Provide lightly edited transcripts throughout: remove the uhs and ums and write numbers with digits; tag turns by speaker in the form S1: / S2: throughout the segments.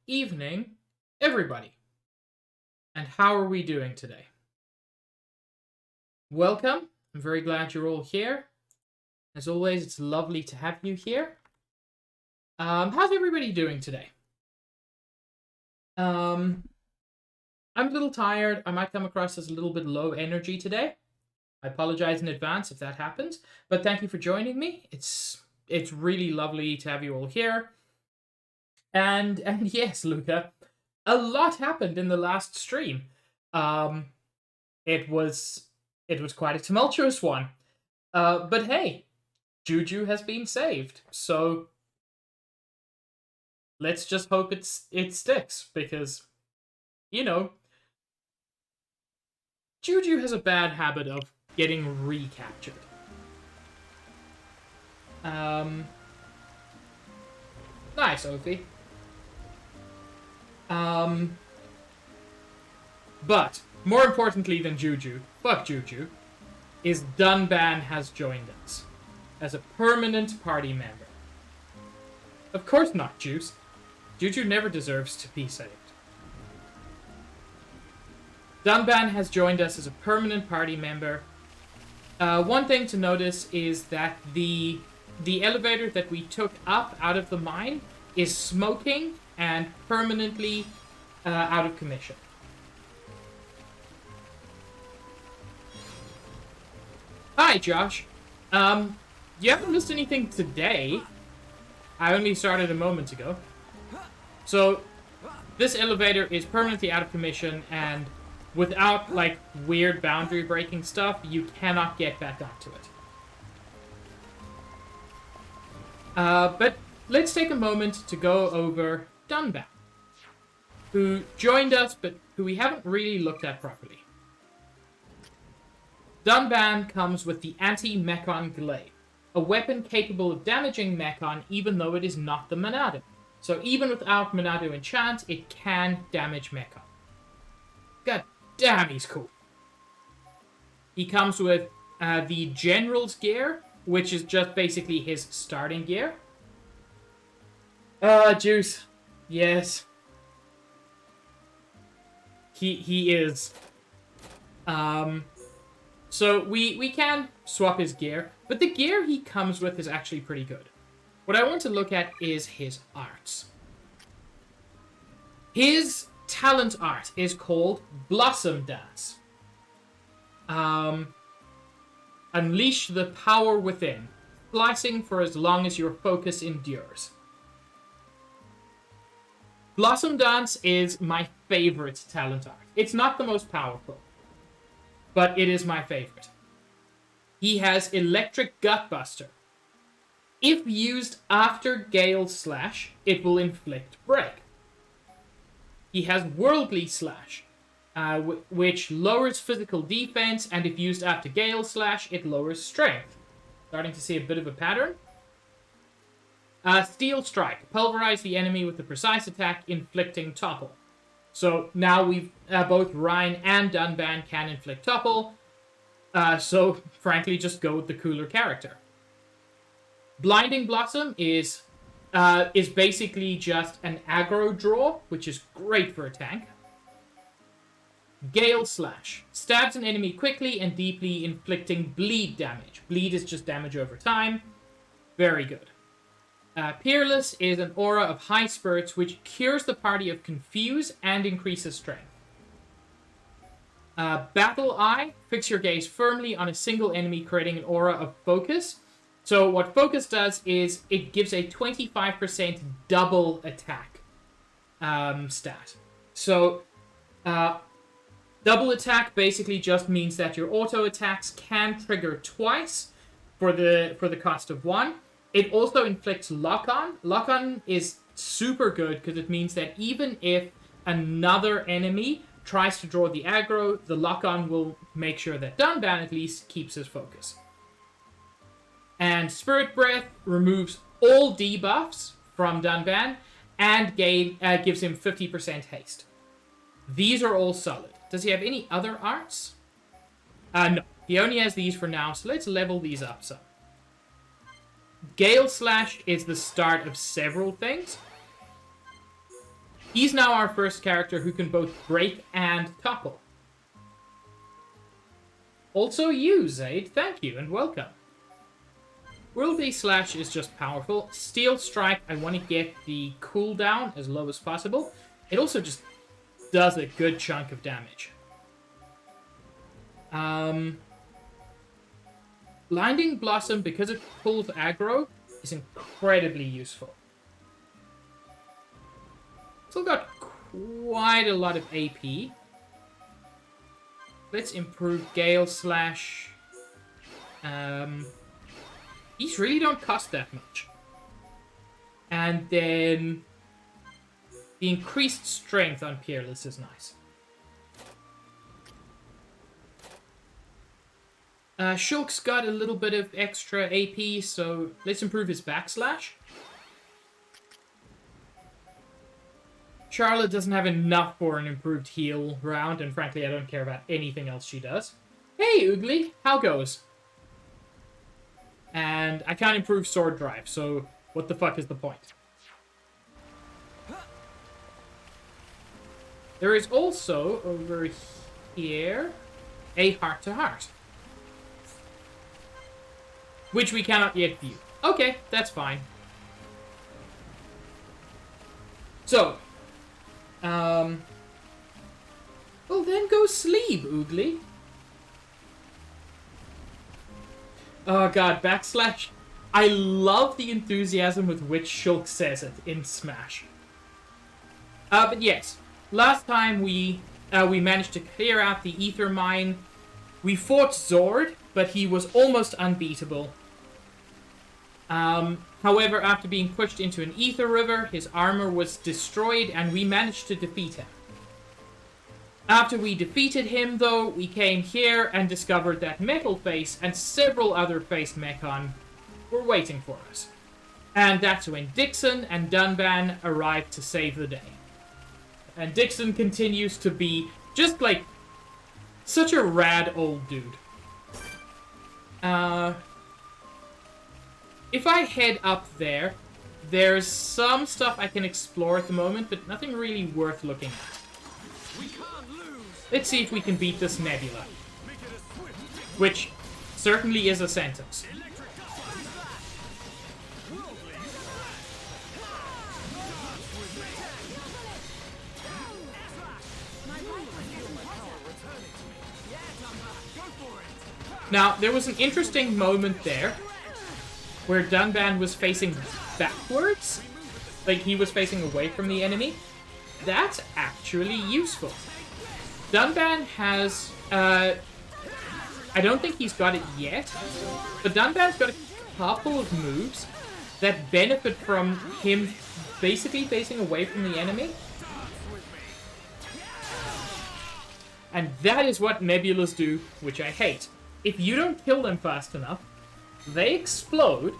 S1: evening, everybody. And how are we doing today? Welcome. I'm very glad you're all here. As always, it's lovely to have you here. How's everybody doing today? I'm a little tired. I might come across as a little bit low energy today. I apologize in advance if that happens, but thank you for joining me. It's really lovely to have you all here. And yes, Luca, a lot happened in the last stream. It was quite a tumultuous one. But hey, Juju has been saved. So let's just hope it sticks, because you know, Juju has a bad habit of getting recaptured. Nice, Ophi. But more importantly than Juju, fuck Juju, is Dunban has joined us as a permanent party member. Of course not, Juice. Juju never deserves to be saved. Dunban has joined us as a permanent party member. One thing to notice is that the elevator that we took up out of the mine is smoking and permanently out of commission. Hi, Josh. You haven't missed anything today. I only started a moment ago. So, this elevator is permanently out of commission, and without, like, weird boundary-breaking stuff, you cannot get back onto it. But let's take a moment to go over Dunban, who joined us, but who we haven't really looked at properly. Dunban comes with the Anti-Mechon Glaive, a weapon capable of damaging Mechon even though it is not the Monado. So even without Monado enchant, it can damage Mechon. God damn, he's cool. He comes with the General's Gear, which is just basically his starting gear. Juice. Yes. He is. So we can swap his gear, but the gear he comes with is actually pretty good. What I want to look at is his arts. His talent art is called Blossom Dance. Unleash the power within, slicing for as long as your focus endures. Blossom Dance is my favorite talent art. It's not the most powerful, but it is my favorite. He has Electric Gutbuster. If used after Gale Slash, it will inflict break. He has Worldly Slash, which lowers physical defense, and if used after Gale Slash, it lowers strength. Starting to see a bit of a pattern. Steel Strike. Pulverize the enemy with a precise attack, inflicting topple. So now we've both Ryan and Dunban can inflict topple. So frankly, just go with the cooler character. Blinding Blossom is basically just an aggro draw, which is great for a tank. Gale Slash. Stabs an enemy quickly and deeply, inflicting bleed damage. Bleed is just damage over time. Very good. Peerless is an aura of high spirits, which cures the party of confuse and increases strength. Battle Eye. Fix your gaze firmly on a single enemy, creating an aura of focus. So what focus does is it gives a 25% double attack stat. So double attack basically just means that your auto attacks can trigger twice for the cost of one. It also inflicts lock-on. Lock-on is super good because it means that even if another enemy tries to draw the aggro, the lock-on will make sure that Dunban at least keeps his focus. And Spirit Breath removes all debuffs from Dunban and gives him 50% haste. These are all solid. Does he have any other arts? No. He only has these for now, so let's level these up some. Gale Slash is the start of several things. He's now our first character who can both break and topple. Also you, Zaid. Thank you and welcome. World-based slash is just powerful. Steel strike, I want to get the cooldown as low as possible. It also just does a good chunk of damage. Blinding Blossom, because it pulls aggro, is incredibly useful. Still got quite a lot of AP. Let's improve Gale Slash. These really don't cost that much. And then the increased strength on Peerless is nice. Shulk's got a little bit of extra AP, so let's improve his backslash. Charlotte doesn't have enough for an improved heal round, and frankly, I don't care about anything else she does. Hey, Oogly, how goes? And I can't improve sword drive, so what the fuck is the point? There is also, over here, a heart-to-heart. Which we cannot yet view. Okay, that's fine. So, well then go sleep, Oogly. Oh god, backslash. I love the enthusiasm with which Shulk says it in Smash. But yes, last time we managed to clear out the Ether Mine. We fought Zord, but he was almost unbeatable. However, after being pushed into an Ether River, his armor was destroyed and we managed to defeat him. After we defeated him, though, we came here and discovered that Metal Face and several other Face Mechon were waiting for us. And that's when Dixon and Dunban arrived to save the day. And Dixon continues to be just, like, such a rad old dude. If I head up there, there's some stuff I can explore at the moment, but nothing really worth looking at. Let's see if we can beat this Nebula. Which certainly is a sentence. Now, there was an interesting moment there where Dunban was facing backwards. Like, he was facing away from the enemy. That's actually useful. Dunban has, I don't think he's got it yet, but Dunban's got a couple of moves that benefit from him basically facing away from the enemy. And that is what Nebulas do, which I hate. If you don't kill them fast enough, they explode,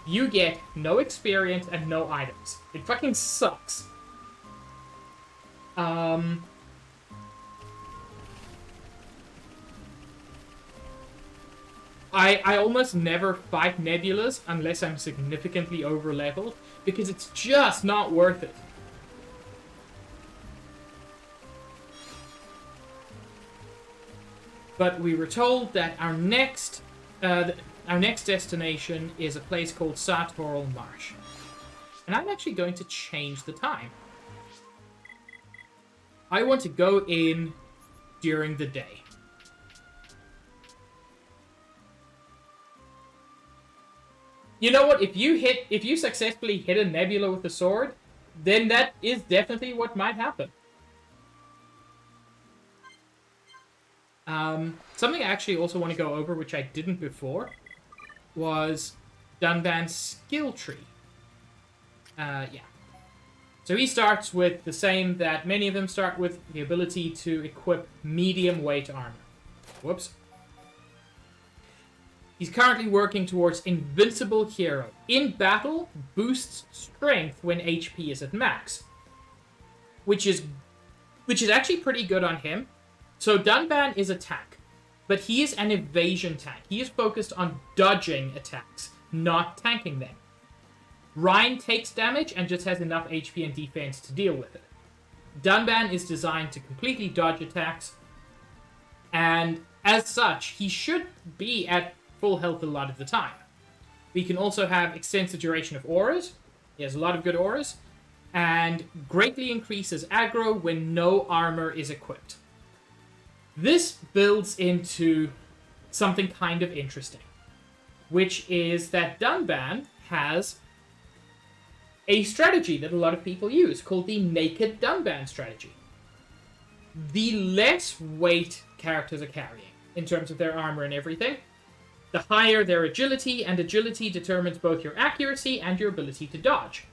S1: you get no experience and no items. It fucking sucks. I almost never fight Nebulas unless I'm significantly over-leveled, because it's just not worth it. But we were told that our next destination is a place called Sartoral Marsh. And I'm actually going to change the time. I want to go in during the day. You know what? If you successfully hit a Nebula with a sword, then that is definitely what might happen. Something I actually also want to go over, which I didn't before, was Dunban's skill tree. Yeah. So he starts with the same that many of them start with, the ability to equip medium weight armor. Whoops. He's currently working towards Invincible Hero. In battle, boosts strength when HP is at max. Which is actually pretty good on him. So Dunban is a tank, but he is an evasion tank. He is focused on dodging attacks, not tanking them. Ryan takes damage and just has enough HP and defense to deal with it. Dunban is designed to completely dodge attacks, and as such, he should be at full health a lot of the time. We can also have extensive duration of auras. He has a lot of good auras, and greatly increases aggro when no armor is equipped. This builds into something kind of interesting, which is that Dunban has a strategy that a lot of people use called the Naked Dunban strategy. The less weight characters are carrying in terms of their armor and everything, the higher their agility, and agility determines both your accuracy and your ability to dodge.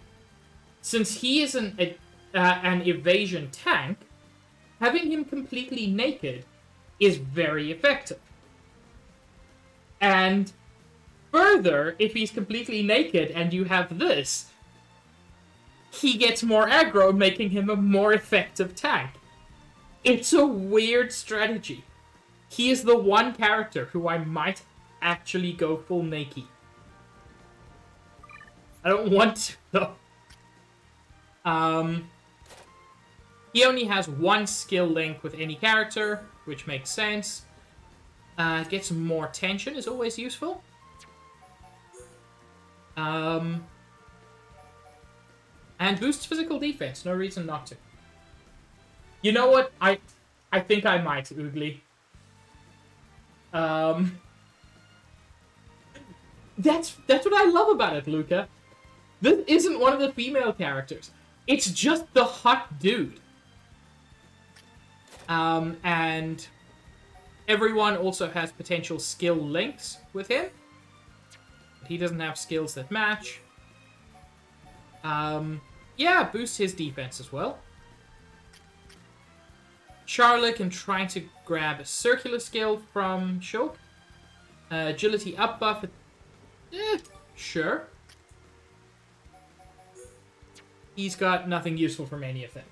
S1: Since he is an evasion tank, having him completely naked is very effective. And further, if he's completely naked and you have this, he gets more aggro, making him a more effective tank. It's a weird strategy. He is the one character who I might actually go full naked. I don't want to, though. He only has one skill link with any character, which makes sense. Gets more tension is always useful. And boosts physical defense. No reason not to. You know what? I think I might, Oogly. That's what I love about it, Luca. This isn't one of the female characters. It's just the hot dude. And everyone also has potential skill links with him. But he doesn't have skills that match. Yeah, boost his defense as well. Charlotte can try to grab a circular skill from Shulk. Agility up buff. Sure. He's got nothing useful from any of them.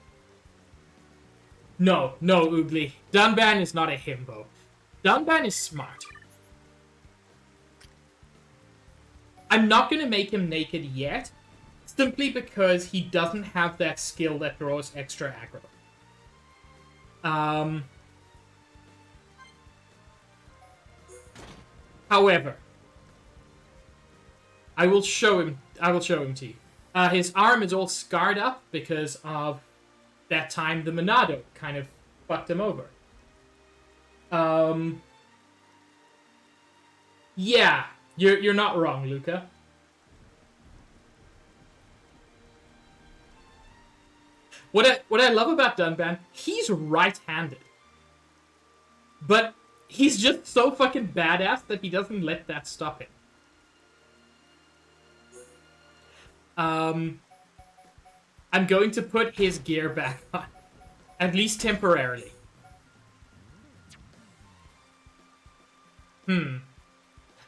S1: No, Oogly. Dunban is not a himbo. Dunban is smart. I'm not going to make him naked yet, simply because he doesn't have that skill that throws extra aggro. However, I will show him to you. His arm is all scarred up because of that time the Monado kind of fucked him over. Yeah, you're not wrong, Luca. What I love about Dunban, he's right-handed. But he's just so fucking badass that he doesn't let that stop him. I'm going to put his gear back on. At least temporarily.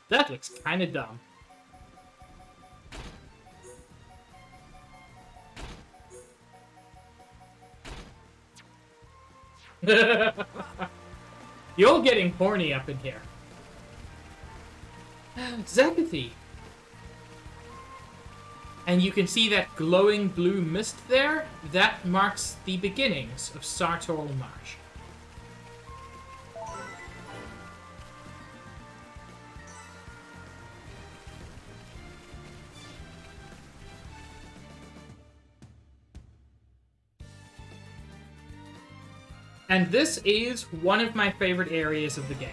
S1: That looks kinda dumb. You're getting horny up in here. Zakathy. And you can see that glowing blue mist there. That marks the beginnings of Sartor Marsh. And this is one of my favorite areas of the game.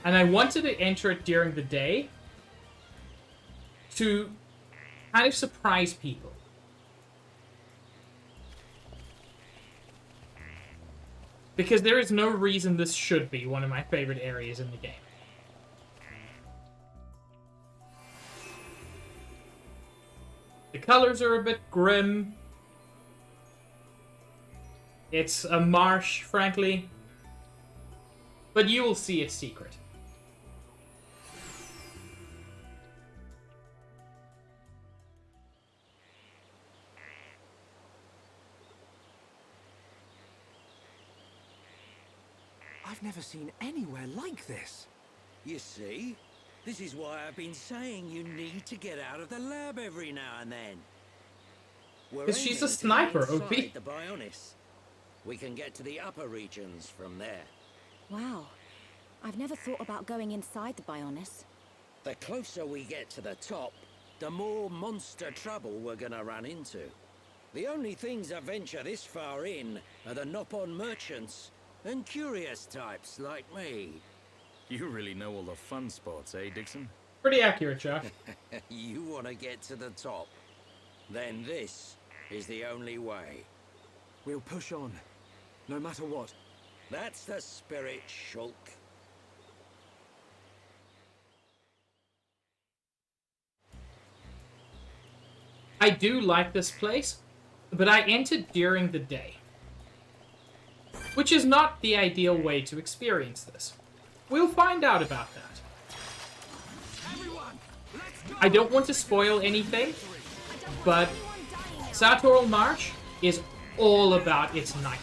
S1: And I wanted to enter it during the day to kind of surprise people. Because there is no reason this should be one of my favorite areas in the game. The colors are a bit grim. It's a marsh, frankly. But you will see its secret.
S2: I've never seen anywhere like this.
S3: You see? This is why I've been saying you need to get out of the lab every now and then. We're
S1: 'Cause she's a
S3: aiming to get
S1: sniper,
S3: inside
S1: OP.
S3: the Bionis. We can get to the upper regions from there.
S4: Wow. I've never thought about going inside the Bionis.
S3: The closer we get to the top, the more monster trouble we're gonna run into. The only things that venture this far in are the Nopon merchants and curious types like me.
S5: You really know all the fun spots, eh, Dixon?
S1: Pretty accurate, Josh.
S3: You want to get to the top? Then this is the only way.
S2: We'll push on, no matter what.
S3: That's the spirit, Shulk.
S1: I do like this place, but I entered during the day, which is not the ideal way to experience this. We'll find out about that. I don't want to spoil anything, but Satoral Marsh is all about its night.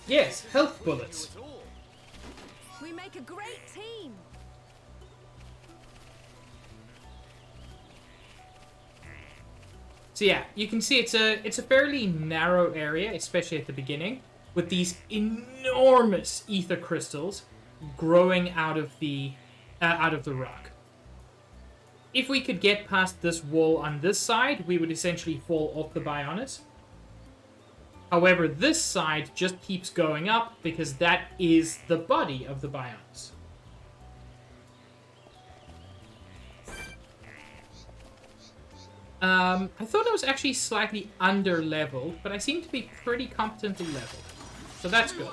S1: Yes, health bullets.
S4: We make a great team.
S1: So yeah, you can see it's a fairly narrow area, especially at the beginning, with these enormous ether crystals growing out of the rock. If we could get past this wall on this side, we would essentially fall off the Bionis. However, this side just keeps going up because that is the body of the Bionis. I thought I was actually slightly under-leveled, but I seem to be pretty competently leveled. So that's good.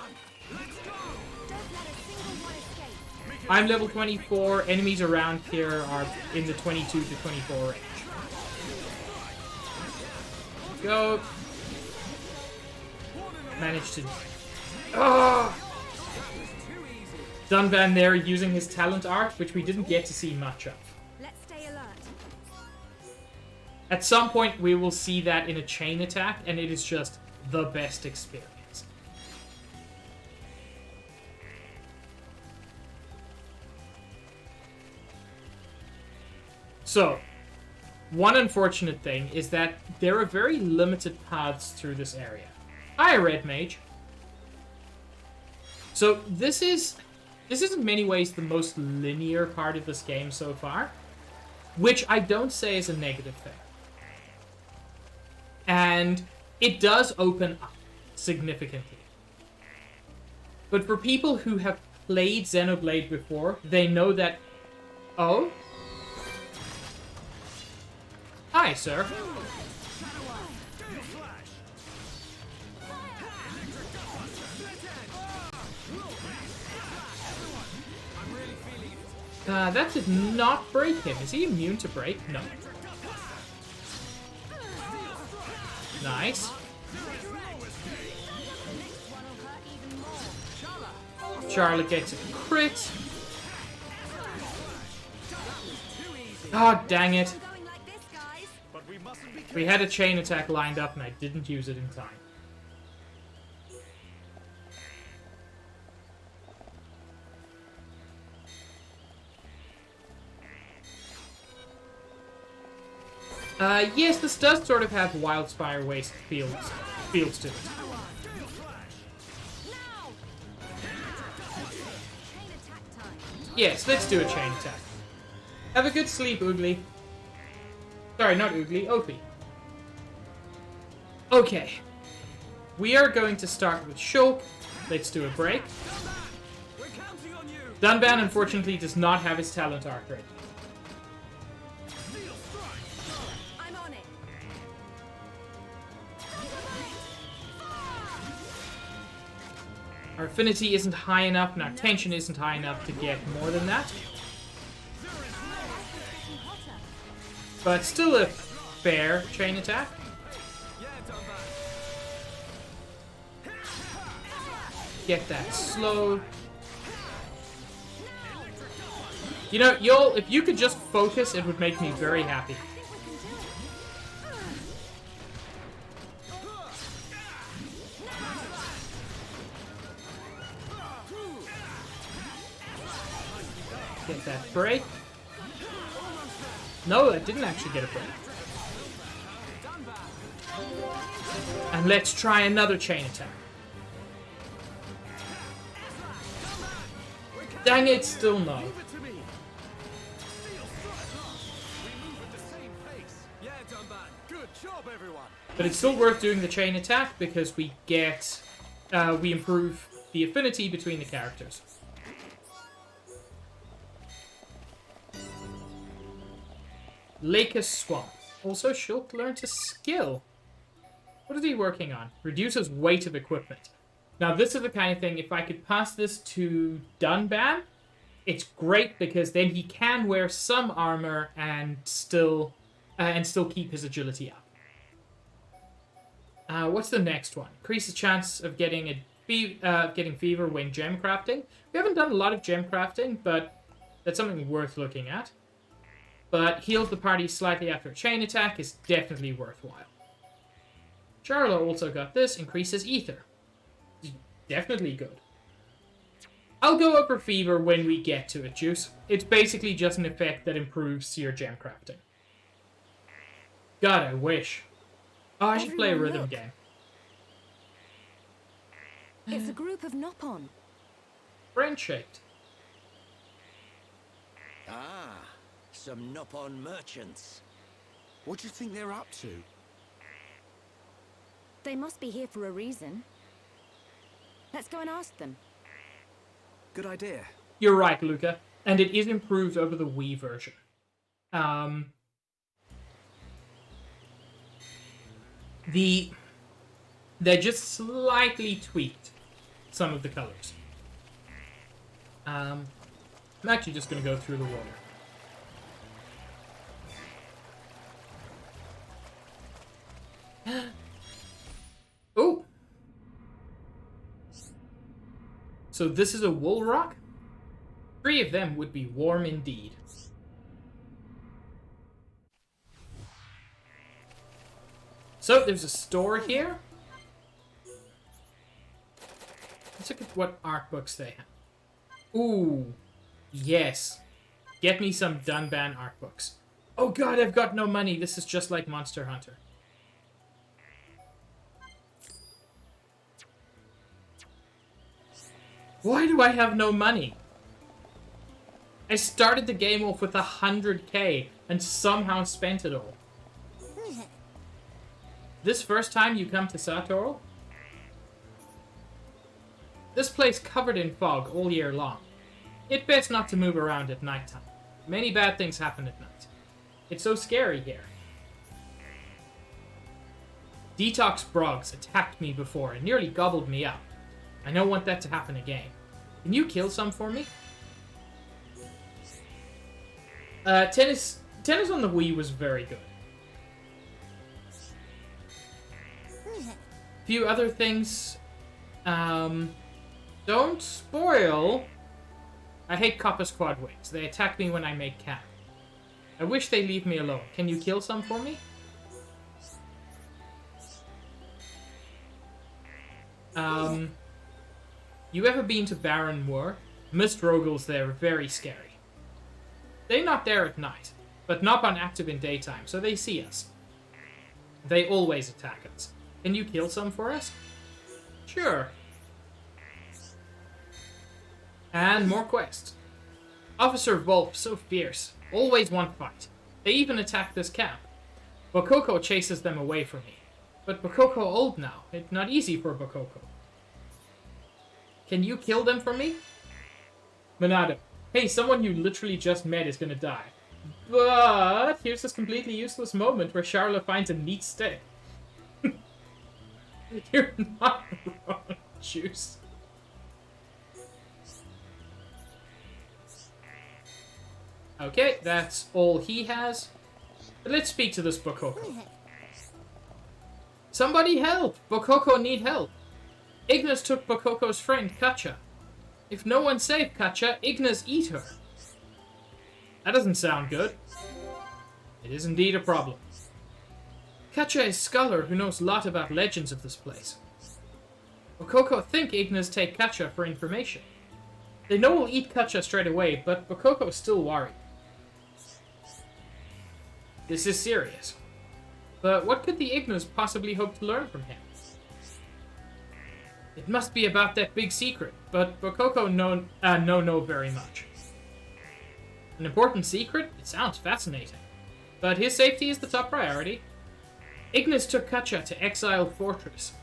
S1: I'm level 24. Enemies around here are in the 22 to 24 range. Go. Managed to... Oh! Dunban there using his talent art, which we didn't get to see much of.
S4: Let's stay alert.
S1: At some point, we will see that in a chain attack, and it is just the best experience. So, one unfortunate thing is that there are very limited paths through this area. Hi, Red Mage. So, this is in many ways the most linear part of this game so far, which I don't say is a negative thing. And it does open up significantly. But for people who have played Xenoblade before, they know that... Oh? Hi, sir. That did not break him. Is he immune to break? No. Nice. Charlotte gets a crit. Oh, dang it. We had a chain attack lined up and I didn't use it in time. Yes, this does sort of have Wildspire Waste fields to it. Yes, let's do a chain attack. Have a good sleep, Oogly. Sorry, not Oogly, Opie. Okay. We are going to start with Shulk. Let's do a break. Dunban, unfortunately, does not have his talent arc ready. Our affinity isn't high enough, and our tension isn't high enough to get more than that. But still a fair chain attack. Get that slow. You know, if you could just focus, it would make me very happy. Get that break. No, I didn't actually get a break. And let's try another chain attack. Dang it, still no. But it's still worth doing the chain attack because we get, we improve the affinity between the characters. Lacus Swamp. Also, Shulk learns a skill. What is he working on? Reduces weight of equipment. Now, this is the kind of thing, if I could pass this to Dunban, it's great because then he can wear some armor and still keep his agility up. What's the next one? Increase the chance of getting fever when gem crafting. We haven't done a lot of gem crafting, but that's something worth looking at. But heals the party slightly after a chain attack is definitely worthwhile. Charla also got this, increases ether. Definitely good. I'll go over fever when we get to it, Juice. It's basically just an effect that improves your gem crafting. God, I wish. Oh, I should play a rhythm game.
S4: It's a group of Nopon.
S1: Brain-shaped.
S3: Ah, some Nopon merchants.
S2: What do you think they're up to?
S4: They must be here for a reason. Let's go and ask them.
S2: Good idea.
S1: You're right, Luca. And it is improved over the Wii version. They just slightly tweaked some of the colors. I'm actually just going to go through the water. Oh! So this is a wool rock? 3 of them would be warm indeed. So there's a store here. Let's look at what art books they have. Ooh, yes. Get me some Dunban art books. Oh god, I've got no money. This is just like Monster Hunter. Why do I have no money? I started the game off with 100k and somehow spent it all. This first time you come to Satoral? This place covered in fog all year long. It best not to move around at nighttime. Many bad things happen at night. It's so scary here. Detox Brogs attacked me before and nearly gobbled me up. I don't want that to happen again. Can you kill some for me? Tennis on the Wii was very good. Few other things. Don't spoil. I hate Copper Squad wings. They attack me when I make camp. I wish they leave me alone. Can you kill some for me? You ever been to Baron Moor? Mist Rogals there are very scary. They're not there at night, but Nopon active in daytime, so they see us. They always attack us. Can you kill some for us? Sure. And more quests. Officer Wolf, so fierce. Always want fight. They even attack this camp. Bokoko chases them away from me. But Bokoko old now. It's not easy for Bokoko. Can you kill them for me? Monado. Hey, someone you literally just met is gonna die. But here's this completely useless moment where Charla finds a neat stick. You're not wrong, Juice. Okay, that's all he has. But let's speak to this Bokoko. Somebody help! Bokoko need help. Igna's took Bokoko's friend, Kacha. If no one saved Kacha, Igna's eat her. That doesn't sound good. It is indeed a problem. Kacha is scholar who knows a lot about legends of this place. Bokoko think Igna's take Kacha for information. They know we'll eat Kacha straight away, but Bokoko is still worried. This is serious. But what could the Ignas possibly hope to learn from him? It must be about that big secret, but Bokoko know very much. An important secret? It sounds fascinating. But his safety is the top priority. Ignis took Kacha to Exile Fortress.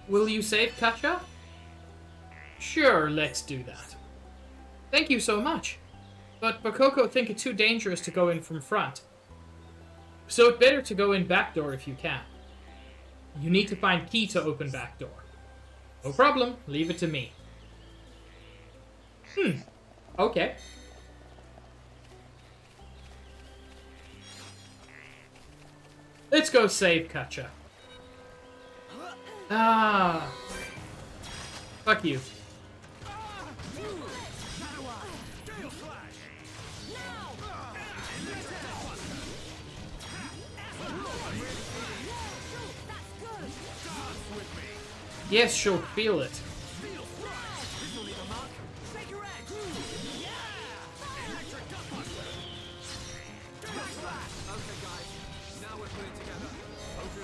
S1: Will you save Kacha? Sure, let's do that. Thank you so much. But Bokoko think it too dangerous to go in from front. So it's better to go in back door if you can. You need to find key to open back door. No problem, leave it to me. Okay. Let's go save Kacha. Ah. Fuck you. Yes, she'll feel it.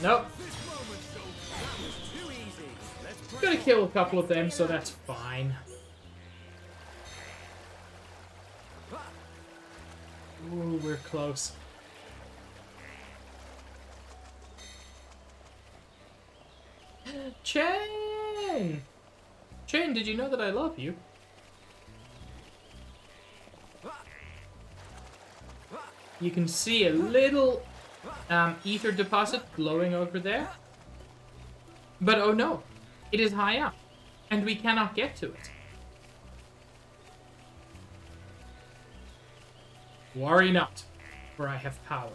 S1: Nope. Gonna kill a couple of them, so that's fine. Ooh, we're close. Chen! Chen, did you know that I love you? You can see a little ether deposit glowing over there. But oh no, it is high up, and we cannot get to it. Worry not, for I have power.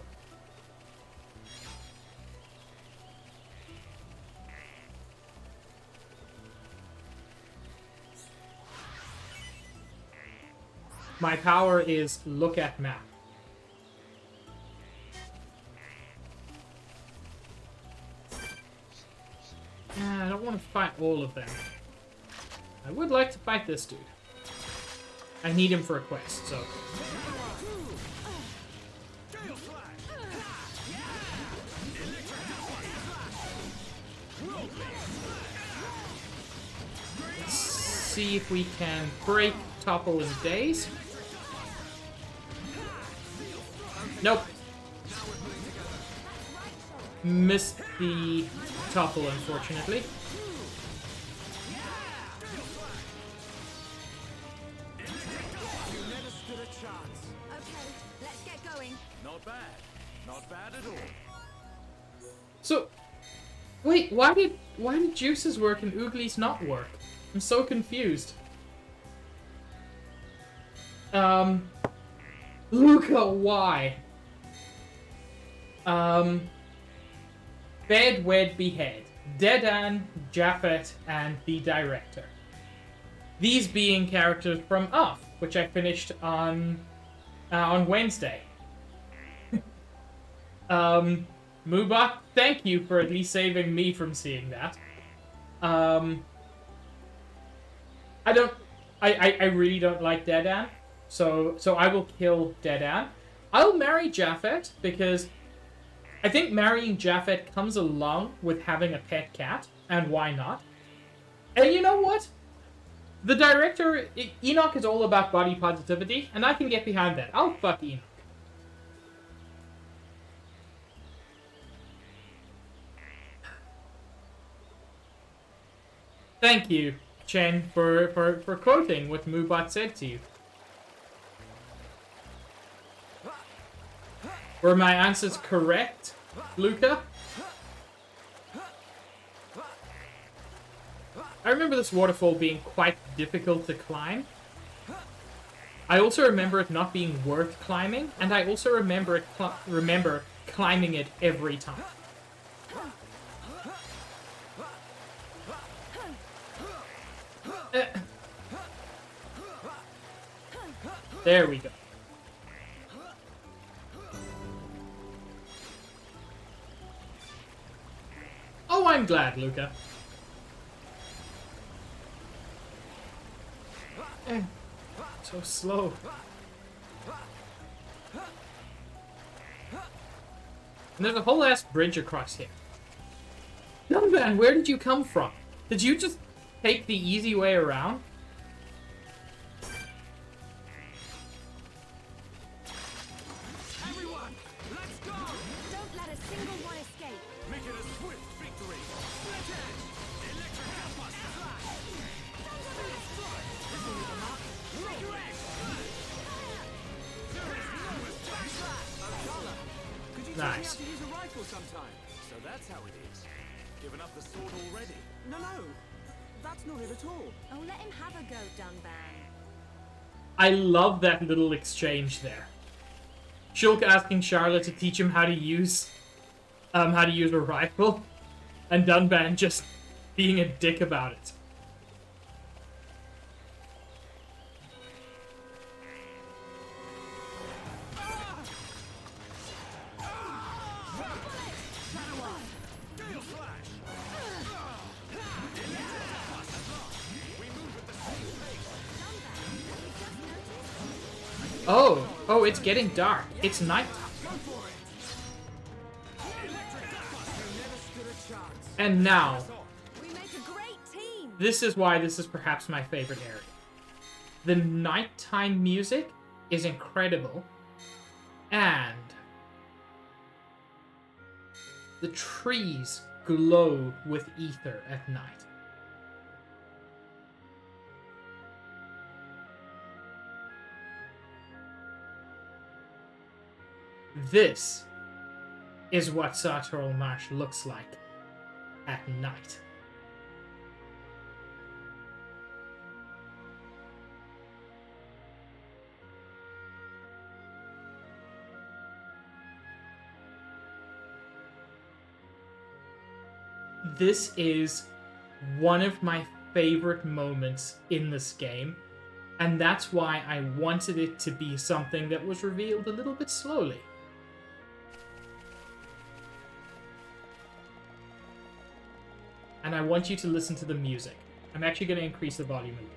S1: My power is look at map. I don't want to fight all of them. I would like to fight this dude. I need him for a quest, so... Let's see if we can break Topple his days. Nope. Missed the topple, unfortunately.
S2: You never stood a chance.
S4: Okay, let's get going.
S5: Not bad. Not bad at all.
S1: So, wait, why did Juice's work and Ooglies not work? I'm so confused. Luca, why? Bed, Wed, Behead, Dedan, Japhet, and the Director. These being characters from Off, which I finished on Wednesday. Mubot, thank you for at least saving me from seeing that. I really don't like Dedan, so I will kill Dedan. I'll marry Japhet because I think marrying Japhet comes along with having a pet cat, and why not? And you know what? The Director, Enoch is all about body positivity, and I can get behind that. I'll fuck Enoch. Thank you, Chen, for quoting what Mubot said to you. Were my answers correct, Luca? I remember this waterfall being quite difficult to climb. I also remember it not being worth climbing, and I also remember climbing it every time. There we go. Oh, I'm glad, Luca. So slow. And there's a whole ass bridge across here. Young man, where did you come from? Did you just take the easy way around?
S5: Everyone, let's go!
S4: Don't let a single one escape.
S5: Make it a swift victory! Split edge! Electric gunbuster! Steel strike! This will leave a mark. Roll edge! There is no escape! Odala, could you teach me how
S1: Nice.
S5: to use a rifle sometime? So that's how it is. Given up the sword already? No, that's not it at all.
S4: Oh, let him have a go, Dunban.
S1: I love that little exchange there. Shulk asking Charlotte to teach him how to use a rifle, and Dunban just being a dick about it. Oh, it's getting dark. It's nighttime. And now,
S4: We make a great team.
S1: this is why this is perhaps my favorite area. The nighttime music is incredible, and the trees glow with ether at night. This is what Sartorial Marsh looks like at night. This is one of my favorite moments in this game, and that's why I wanted it to be something that was revealed a little bit slowly. And I want you to listen to the music. I'm actually going to increase the volume a little.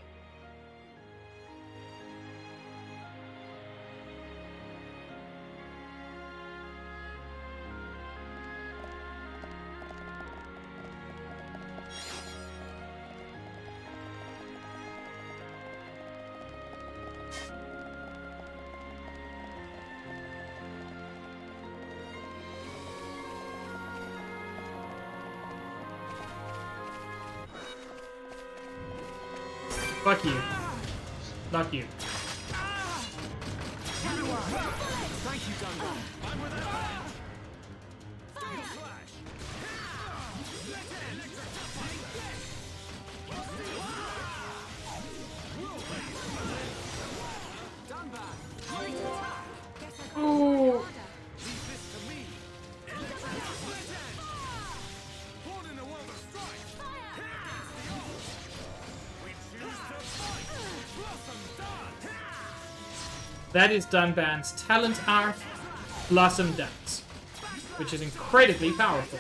S1: Fuck you. Not you.
S5: Thank you, Dunban. I'm with it. Steel flash. Dunban, great attack.
S1: Ooh.
S5: Leave this to me. Split edge. Born in a world of strife. Against the odds. We choose to fight. Blossom dance.
S1: That is Dunban's talent art, Blossom Dance, which is incredibly powerful.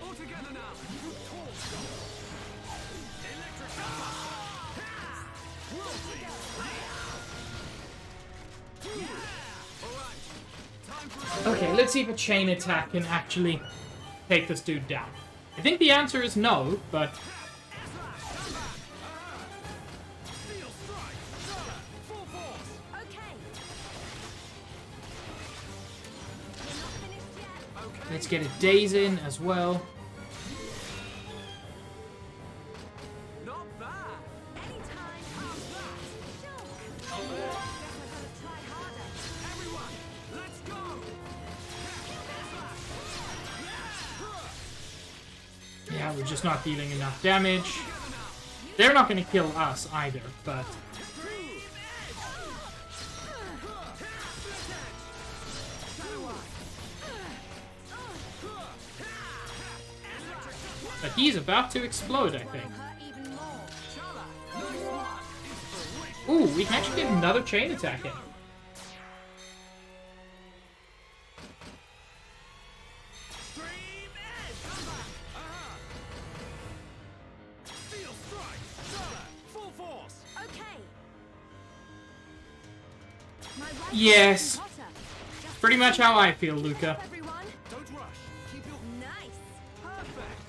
S5: All together now. Electric
S1: Okay, let's see if a chain attack can actually take this dude down. I think the answer is no, but
S5: steel strike. Full force.
S4: Okay. We're not finished yet.
S5: Okay.
S1: let's get a daze in as well.
S5: Not bad.
S4: Anytime. How's that? Sure. Guess I gotta try harder.
S5: Everyone, let's go.
S1: Yeah, we're just not dealing enough damage. They're not going to kill us either, but he's about to explode, I think.
S4: Hurt even more.
S1: Ooh, we can actually get another chain attack in. Yes. Pretty much how I feel, Luca.
S4: Everyone.
S5: Don't rush. Keep your
S4: Nice.
S5: perfect.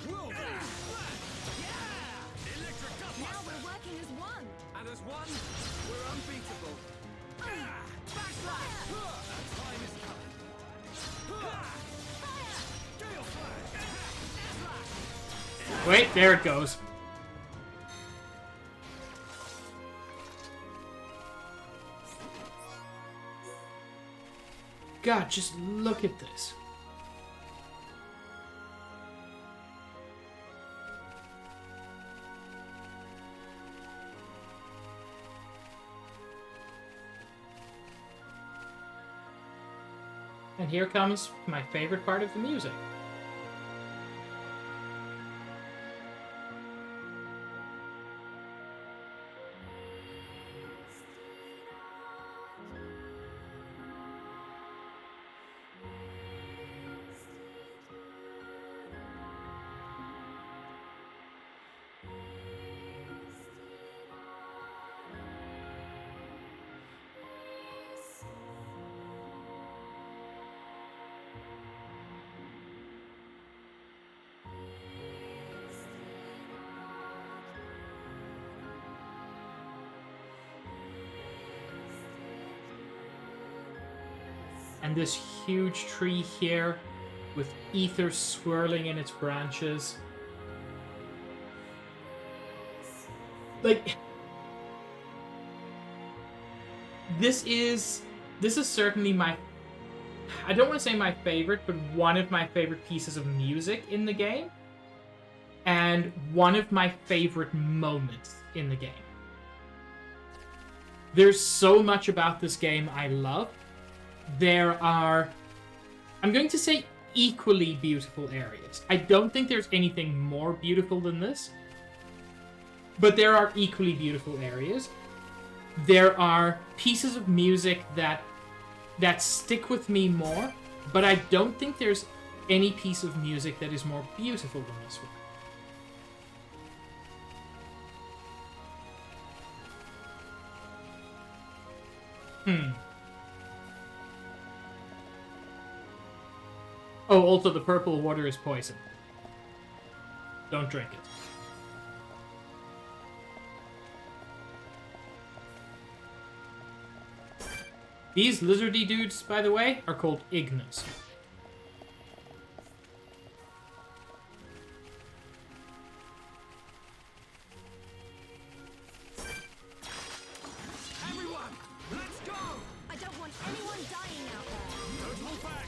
S5: Whirlwind splash. Yeah. Electric
S4: Now
S5: dust
S4: we're working as one.
S5: and as one, we're unbeatable. Backslash. Our time is coming. Gale slash.
S1: Wait, there it goes. God, just look at this. And here comes my favorite part of the music. And this huge tree here with ether swirling in its branches. Like, this is certainly my, I don't want to say my favorite, but one of my favorite pieces of music in the game. And one of my favorite moments in the game. There's so much about this game I love. There are, I'm going to say, equally beautiful areas. I don't think there's anything more beautiful than this. But there are equally beautiful areas. There are pieces of music that stick with me more, but I don't think there's any piece of music that is more beautiful than this one. Oh, also the purple water is poison. Don't drink it. These lizardy dudes, by the way, are called Ignas.
S5: Everyone, let's go.
S4: I don't want anyone dying out there.
S5: Don't hold back.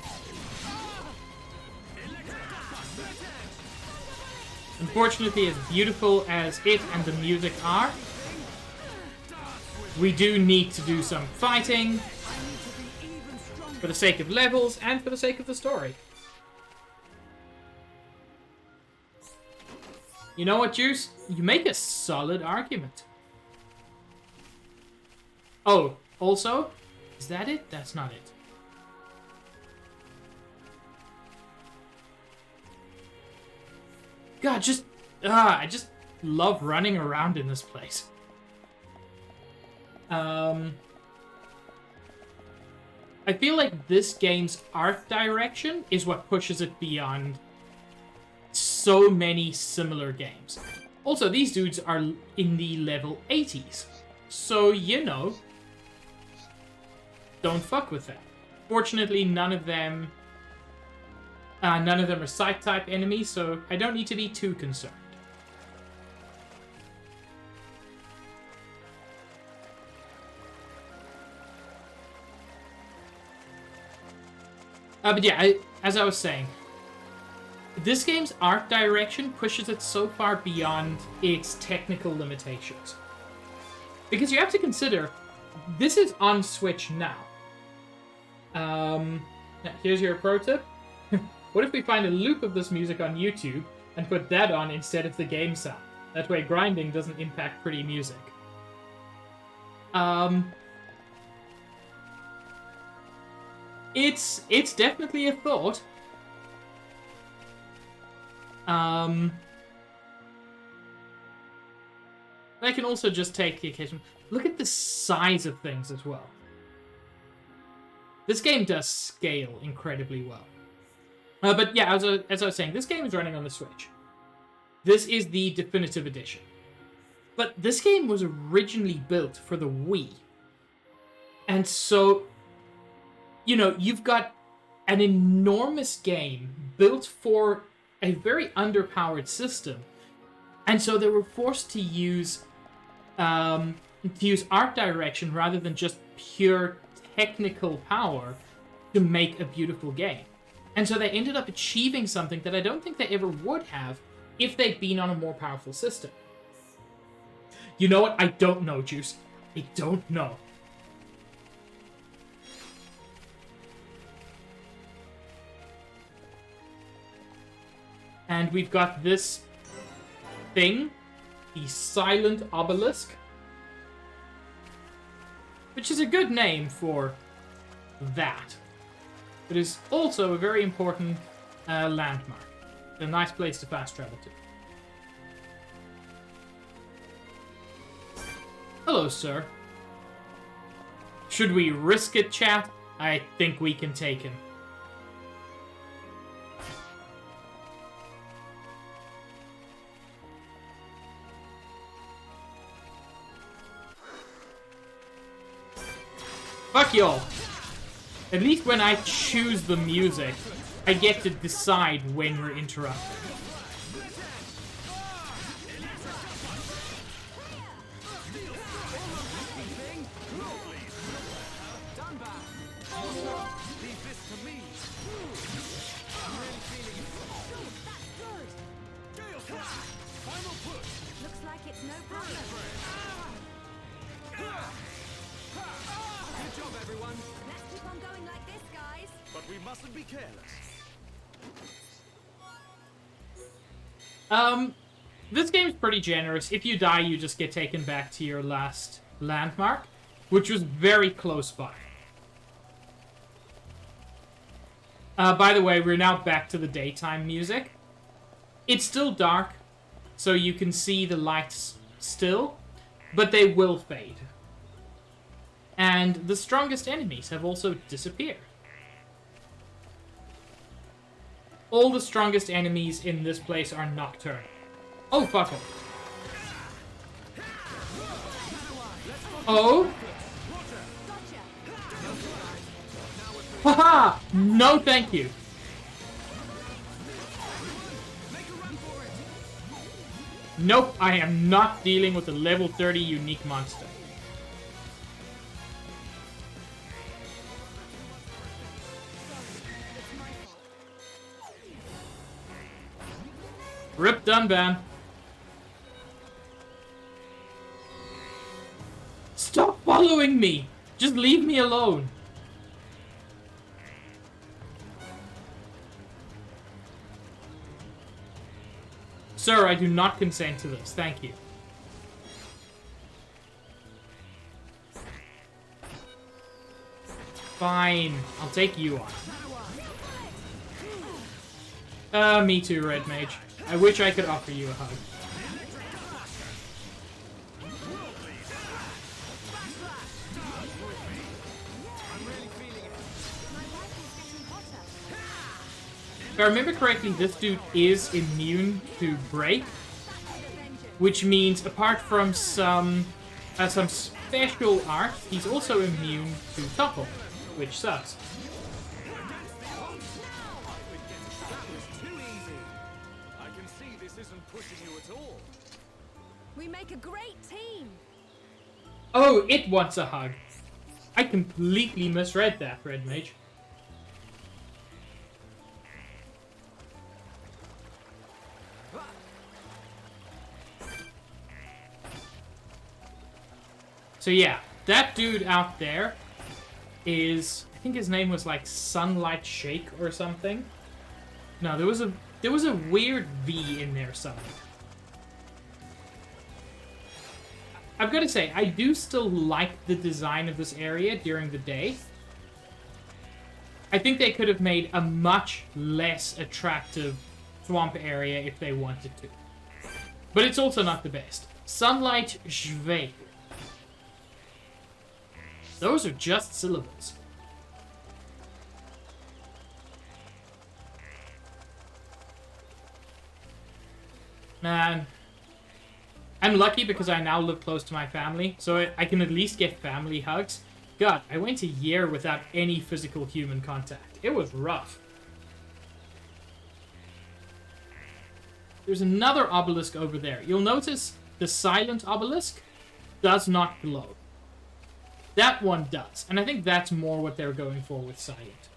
S5: Electric dust. Let's edge.
S1: Unfortunately, as beautiful as it and the music are, we do need to do some fighting for the sake of levels and for the sake of the story. You know what, Juice? You make a solid argument. Oh, also, is that it? That's not it. God, I just love running around in this place. I feel like this game's art direction is what pushes it beyond so many similar games. Also, these dudes are in the level 80s. So, you know, don't fuck with them. Fortunately, none of them are scythe-type enemies, so I don't need to be too concerned. But yeah, as I was saying, this game's art direction pushes it so far beyond its technical limitations. Because you have to consider, this is on Switch now. Here's your pro tip. What if we find a loop of this music on YouTube and put that on instead of the game sound? That way grinding doesn't impact pretty music. It's definitely a thought. I can also just take the occasion. Look at the size of things as well. This game does scale incredibly well. But yeah, as I was saying, this game is running on the Switch. This is the definitive edition. But this game was originally built for the Wii. And so, you know, you've got an enormous game built for a very underpowered system. And so they were forced to use art direction rather than just pure technical power to make a beautiful game. And so they ended up achieving something that I don't think they ever would have if they'd been on a more powerful system. You know what? I don't know, Juice. I don't know. And we've got this thing, the Silent Obelisk, which is a good name for that. It is also a very important landmark. A nice place to fast travel to. Hello, sir. Should we risk it, chat? I think we can take him. Fuck y'all. At least when I choose the music, I get to decide when we're interrupted.
S4: Looks like it's no problem.
S5: Good job, everyone.
S4: Let's keep on going like this, guys.
S5: But we mustn't be careless.
S1: This game's pretty generous. If you die, you just get taken back to your last landmark, which was very close by. By the way, we're now back to the daytime music. It's still dark, so you can see the lights still, but they will fade. And the strongest enemies have also disappeared. All the strongest enemies in this place are nocturnal. Oh, fuck them. Oh? Haha! No thank you. Nope, I am not dealing with a level 30 unique monster. Rip Dunban. Stop following me! Just leave me alone. Sir, I do not consent to this. Thank you. Fine. I'll take you on. Me too, Red Mage. I wish I could offer you a hug. If I remember correctly, this dude is immune to break, which means apart from some special art, he's also immune to topple, which sucks.
S4: We make a great team.
S1: Oh, it wants a hug. I completely misread that, Red Mage. So yeah, that dude out there is, I think his name was like Sunlight Shake or something. No, there was a weird V in there somewhere. I've got to say, I do still like the design of this area during the day. I think they could have made a much less attractive swamp area if they wanted to. But it's also not the best. Sunlight Jve. Those are just syllables. Man. I'm lucky because I now live close to my family, so I can at least get family hugs. God, I went a year without any physical human contact. It was rough. There's another obelisk over there. You'll notice the silent obelisk does not glow. That one does, and I think that's more what they're going for with silent.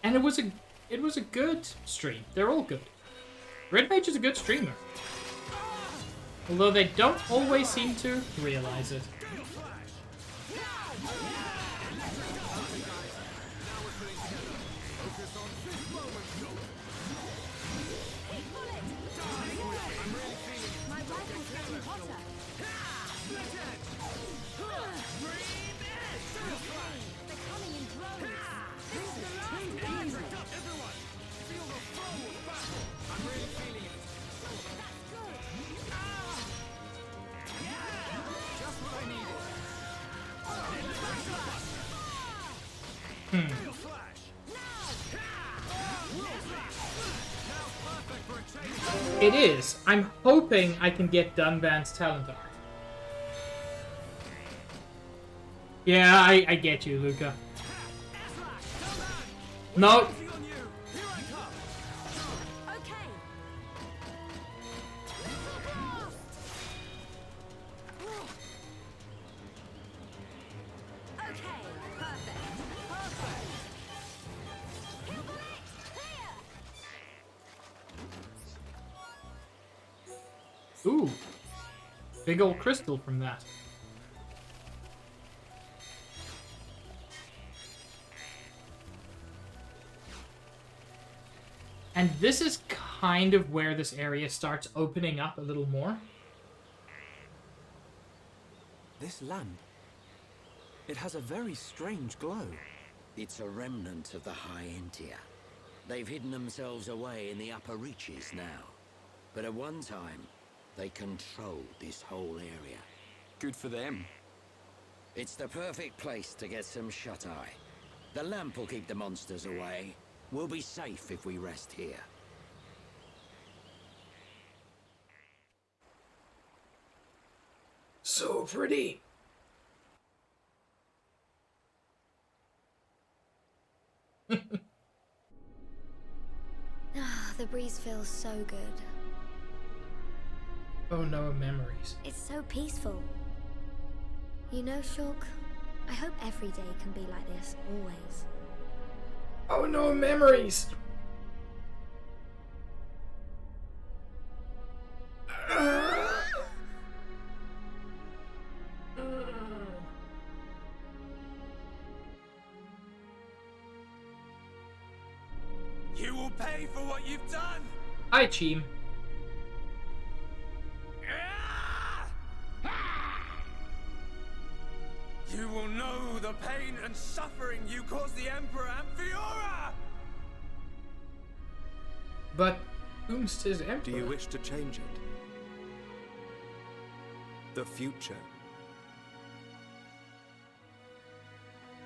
S1: And it was a good stream. They're all good. Red Mage is a good streamer. Although they don't always seem to realize it. It is. I'm hoping I can get Dunban's talent art. Yeah, I get you, Luca. No. Ooh. Big old crystal from that. And this is kind of where this area starts opening up a little more.
S2: This lamp, it has a very strange glow.
S3: It's a remnant of the High Entia. They've hidden themselves away in the upper reaches now. But at one time, they controlled this whole area.
S2: Good for them.
S3: It's the perfect place to get some shut-eye. The lamp will keep the monsters away. We'll be safe if we rest here.
S1: So pretty.
S6: The breeze feels so good.
S1: Oh no, memories.
S6: It's so peaceful. You know, Shulk, I hope every day can be like this, always.
S1: Oh no, memories!
S5: You will pay for what you've done!
S1: Hi, Cheem.
S5: You will know the pain and suffering you caused the Emperor and Fiora!
S1: But whom's his emperor?
S2: Do you wish to change it? The future.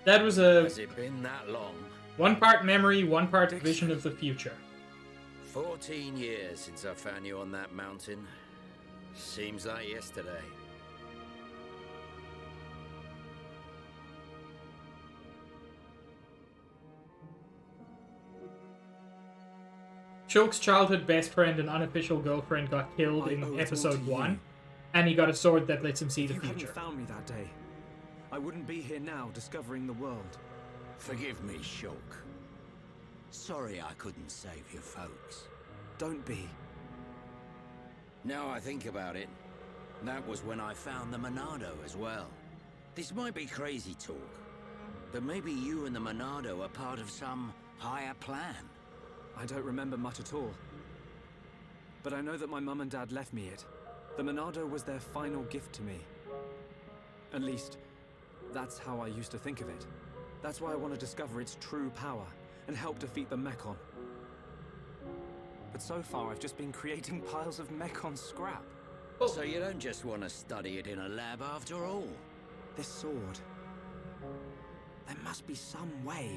S1: That was a
S3: Has it been that long?
S1: one part memory, one part vision of the future.
S3: 14 years since I found you on that mountain. Seems like yesterday.
S1: Shulk's childhood best friend and unofficial girlfriend got killed
S2: I owe
S1: in
S2: it all
S1: episode
S2: to
S1: 1,
S2: you.
S1: and he got a sword that lets him see
S2: If
S1: the
S2: you
S1: future.
S2: hadn't found me that day, I wouldn't be here now discovering the world.
S3: Forgive me, Shulk. Sorry I couldn't save your folks.
S2: Don't be.
S3: Now I think about it, that was when I found the Monado as well. This might be crazy talk, but maybe you and the Monado are part of some higher plan.
S2: I don't remember much at all. But I know that my mum and dad left me it. The Monado was their final gift to me. At least, that's how I used to think of it. That's why I want to discover its true power and help defeat the Mechon. But so far, I've just been creating piles of Mechon scrap.
S3: So you don't just want to study it in a lab after all?
S2: This sword... There must be some way.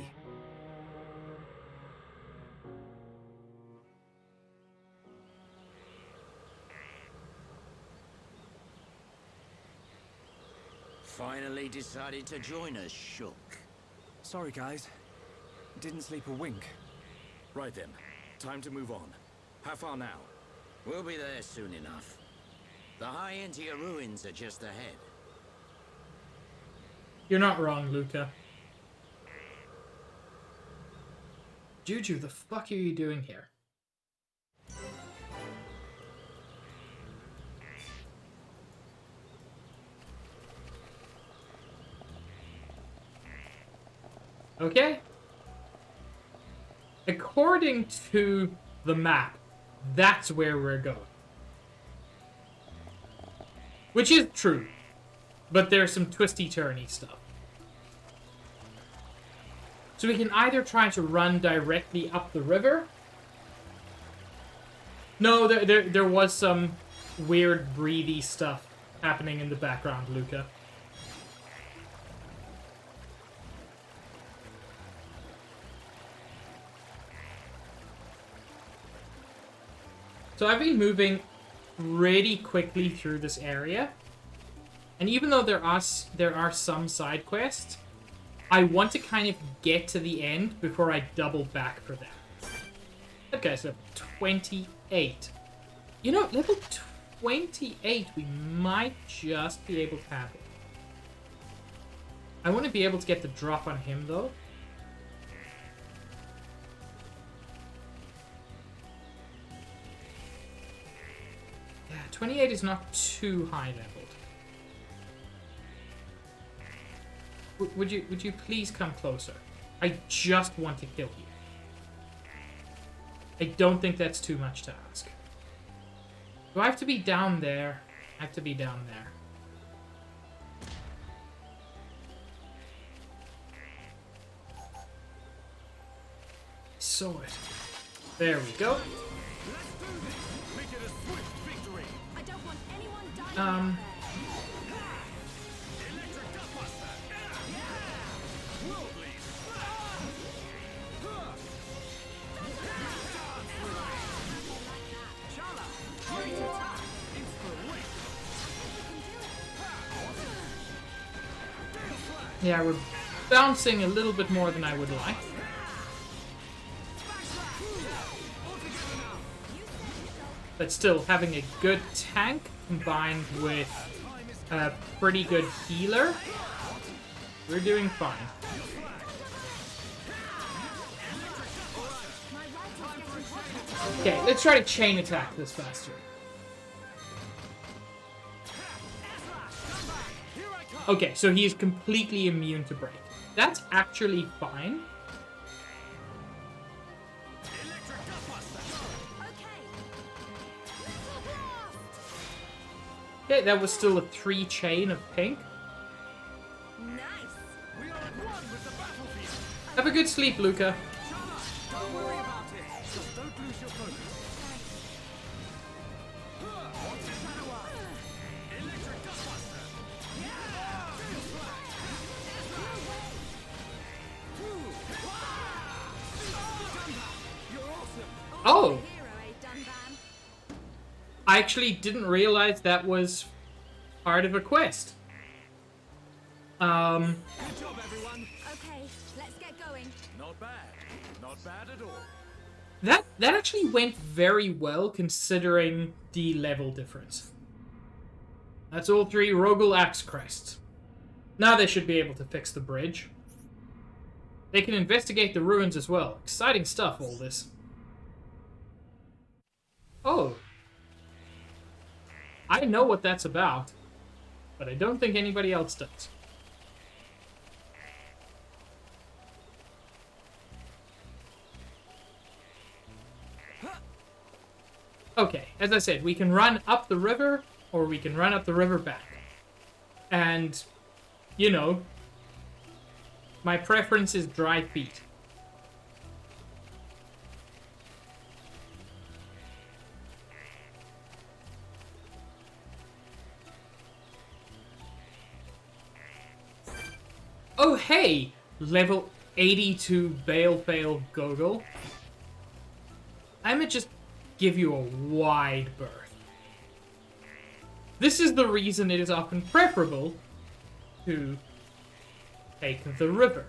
S3: Finally decided to join us, Shook.
S2: Sorry, guys. Didn't sleep a wink.
S5: Right then. Time to move on. How far now?
S3: We'll be there soon enough. The High Intia ruins are just ahead.
S1: You're not wrong, Luca. Juju, the fuck are you doing here? Okay. According to the map, that's where we're going. Which is true. But there's some twisty-turny stuff. So we can either try to run directly up the river. No, there was some weird breathy stuff happening in the background, Luca. So I've been moving really quickly through this area. And even though there are some side quests, I want to kind of get to the end before I double back for that. That guy's level 28. You know, level 28, we might just be able to have it. I want to be able to get the drop on him, though. Yeah, 28 is not too high leveled. Would you please come closer? I just want to kill you. I don't think that's too much to ask. Do I have to be down there? I have to be down there. Sword. There we go.
S5: Make it a swift victory.
S4: I don't want anyone dying.
S5: Electric Gutbuster. Worldly.
S1: Yeah, we're bouncing a little bit more than I would like. But still, having a good tank combined with a pretty good healer, we're doing fine. Okay, let's try to chain attack this faster. Okay, so he is completely immune to break. That's actually fine. Okay, that was still a 3 chain of pink.
S4: Nice.
S5: We are at one with the battlefield.
S1: Have a good sleep, Luca.
S5: Don't worry about it. Just don't lose your focus. Electric Gutbuster. You're awesome.
S1: Oh!
S4: Hero, eh, Dunban?
S1: I actually didn't realize that was part of a quest.
S5: Good job, everyone.
S4: Okay, let's get going.
S5: Not bad. Not bad at all.
S1: That actually went very well considering the level difference. That's all 3 Rogel Axe Crests. Now they should be able to fix the bridge. They can investigate the ruins as well. Exciting stuff, all this. Oh. I know what that's about, but I don't think anybody else does. Okay, as I said, we can run up the river, or we can run up the river back. And, you know, my preference is dry feet. hey, level 82 Bale Gogol. I'ma just give you a wide berth. This is the reason it is often preferable to take the river.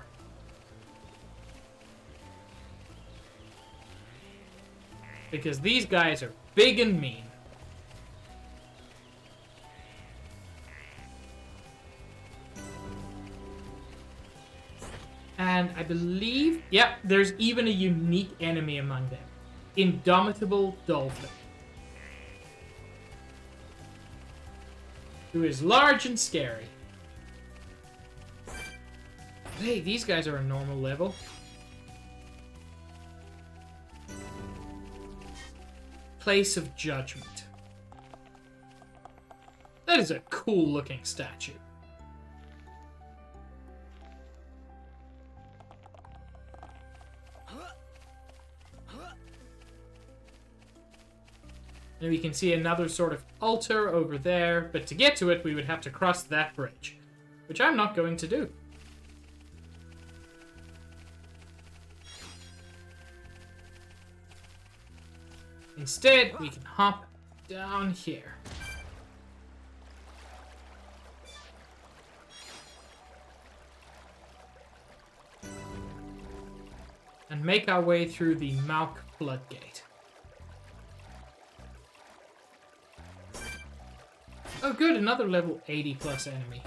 S1: Because these guys are big and mean. And I believe, yeah, there's even a unique enemy among them. Indomitable Dolphin. Who is large and scary. Hey, these guys are a normal level. Place of Judgment. That is a cool looking statue. And we can see another sort of altar over there, but to get to it, we would have to cross that bridge, which I'm not going to do. Instead, we can hop down here. And make our way through the Malk Floodgate. Oh good, another level 80 plus enemy.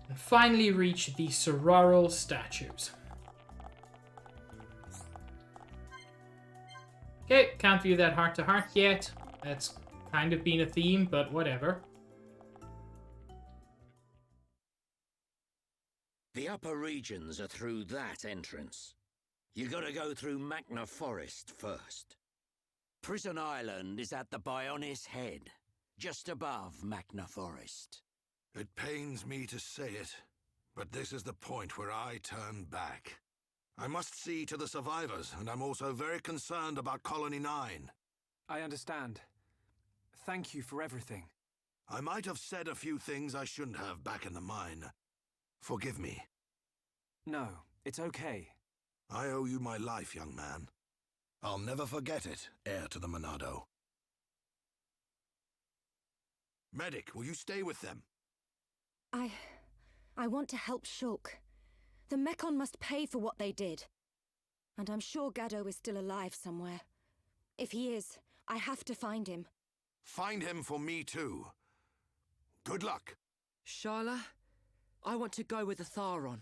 S1: And finally reach the Sororal statues. Okay, can't view that heart to heart yet. That's kind of been a theme, but whatever.
S3: The upper regions are through that entrance. You gotta go through Magna Forest first. Prison Island is at the Bionis head, just above Magna Forest.
S5: It pains me to say it, but this is the point where I turn back. I must see to the survivors, and I'm also very concerned about Colony 9.
S2: I understand. Thank you for everything.
S5: I might have said a few things I shouldn't have back in the mine. Forgive me.
S2: No, it's okay.
S5: I owe you my life, young man. I'll never forget it, heir to the Monado. Medic, will you stay with them?
S4: I want to help Shulk. The Mekon must pay for what they did. And I'm sure Gaddo is still alive somewhere. If he is, I have to find him.
S5: Find him for me too. Good luck.
S7: Sharla, I want to go with the Tharon.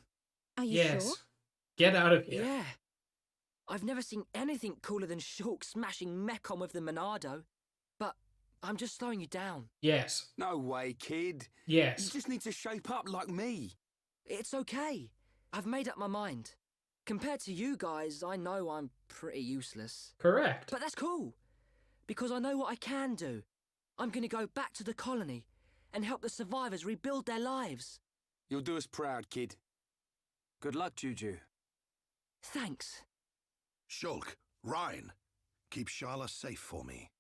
S4: Are you
S1: Yes.
S4: sure?
S1: Get out of here.
S7: Yeah. I've never seen anything cooler than Shulk smashing Mekon with the Monado. But I'm just slowing you down.
S1: Yes.
S8: No way, kid. You
S1: Yes.
S8: just need to shape up like me.
S7: It's okay. I've made up my mind. Compared to you guys, I know I'm pretty useless.
S1: Correct.
S7: But that's cool. Because I know what I can do. I'm gonna go back to the colony and help the survivors rebuild their lives.
S8: You'll do us proud, kid.
S2: Good luck, Juju.
S7: Thanks.
S5: Shulk, Ryan, keep Sharla safe for me.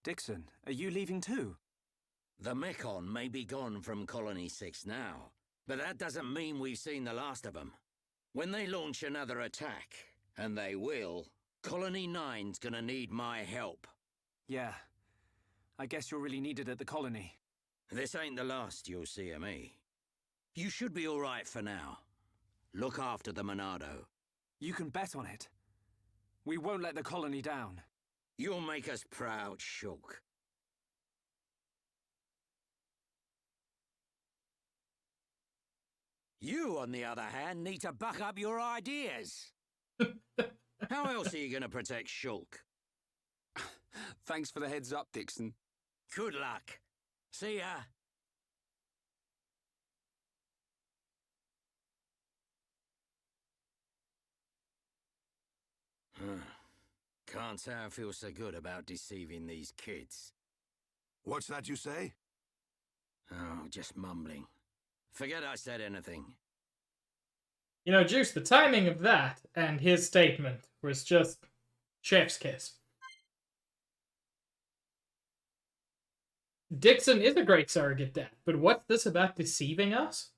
S2: Dixon, are you leaving too?
S3: The Mekon may be gone from Colony 6 now, but that doesn't mean we've seen the last of them. When they launch another attack, and they will, Colony 9's gonna need my help.
S2: Yeah. I guess you're really needed at the colony.
S3: This ain't the last you'll see of me. You should be all right for now. Look after the Monado.
S2: You can bet on it. We won't let the colony down.
S3: You'll make us proud, Shulk. You, on the other hand, need to buck up your ideas. How else are you going to protect Shulk?
S8: Thanks for the heads up, Dixon.
S3: Good luck. See ya. Can't say I feel so good about deceiving these kids.
S5: What's that you say?
S3: Oh, just mumbling. Forget I said anything.
S1: You know, Juice, the timing of that and his statement was just chef's kiss. Dixon is a great surrogate dad, but what's this about deceiving us?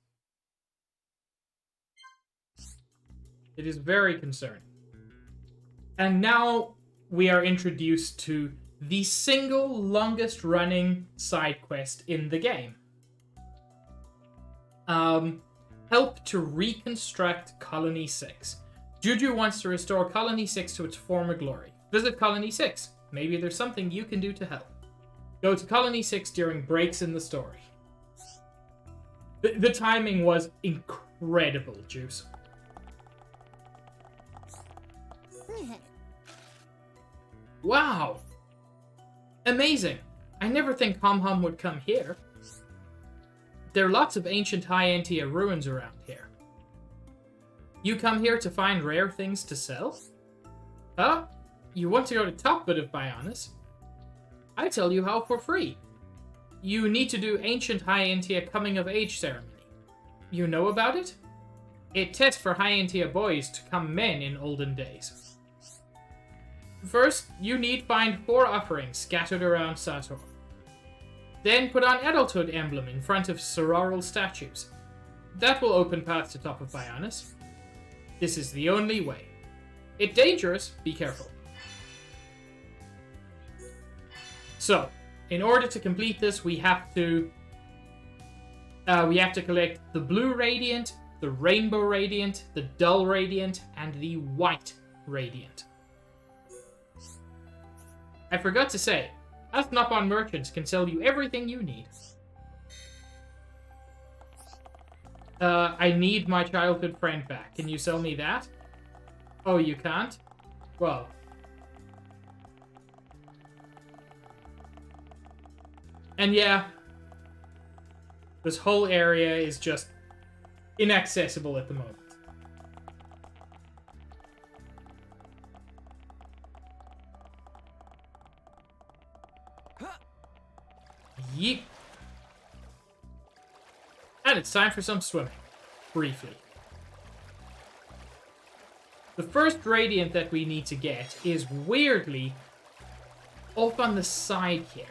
S1: It is very concerning. And now we are introduced to the single longest running side quest in the game. Help to reconstruct Colony 6. Juju wants to restore Colony 6 to its former glory. Visit Colony 6. Maybe there's something you can do to help. Go to Colony 6 during breaks in the story. The timing was incredible, Juice. Wow! Amazing! I never think Hum Hum would come here. There are lots of ancient High Entia ruins around here. You come here to find rare things to sell? Huh? You want to go to Topbit of Bionis? I tell you how for free. You need to do ancient High Entia coming of age ceremony. You know about it? It tests for High Entia boys to come men in olden days. First, you need find 4 offerings scattered around Sator. Then put on adulthood emblem in front of sororal statues. That will open path to top of Bionis. This is the only way. It's dangerous, be careful. So, in order to complete this, we have to collect the blue radiant, the rainbow radiant, the dull radiant, and the white radiant. I forgot to say, us Nopon merchants can sell you everything you need. I need my childhood friend back. Can you sell me that? Oh, you can't? Well. And yeah, this whole area is just inaccessible at the moment. Yeet. And it's time for some swimming. Briefly. The first radiant that we need to get is weirdly off on the side here.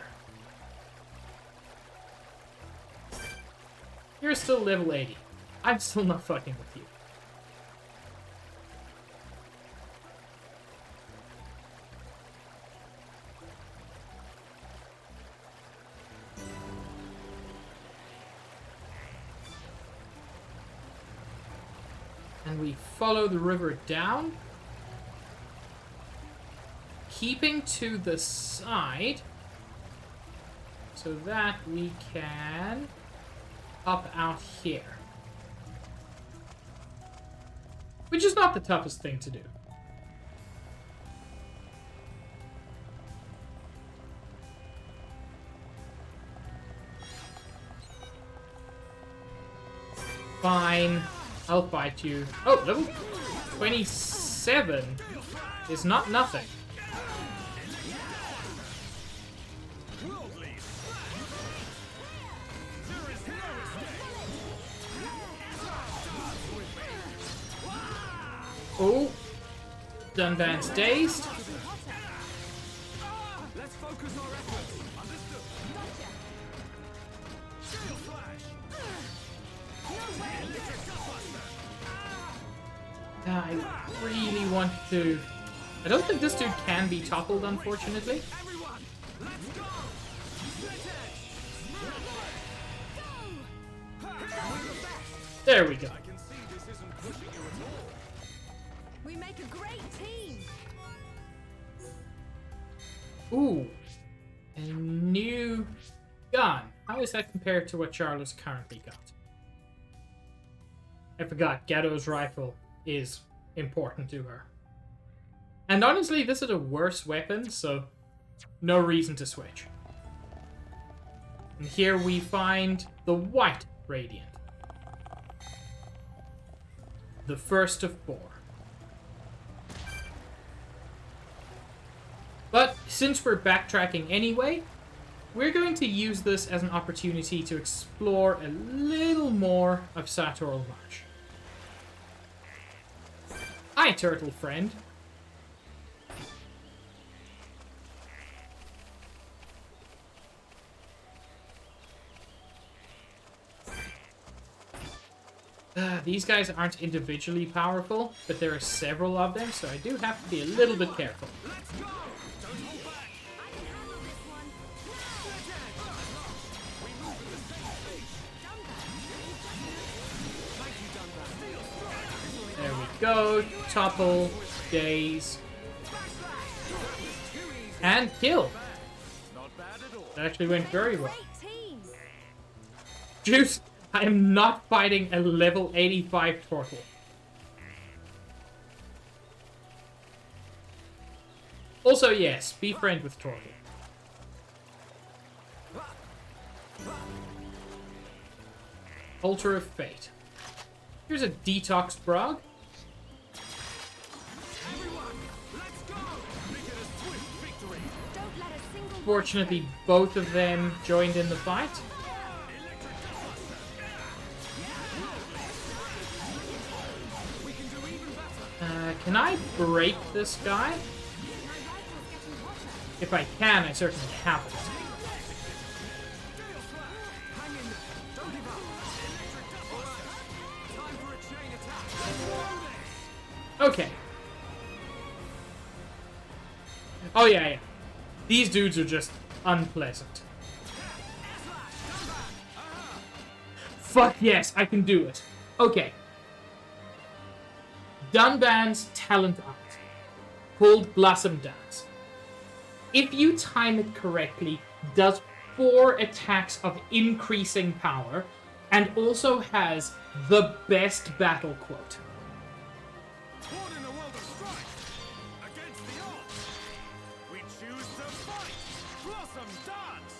S1: You're still level 80. I'm still not fucking with you. And we follow the river down, keeping to the side so that we can up out here. Which is not the toughest thing to do. Fine. I'll fight you. Oh, level 27 is not nothing. Oh, Dunban's dazed.
S5: Let's focus our efforts. Understood. Shield flash.
S1: I really want to... I don't think this dude can be toppled, unfortunately.
S5: Everyone, let's go.
S1: There we go.
S5: I can see this isn't pushing you at all.
S4: We make a great team.
S1: Ooh. A new gun. How is that compared to what Charlotte's currently got? I forgot. Gatto's rifle is important to her. And honestly, this is a worse weapon, so no reason to switch. And here we find the white radiant. The first of 4. But since we're backtracking anyway, we're going to use this as an opportunity to explore a little more of Sartorial March. Hi, turtle friend. These guys aren't individually powerful, but there are several of them, so I do have to be a little bit careful.
S5: Let's go! Don't hold back! I can handle this one! We move at the same speed! Thank you, Dunban.
S1: There we go. Topple, daze, and kill.
S5: Not bad at all.
S1: That actually went very well.
S4: Great team.
S1: Juice, I am not fighting a level 85 turtle. Also, yes, be friend with turtle. Altar of Fate. Here's a detox brog.
S5: Everyone, let's go! Make it a swift victory!
S4: Don't let a single
S1: Fortunately, both of them joined in the fight.
S5: We can do even better!
S1: Can I break this guy? If I can, I certainly haven't.
S5: Hang in there! Don't give up! Electric dust buster! Time for a chain attack!
S1: Okay. Oh, yeah. These dudes are just unpleasant. Fuck yes, I can do it. Okay. Dunban's talent art, called Blossom Dance. If you time it correctly, does 4 attacks of increasing power, and also has the best battle quote.
S5: Born in a world of strife! Against the odds! We choose to fight! Blossom dance!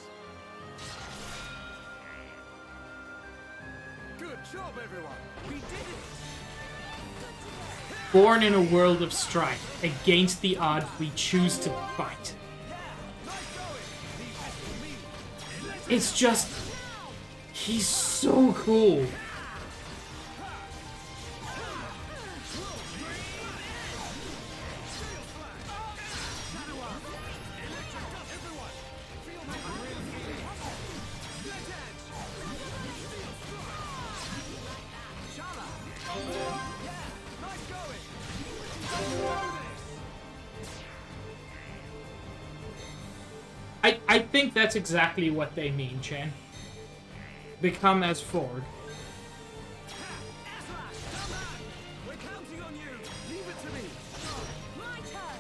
S5: Good job, everyone! We did it!
S1: Born in a world of strife, against the odds we choose to fight. It's just... he's so cool. I think that's exactly what they mean, Chen. Become as Ford.
S5: We're counting on you! Leave it to me!
S4: My turn.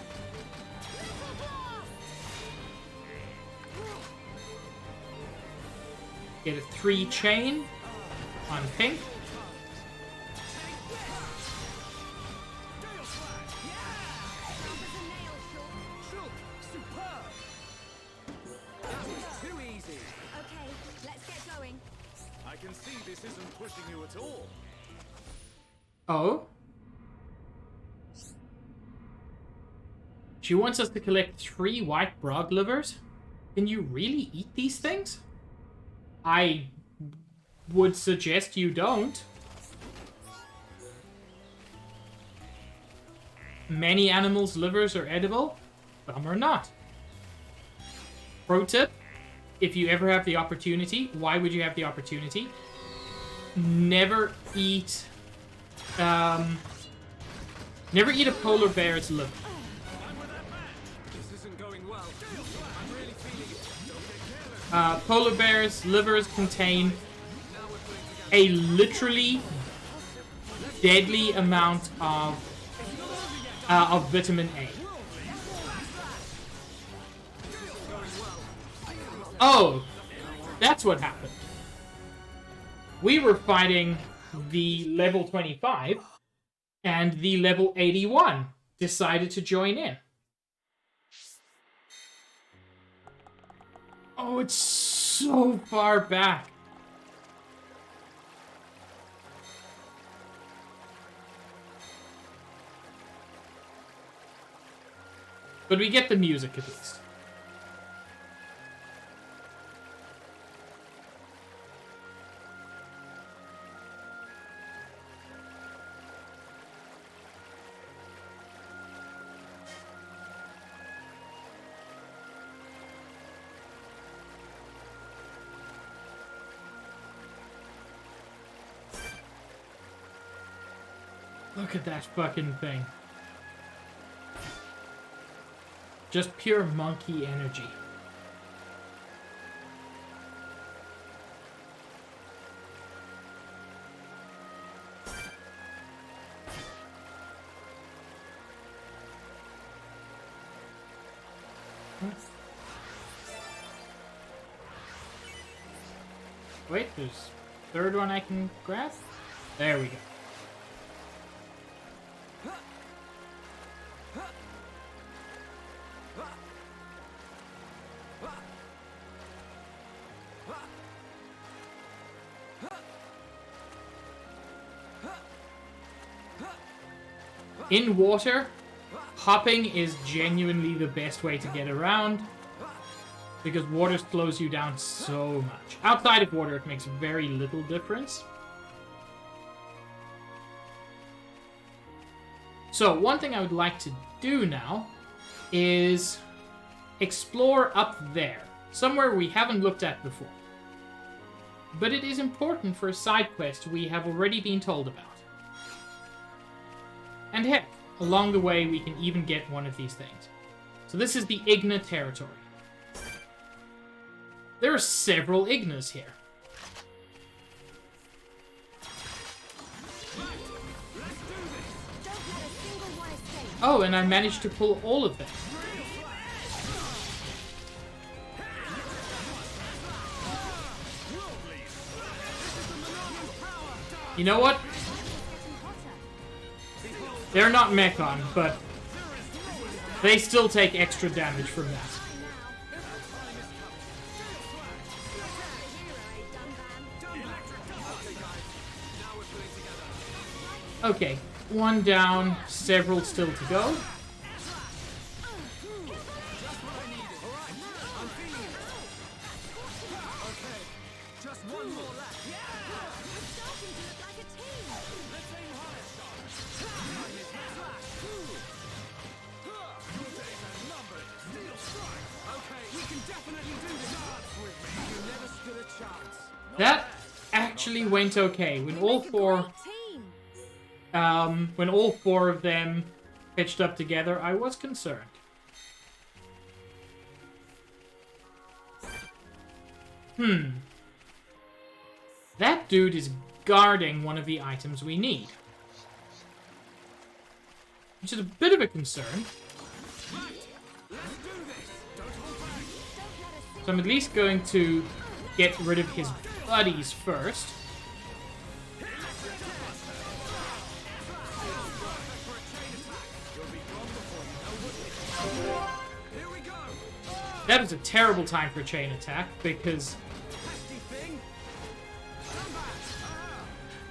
S4: Little blast.
S1: Get a 3 chain on pink.
S5: Shook! Superb! That was too easy!
S4: Okay, let's get going.
S5: I can see this isn't pushing you at all.
S1: Oh? She wants us to collect 3 white brog livers? Can you really eat these things? I would suggest you don't. Many animals' livers are edible, some are not. Pro tip, if you ever have the opportunity, why would you have the opportunity? Never eat a polar bear's liver.
S5: This isn't going well. I'm really feeling it. Don't get careless.
S1: Polar bears' livers contain a literally deadly amount of vitamin A. Oh, that's what happened. We were fighting the level 25, and the level 81 decided to join in. Oh, it's so far back. But we get the music at least. Look at that fucking thing. Just pure monkey energy. Wait, there's a third one I can grab? There we go. In water, hopping is genuinely the best way to get around because water slows you down so much. Outside of water, it makes very little difference. So, one thing I would like to do now is explore up there, somewhere we haven't looked at before. But it is important for a side quest we have already been told about. And heck, along the way we can even get one of these things. So this is the Igna Territory. There are several Ignas here. Oh, and I managed to pull all of them. You know what? They're not Mechon, but they still take extra damage from that. Okay, one down, several still to go. That actually went okay. When all four of them pitched up together, I was concerned. That dude is guarding one of the items we need. Which is a bit of a concern. So I'm at least going to get rid of his buddies first. That was a terrible time for a chain attack, because...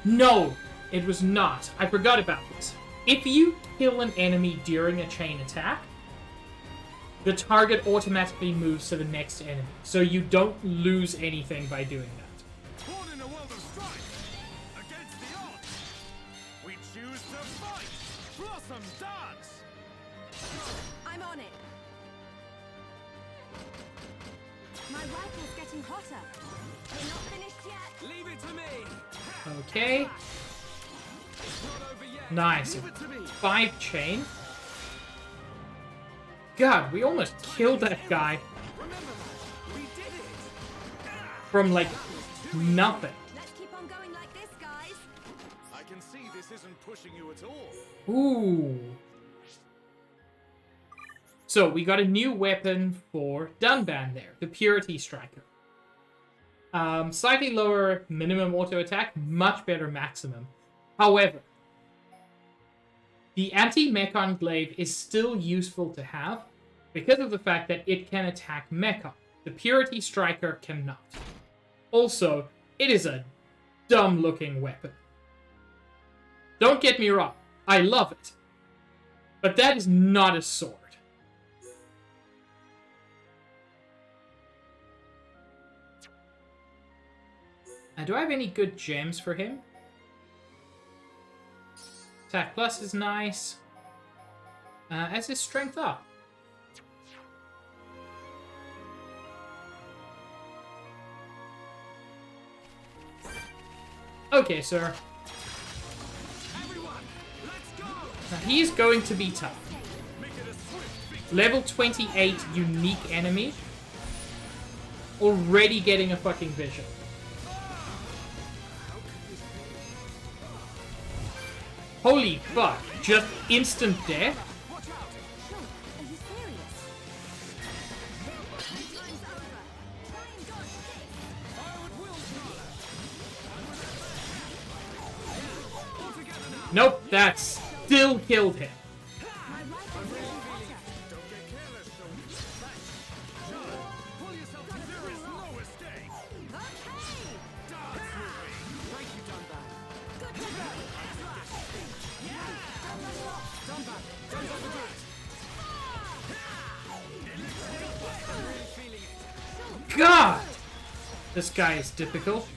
S1: No! It was not. I forgot about this. If you kill an enemy during a chain attack, the target automatically moves to the next enemy, so you don't lose anything by doing that.
S5: Born in a world of strife, against the odds, we choose to fight. Blossom dance.
S4: I'm on it. My rifle's getting hotter. We're not finished yet.
S5: Leave it to me.
S1: Okay.
S5: Not over yet.
S1: Nice.
S5: Leave it to me.
S1: 5 chain. God, we almost killed that guy.
S5: Remember that. We did it.
S1: From, like, nothing.
S4: Let's keep on going like this, guys.
S5: I can see this isn't pushing you at all.
S1: Ooh. So, we got a new weapon for Dunban there. The Purity Striker. Slightly lower minimum auto attack, much better maximum. However, the Anti-Mechon Glaive is still useful to have because of the fact that it can attack Mechon. The Purity Striker cannot. Also, it is a dumb-looking weapon. Don't get me wrong, I love it. But that is not a sword. Do I have any good gems for him? Attack plus is nice. As his strength up. Okay, sir.
S5: Everyone, let's
S1: He's going to be tough. Level 28 unique enemy. Already getting a fucking vision. Holy fuck. Just instant death. Nope, that still killed him. God! This guy is difficult.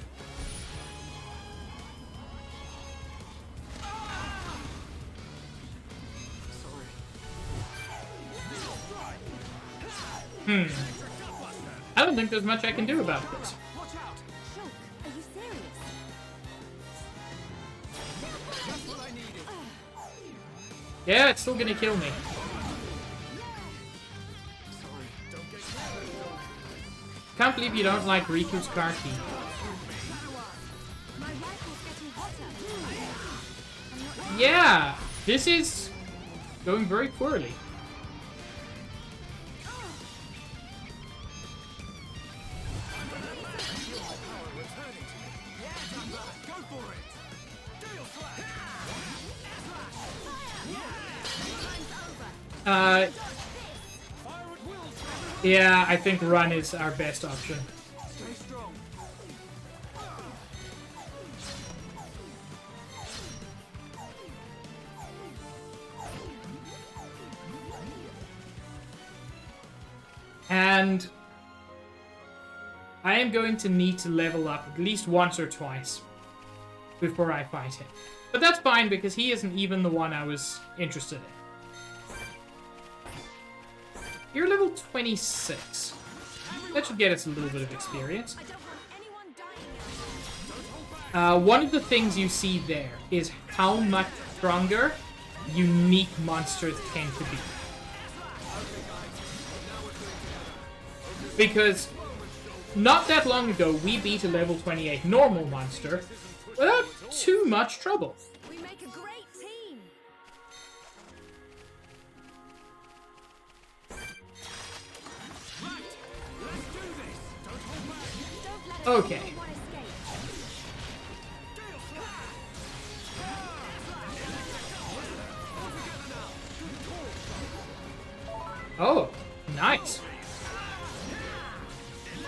S1: I don't think there's much I can do about this. Yeah, it's still gonna kill me. Can't believe you don't like Riku's car key. Yeah, this is going very poorly. Yeah, I think run is our best option. And I am going to need to level up at least once or twice before I fight him. But that's fine because he isn't even the one I was interested in. You're level 26. That should get us a little bit of experience. One of the things you see there is how much stronger unique monsters tend to be. Because not that long ago, we beat a level 28 normal monster without too much trouble.
S4: We make a great team.
S1: Okay. Oh, nice.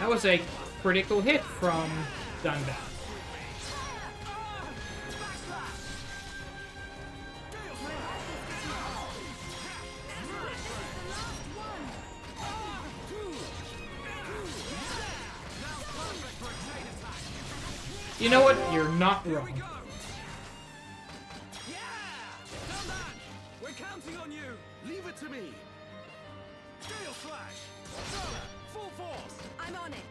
S1: That was a critical hit from Dunban. You know what? You're not wrong.
S5: Yeah! Dunban! We're counting on you! Leave it to me! Gale Slash! Zara, full force!
S4: I'm on it.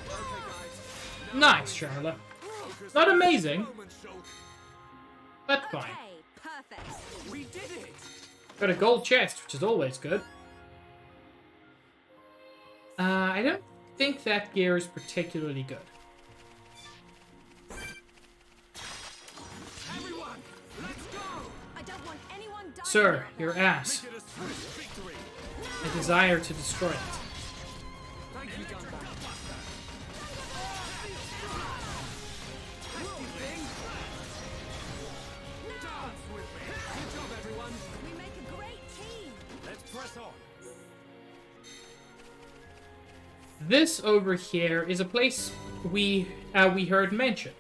S5: Okay, guys.
S1: Nice, Charlotte. Not amazing, but fine.
S4: Okay, perfect.
S5: We did it!
S1: Got a gold chest, which is always good. I don't think that gear is particularly good.
S5: Everyone, let's go!
S4: I don't want anyone dying.
S1: Sir, your ass.
S5: Get a swift victory!
S1: I desire to destroy it.
S5: Thank you, Dunban. Dance with me! Good job, everyone!
S4: We make a great team.
S5: Let's press on!
S1: This over here is a place we heard mentioned.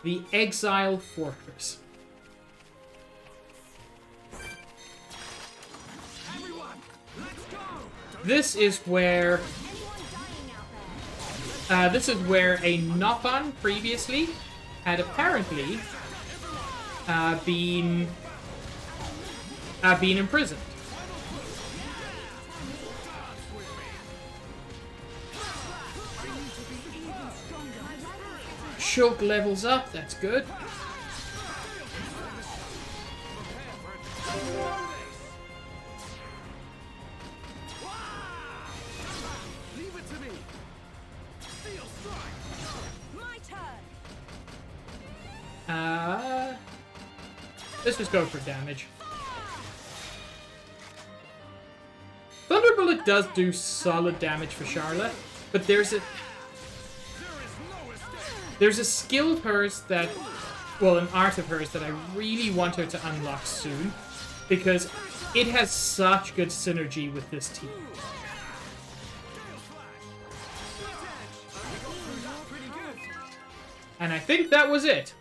S1: The Exile Fortress.
S5: Everyone, let's go!
S1: This is where
S4: Anyone dying out there?
S1: this is where a Nopon previously had apparently been imprisoned. Shulk levels up, that's good.
S5: Leave it to me. Steel strike.
S4: My turn!
S1: Let's just go for damage. Thunderbolt does do solid damage for Charlotte, but there's a skill of hers that, well, an art of hers that I really want her to unlock soon, because it has such good synergy with this team. And I think that was it.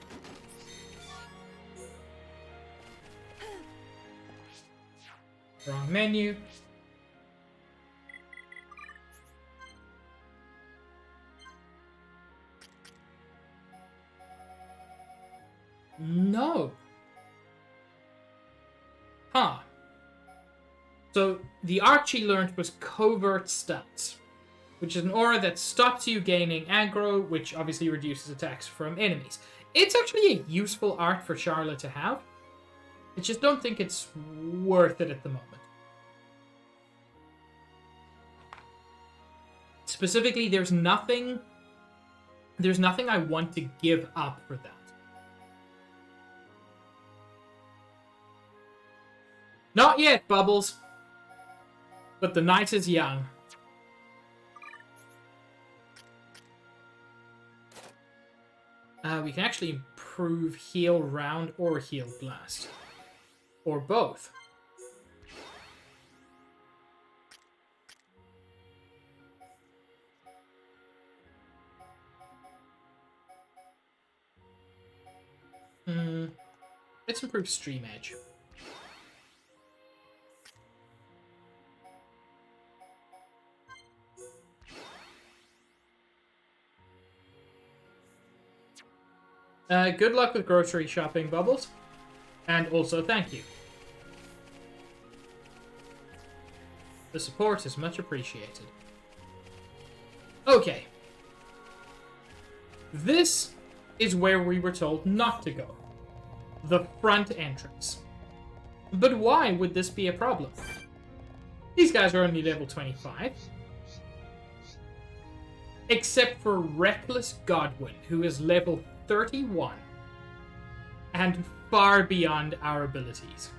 S1: Wrong menu. No. Huh. So, the art she learned was Covert Stance, which is an aura that stops you gaining aggro, which obviously reduces attacks from enemies. It's actually a useful art for Charlotte to have. I just don't think it's worth it at the moment. Specifically, there's nothing I want to give up for that. Not yet, Bubbles. But the night is young. We can actually improve Heal Round or Heal Blast. Or both. Let's improve Stream Edge. Good luck with grocery shopping, Bubbles. And also, thank you. The support is much appreciated. Okay. This is where we were told not to go. The front entrance. But why would this be a problem? These guys are only level 25. Except for Reckless Godwin, who is level 31. And far beyond our abilities.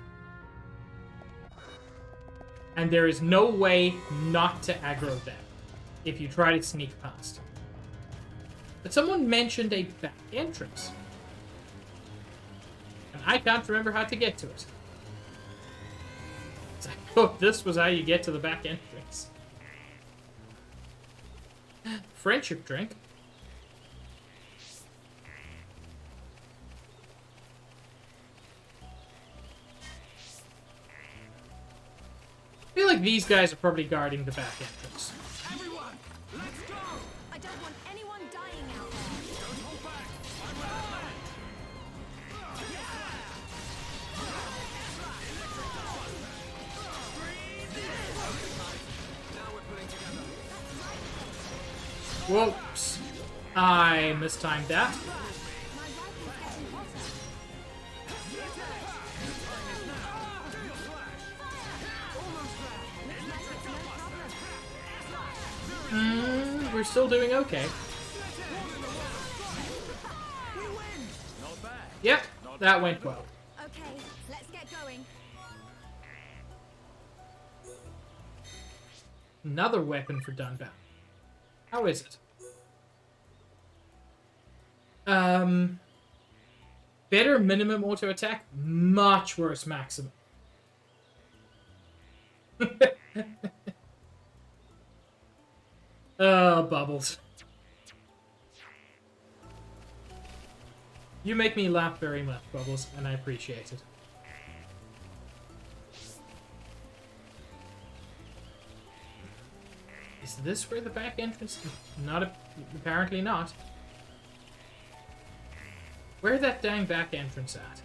S1: And there is no way not to aggro them if you try to sneak past. But someone mentioned a back entrance. And I can't remember how to get to it. I thought this was how you get to the back entrance. Friendship drink. I feel like these guys are probably guarding the back entrance.
S5: Everyone, let's go.
S4: I don't want anyone dying out there.
S5: Don't hold back. I'm ready.
S2: Now we're pulling together.
S1: Whoops. I mistimed that. We're still doing okay. Yep, that went well.
S4: Okay, let's get going.
S1: Another weapon for Dunbound. How is it? Better minimum auto attack, much worse maximum. Oh, Bubbles. You make me laugh very much, Bubbles, and I appreciate it. Is this where the back entrance is? Apparently not. Where's that dang back entrance at?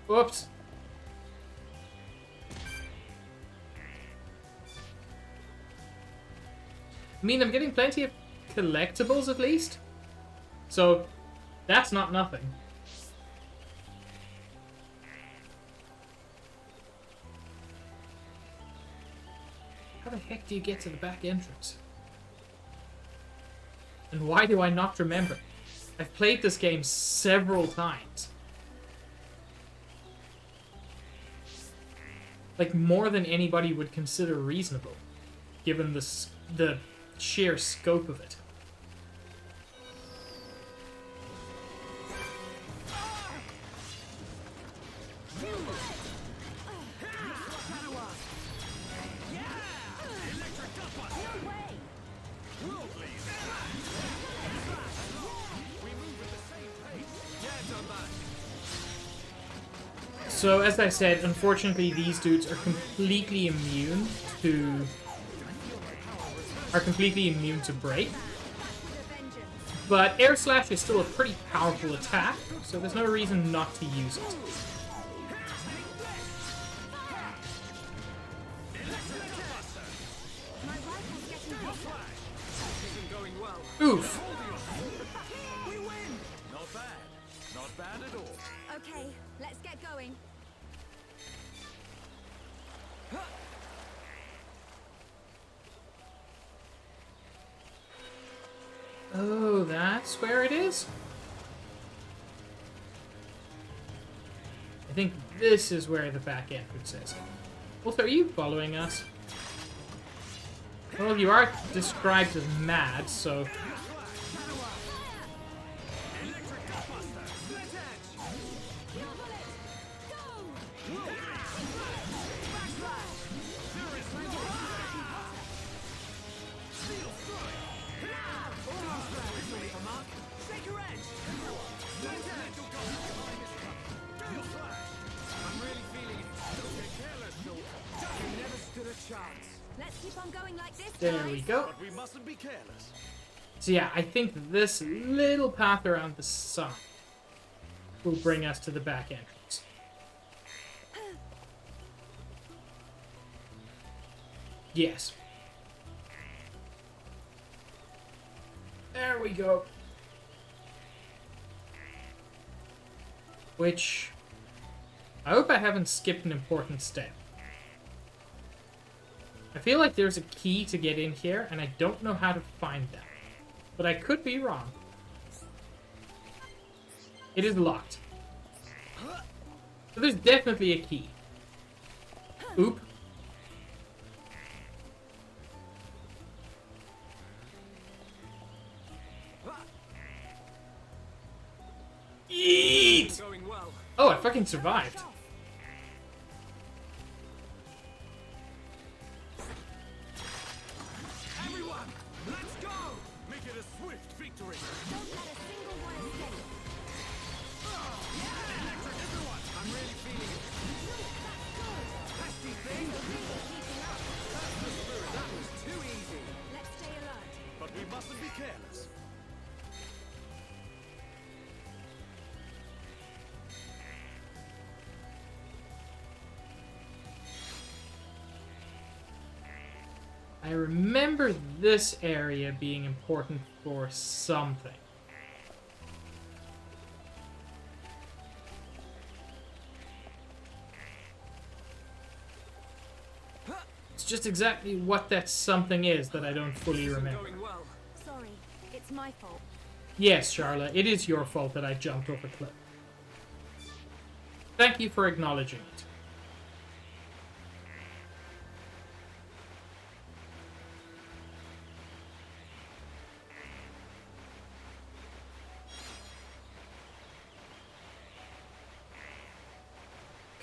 S1: Whoops. I mean, I'm getting plenty of collectibles at least. So, that's not nothing. How the heck do you get to the back entrance? And why do I not remember? I've played this game several times. Like, more than anybody would consider reasonable, given the sheer scope of it. So, as I said, unfortunately these dudes are completely immune to break. But Air Slash is still a pretty powerful attack, so there's no reason not to use it. Oof.
S5: We win! Not bad. Not bad at all.
S4: Okay, let's get going.
S1: Oh, that's where it is? I think this is where the back entrance is. Also, are you following us? Well, you are described as mad, so...
S4: Let's keep on going like this,
S1: There
S4: guys.
S1: we go.
S5: But we mustn't be careless.
S1: So yeah, I think this little path around the sun will bring us to the back entrance. Yes. There we go. Which... I hope I haven't skipped an important step. I feel like there's a key to get in here, and I don't know how to find that. But I could be wrong. It is locked. So there's definitely a key. Oop. Eat!
S2: Going well.
S1: Oh, I fucking survived.
S5: Everyone, let's go! Make it a swift victory.
S4: Don't let a single one escape.
S5: Electric, everyone! I'm really feeling it. Pesky thing! That's the spirit. That was too easy.
S4: Let's stay alert.
S5: But we mustn't be careless.
S1: I remember this area being important for something. It's just exactly what that something is that I don't fully remember.
S2: Going well.
S4: Sorry, it's my fault.
S1: Yes, Charlotte, it is your fault that I jumped off a cliff. Thank you for acknowledging it.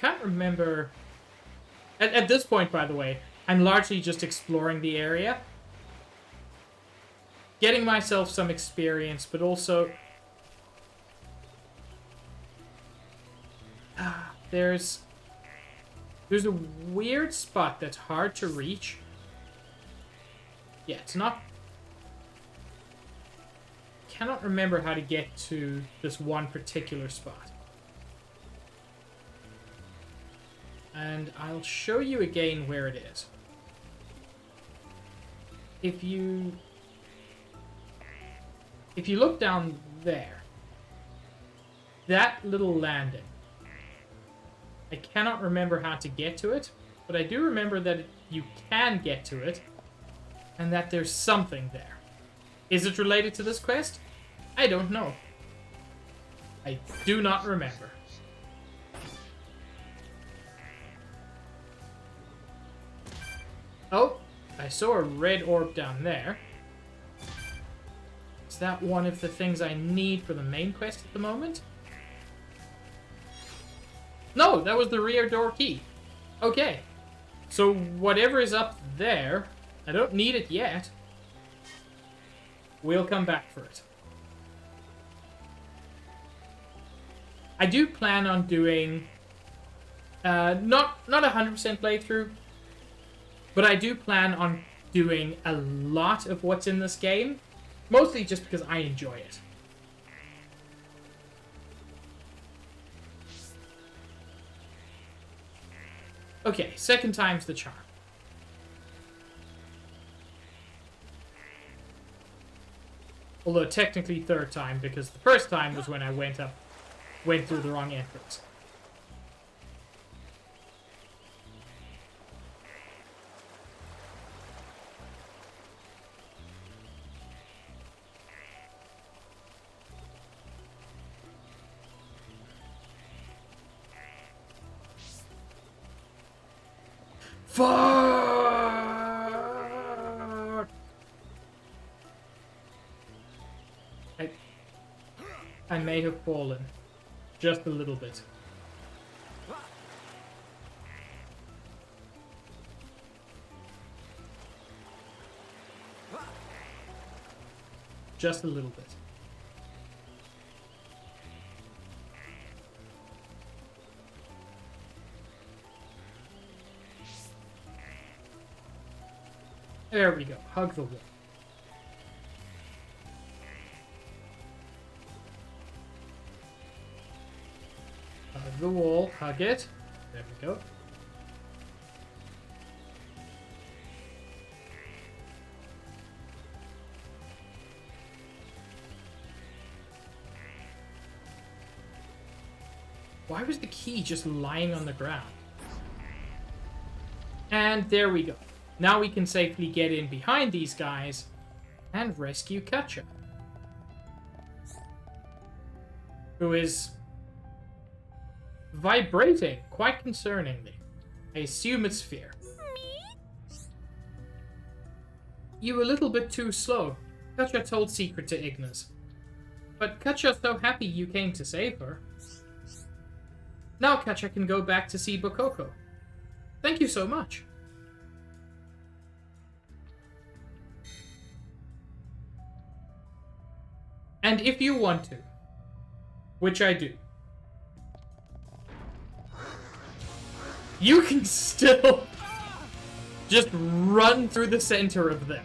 S1: Can't remember... At this point, by the way, I'm largely just exploring the area. Getting myself some experience, but also... There's a weird spot that's hard to reach. Yeah, it's not... Cannot remember how to get to this one particular spot. And I'll show you again where it is. if you look down there, that little landing, I cannot remember how to get to it, but I do remember that you can get to it, and that there's something there. Is it related to this quest? I don't know. I do not remember. Oh, I saw a red orb down there. Is that one of the things I need for the main quest at the moment? No, that was the rear door key. Okay. So whatever is up there, I don't need it yet. We'll come back for it. I do plan on doing not 100% playthrough, but I do plan on doing a lot of what's in this game, mostly just because I enjoy it. Okay, second time's the charm. Although technically third time, because the first time was when I went through the wrong entrance. Fuck! I may have fallen. Just a little bit. Just a little bit. There we go. Hug the wall. Hug the wall. Hug it. There we go. Why was the key just lying on the ground? And there we go. Now we can safely get in behind these guys and rescue Katja, who is vibrating quite concerningly. I assume it's fear. You were a little bit too slow. Katja told secret to Igna's. But Katja's so happy you came to save her. Now Katja can go back to see Bokoko. Thank you so much. And if you want to, which I do, you can still just run through the center of them.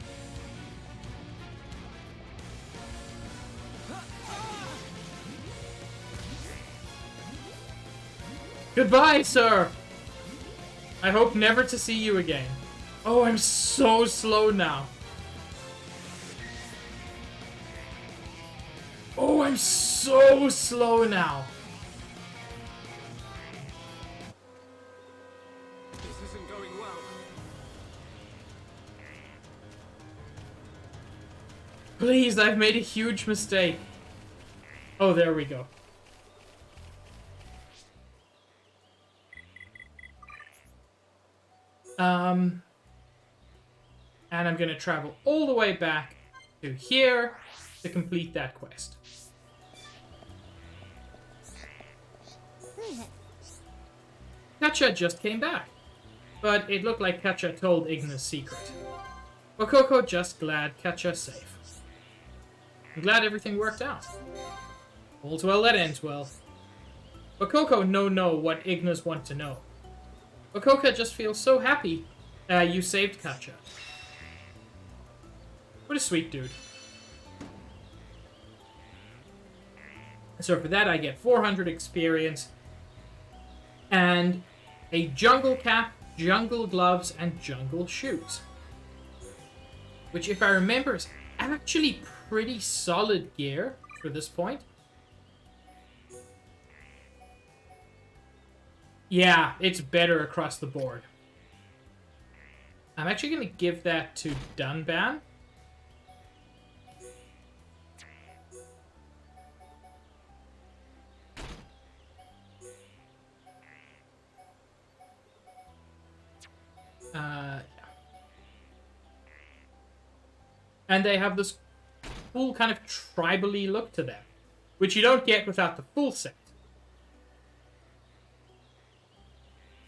S1: Goodbye, sir! I hope never to see you again. Oh, I'm so slow now. Oh, I'm so slow now.
S2: This isn't going well.
S1: Please, I've made a huge mistake. Oh, there we go. And I'm gonna travel all the way back to here to complete that quest. Katja just came back, but it looked like Katja told Igna's secret. Bokoko just glad Katja's safe. I'm glad everything worked out. All's well that ends well. Bokoko know what Ignas want to know. Bokoko just feels so happy you saved Katja. What a sweet dude. So for that I get 400 experience and a jungle cap, jungle gloves, and jungle shoes. which if I remember is actually pretty solid gear for this point. Yeah, it's better across the board. I'm actually going to give that to Dunban. Yeah. And they have this full kind of tribally look to them, which you don't get without the full set.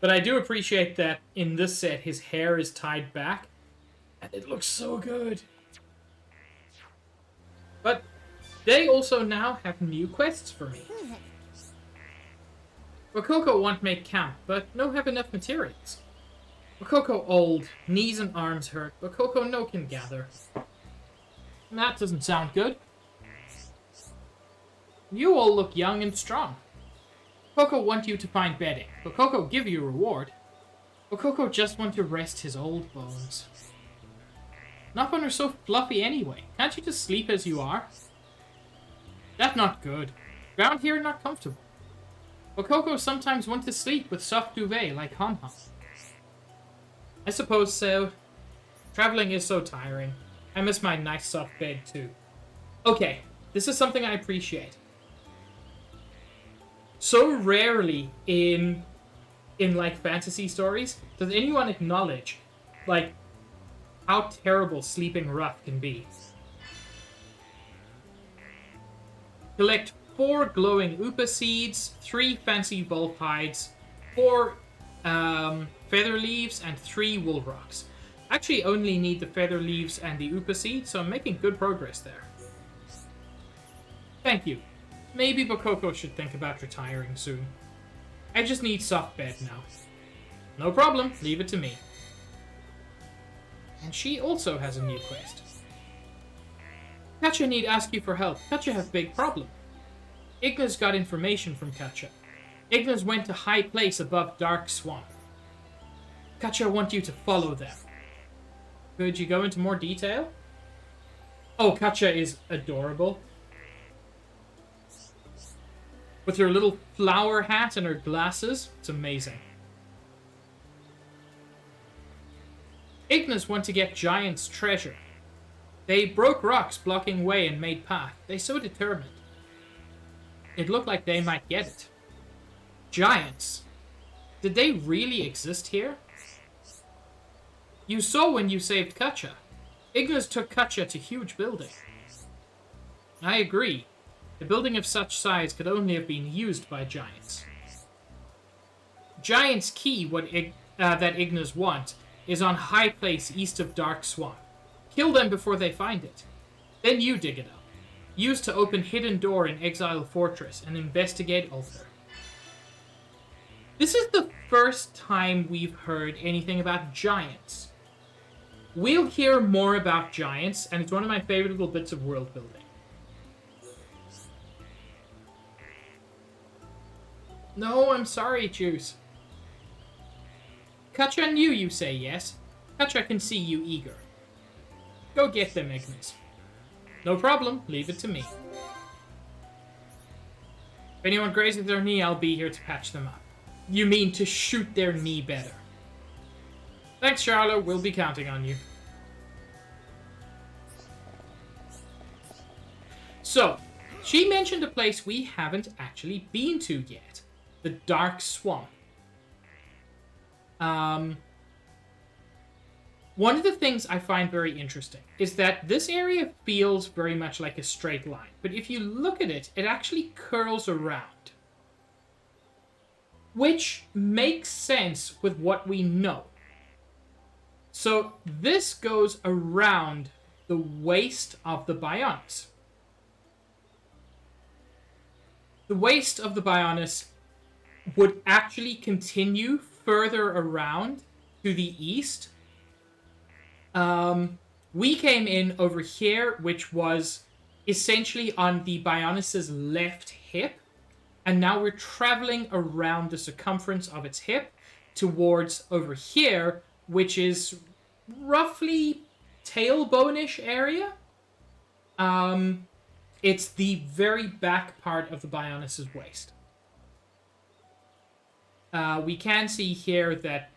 S1: But I do appreciate that in this set, his hair is tied back, and it looks so good. But they also now have new quests for me. Wakoko want make camp, but no have enough materials. Wakoko old, knees and arms hurt, Wakoko no can gather. That doesn't sound good. You all look young and strong. Wakoko want you to find bedding. Wakoko give you reward. Wakoko just want to rest his old bones. Nothing are so fluffy anyway. Can't you just sleep as you are? That's not good. Ground here not comfortable. Wakoko sometimes want to sleep with soft duvet like Hum Hum. I suppose so. Traveling is so tiring. I miss my nice soft bed too. Okay, this is something I appreciate. So rarely in like fantasy stories does anyone acknowledge like how terrible sleeping rough can be. Collect 4 glowing Upa seeds, 3 fancy wolf hides, 4 feather leaves, and 3 wool rocks. Actually only need the feather leaves and the Upa seed, so I'm making good progress there. Thank you. Maybe Wakoko should think about retiring soon. I just need soft bed now. No problem, leave it to me. And she also has a new quest. Katja need ask you for help. Katja have big problem. Igna's got information from Katja. Igna's went to high place above Dark Swamp. Katja want you to follow them. Could you go into more detail? Oh, Katja is adorable. With her little flower hat and her glasses. It's amazing. Ignas want to get Giant's treasure. They broke rocks blocking way and made path. They so determined. It looked like they might get it. Giants? Did they really exist here? You saw when you saved Katja. Ignas took Katja to huge building. I agree. A building of such size could only have been used by giants. Giant's key, that Ignas want, is on high place east of Dark Swamp. Kill them before they find it. Then you dig it up. Use to open hidden door in Exile Fortress and investigate altar. This is the first time we've heard anything about giants. We'll hear more about giants, and it's one of my favorite little bits of world building. No, I'm sorry, Juice. Katja knew you say yes. Katja can see you eager. Go get them, Ignis. No problem, leave it to me. If anyone grazes their knee, I'll be here to patch them up. You mean to shoot their knee better. Thanks, Charlotte, we'll be counting on you. So, she mentioned a place we haven't actually been to yet. The Dark Swamp. One of the things I find very interesting is that this area feels very much like a straight line. But if you look at it, it actually curls around. Which makes sense with what we know. So this goes around the waist of the Bionis. The waist of the Bionis would actually continue further around to the east. We came in over here, which was essentially on the Bionis' left hip, and now we're traveling around the circumference of its hip towards over here, which is roughly tailbone-ish area. It's the very back part of the Bionis' waist. We can see here that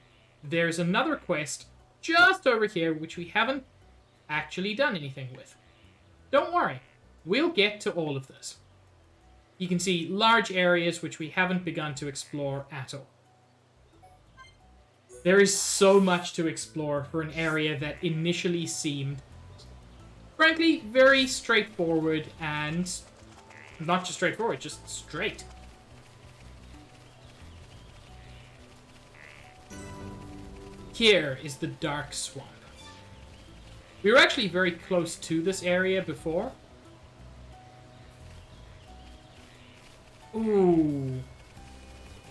S1: there's another quest just over here, which we haven't actually done anything with. Don't worry, we'll get to all of this. You can see large areas which we haven't begun to explore at all. There is so much to explore for an area that initially seemed, frankly, very straightforward, and not just straightforward, just straight. Here is the Dark Swamp. We were actually very close to this area before. Ooh.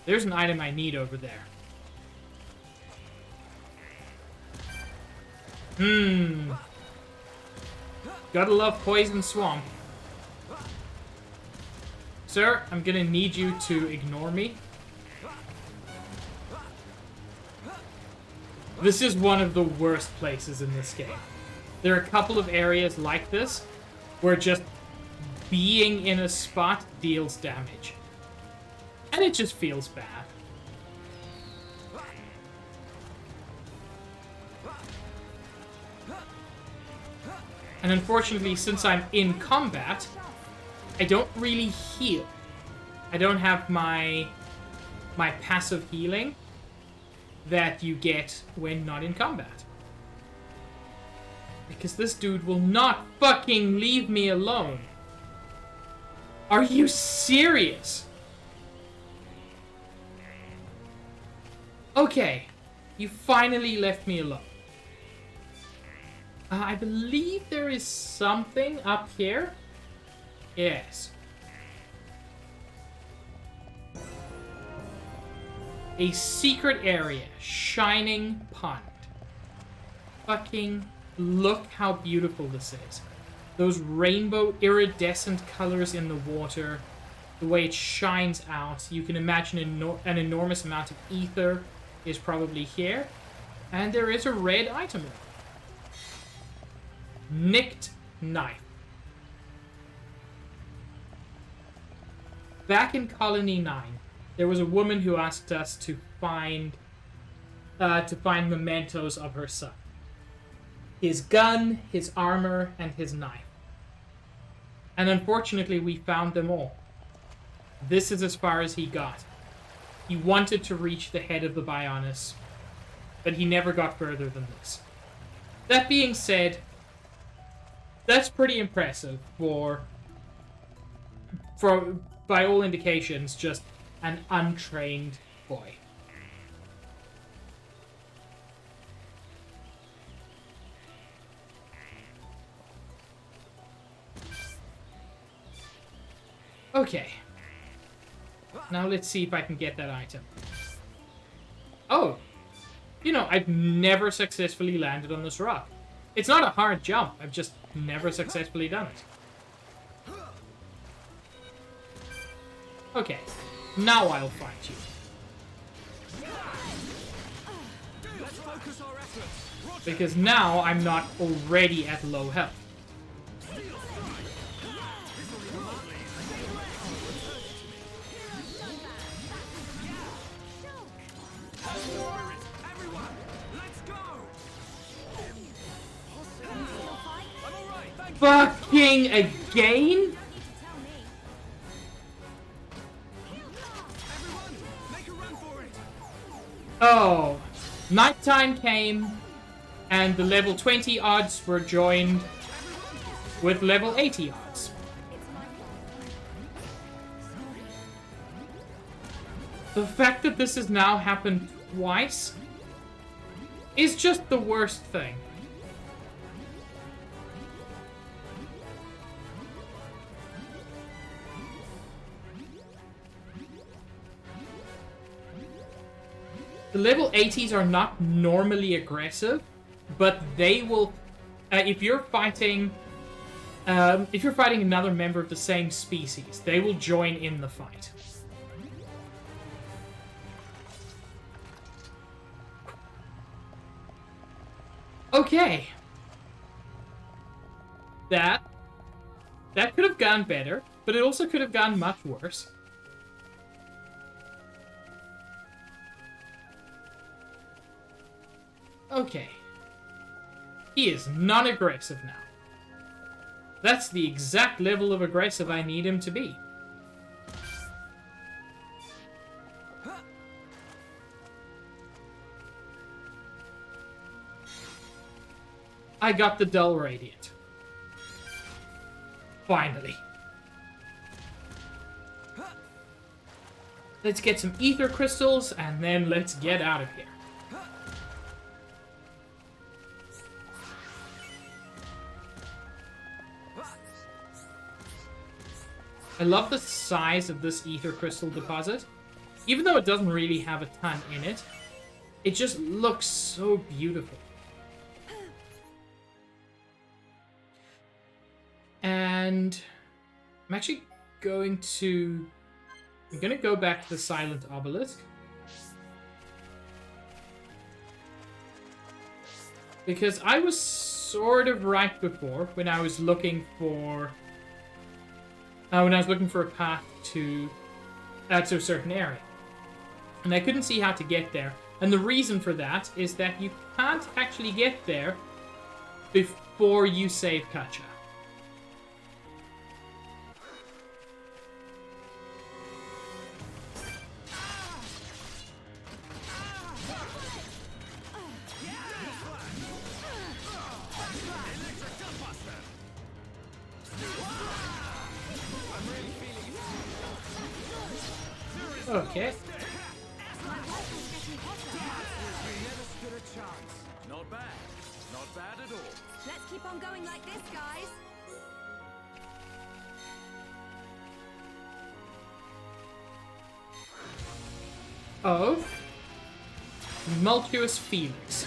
S1: There's an item I need over there. Gotta love Poison Swamp. Sir, I'm gonna need you to ignore me. This is one of the worst places in this game. There are a couple of areas like this where just being in a spot deals damage. And it just feels bad. And unfortunately, since I'm in combat, I don't really heal. I don't have my passive healing that you get when not in combat. Because this dude will not fucking leave me alone. Are you serious? Okay, you finally left me alone. I believe there is something up here. Yes. A secret area. Shining Pond. Fucking look how beautiful this is. Those rainbow iridescent colors in the water. The way it shines out. You can imagine an enormous amount of ether is probably here. And there is a red item. Nicked Knife. Back in Colony 9, there was a woman who asked us to find mementos of her son. His gun, his armor, and his knife. And unfortunately, we found them all. This is as far as he got. He wanted to reach the head of the Bionis, but he never got further than this. That being said, that's pretty impressive for by all indications, just an untrained boy. Okay. Now let's see if I can get that item. Oh! You know, I've never successfully landed on this rock. It's not a hard jump, I've just never successfully done it. Okay, now I'll fight you. Because now I'm not already at low health. Fucking again? Oh, nighttime came, and the level 20 odds were joined with level 80 odds. The fact that this has now happened twice is just the worst thing. The level 80s are not normally aggressive, but they will, if you're fighting another member of the same species, they will join in the fight. Okay. That could have gone better, but it also could have gone much worse. Okay. He is non-aggressive now. That's the exact level of aggressive I need him to be. I got the Dull Radiant. Finally. Let's get some ether crystals, and then let's get out of here. I love the size of this ether crystal deposit. Even though it doesn't really have a ton in it, it just looks so beautiful. And I'm actually going to... I'm going to go back to the Silent Obelisk. Because I was sort of right before when I was looking for... when I was looking for a path to a certain area. And I couldn't see how to get there. And the reason for that is that you can't actually get there before you save Kacha. Okay.
S5: Not bad. Not bad at all.
S4: Let's keep on going like this, guys.
S1: Of Tumultuous Felix.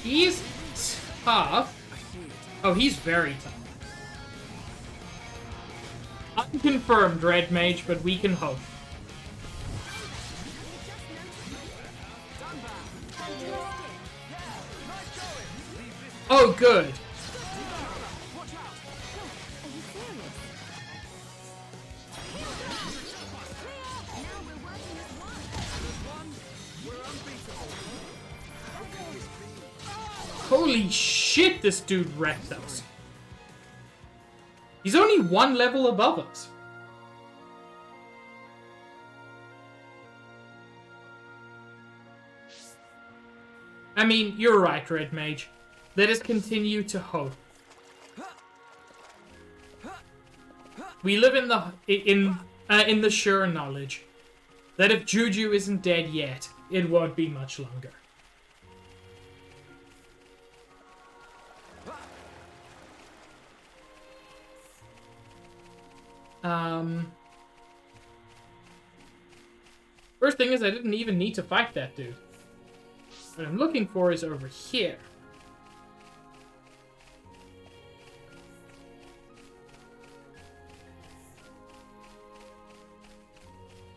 S1: He's tough. Oh, he's very tough. Unconfirmed, Red Mage, but we can hope. Oh, good. Holy shit, this dude wrecked us. He's only one level above us. I mean, you're right, Red Mage. Let us continue to hope. We live in the sure knowledge that if Juju isn't dead yet, it won't be much longer. First thing is, I didn't even need to fight that dude. What I'm looking for is over here.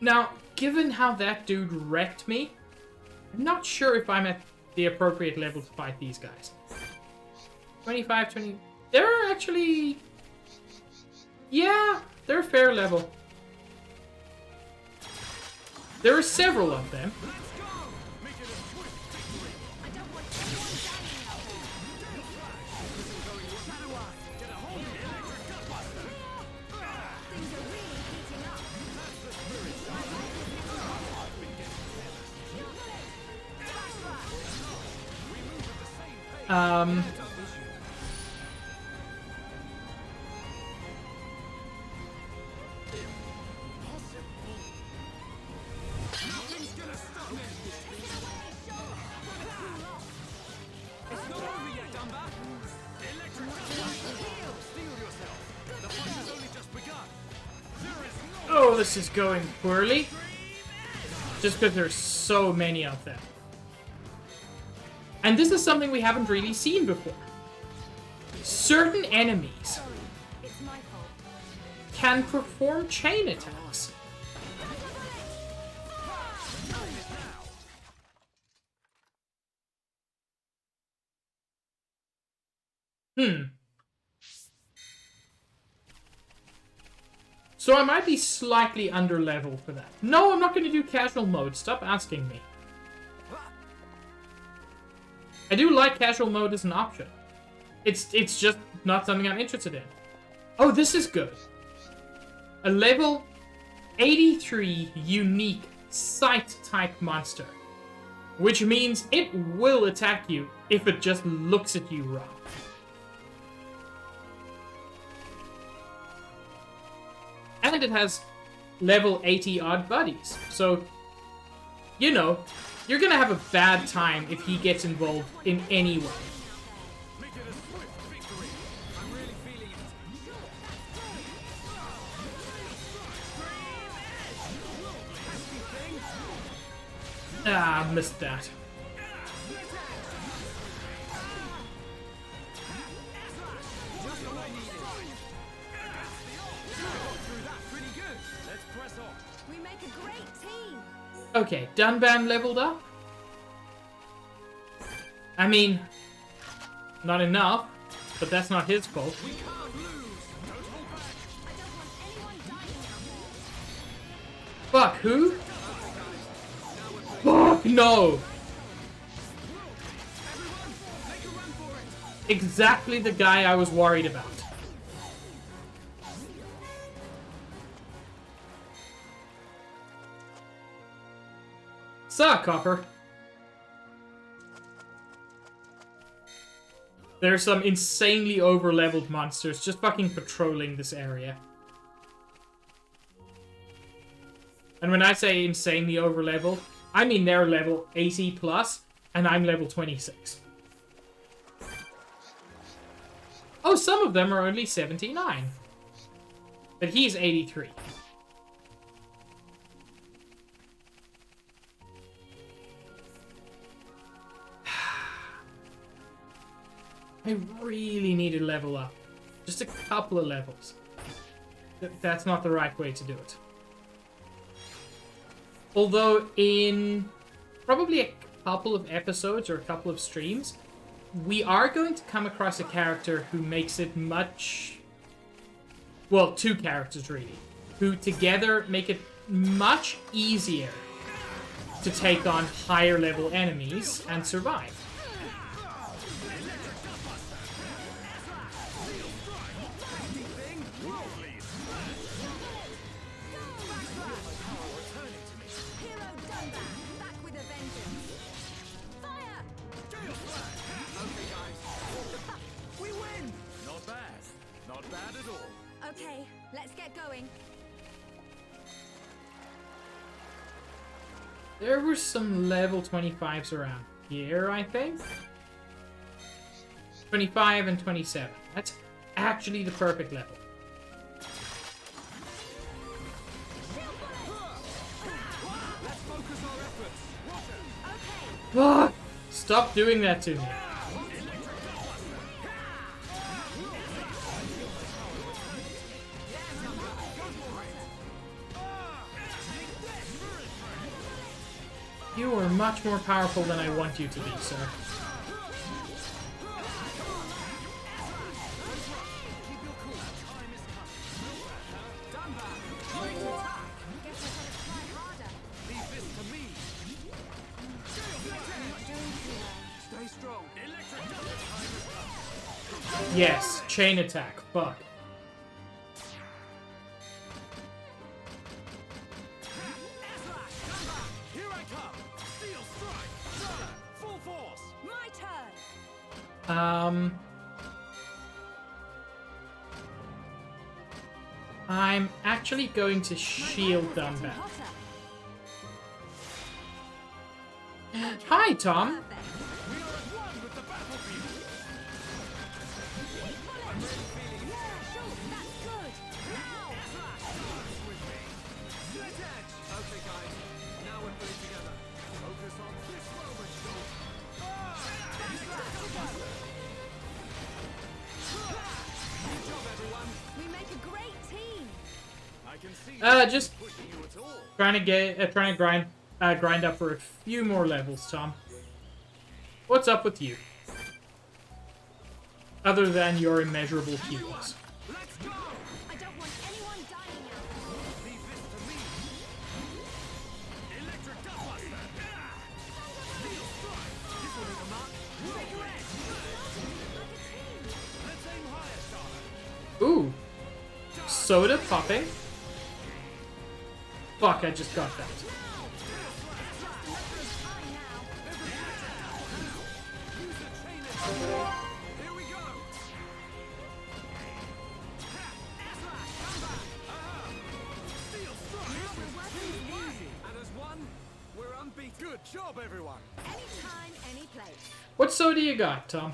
S1: Now, given how that dude wrecked me, I'm not sure if I'm at the appropriate level to fight these guys. 25, 20... They're actually... Yeah, they're a fair level. There are several of them. Oh, this is going poorly. Just because there's so many of them. And this is something we haven't really seen before. Certain enemies
S4: It's my fault.
S1: can perform chain attacks. So I might be slightly under level for that. No, I'm not going to do casual mode. Stop asking me. I do like casual mode as an option. It's just not something I'm interested in. Oh, this is good. A level 83 unique sight-type monster. Which means it will attack you if it just looks at you wrong. And it has level 80 odd buddies. So, you know, you're gonna have a bad time if he gets involved in any way.
S5: Make it a swift victory. I'm really feeling it.
S1: Ah, missed that.
S4: We make a great team.
S1: Okay, Dunban leveled up. I mean, not enough, but that's not his fault.
S5: We can't lose. Don't hold back.
S4: I don't want anyone dying out here.
S1: Fuck, who? Fuck, no! Exactly the guy I was worried about. Suck, Copper. There's some insanely over-leveled monsters just fucking patrolling this area. And when I say insanely over-leveled, I mean they're level 80 plus, and I'm level 26. Oh, some of them are only 79. But he's 83. I really need to level up. Just a couple of levels. That's not the right way to do it. Although in probably a couple of episodes or a couple of streams, we are going to come across a character who makes it much... Well, two characters really. Who together make it much easier to take on higher level enemies and survive.
S4: Okay, let's get going.
S1: There were some level 25s around here, I think. 25 and 27. That's actually the perfect level. Fuck! Stop doing that to me. You are much more powerful than I want you to be, sir. Yes, chain attack. Fuck. I'm actually going to shield them back. Hi, Tom. Just trying to grind up for a few more levels, Tom. What's up with you? Other than your immeasurable keyboards.
S5: Let's go!
S4: I don't want anyone dying out there.
S5: Leave this to me. Electric Dustbuster. Steel Strike. This will leave a mark. Take your edge. Let's aim higher, Charlotte.
S1: Ooh. Soda popping. Fuck, I just got that.
S5: Here we go. Steel Strike. And as one, we're unbeaten. Good job, everyone.
S4: Anytime, any place.
S1: What soda you got, Tom?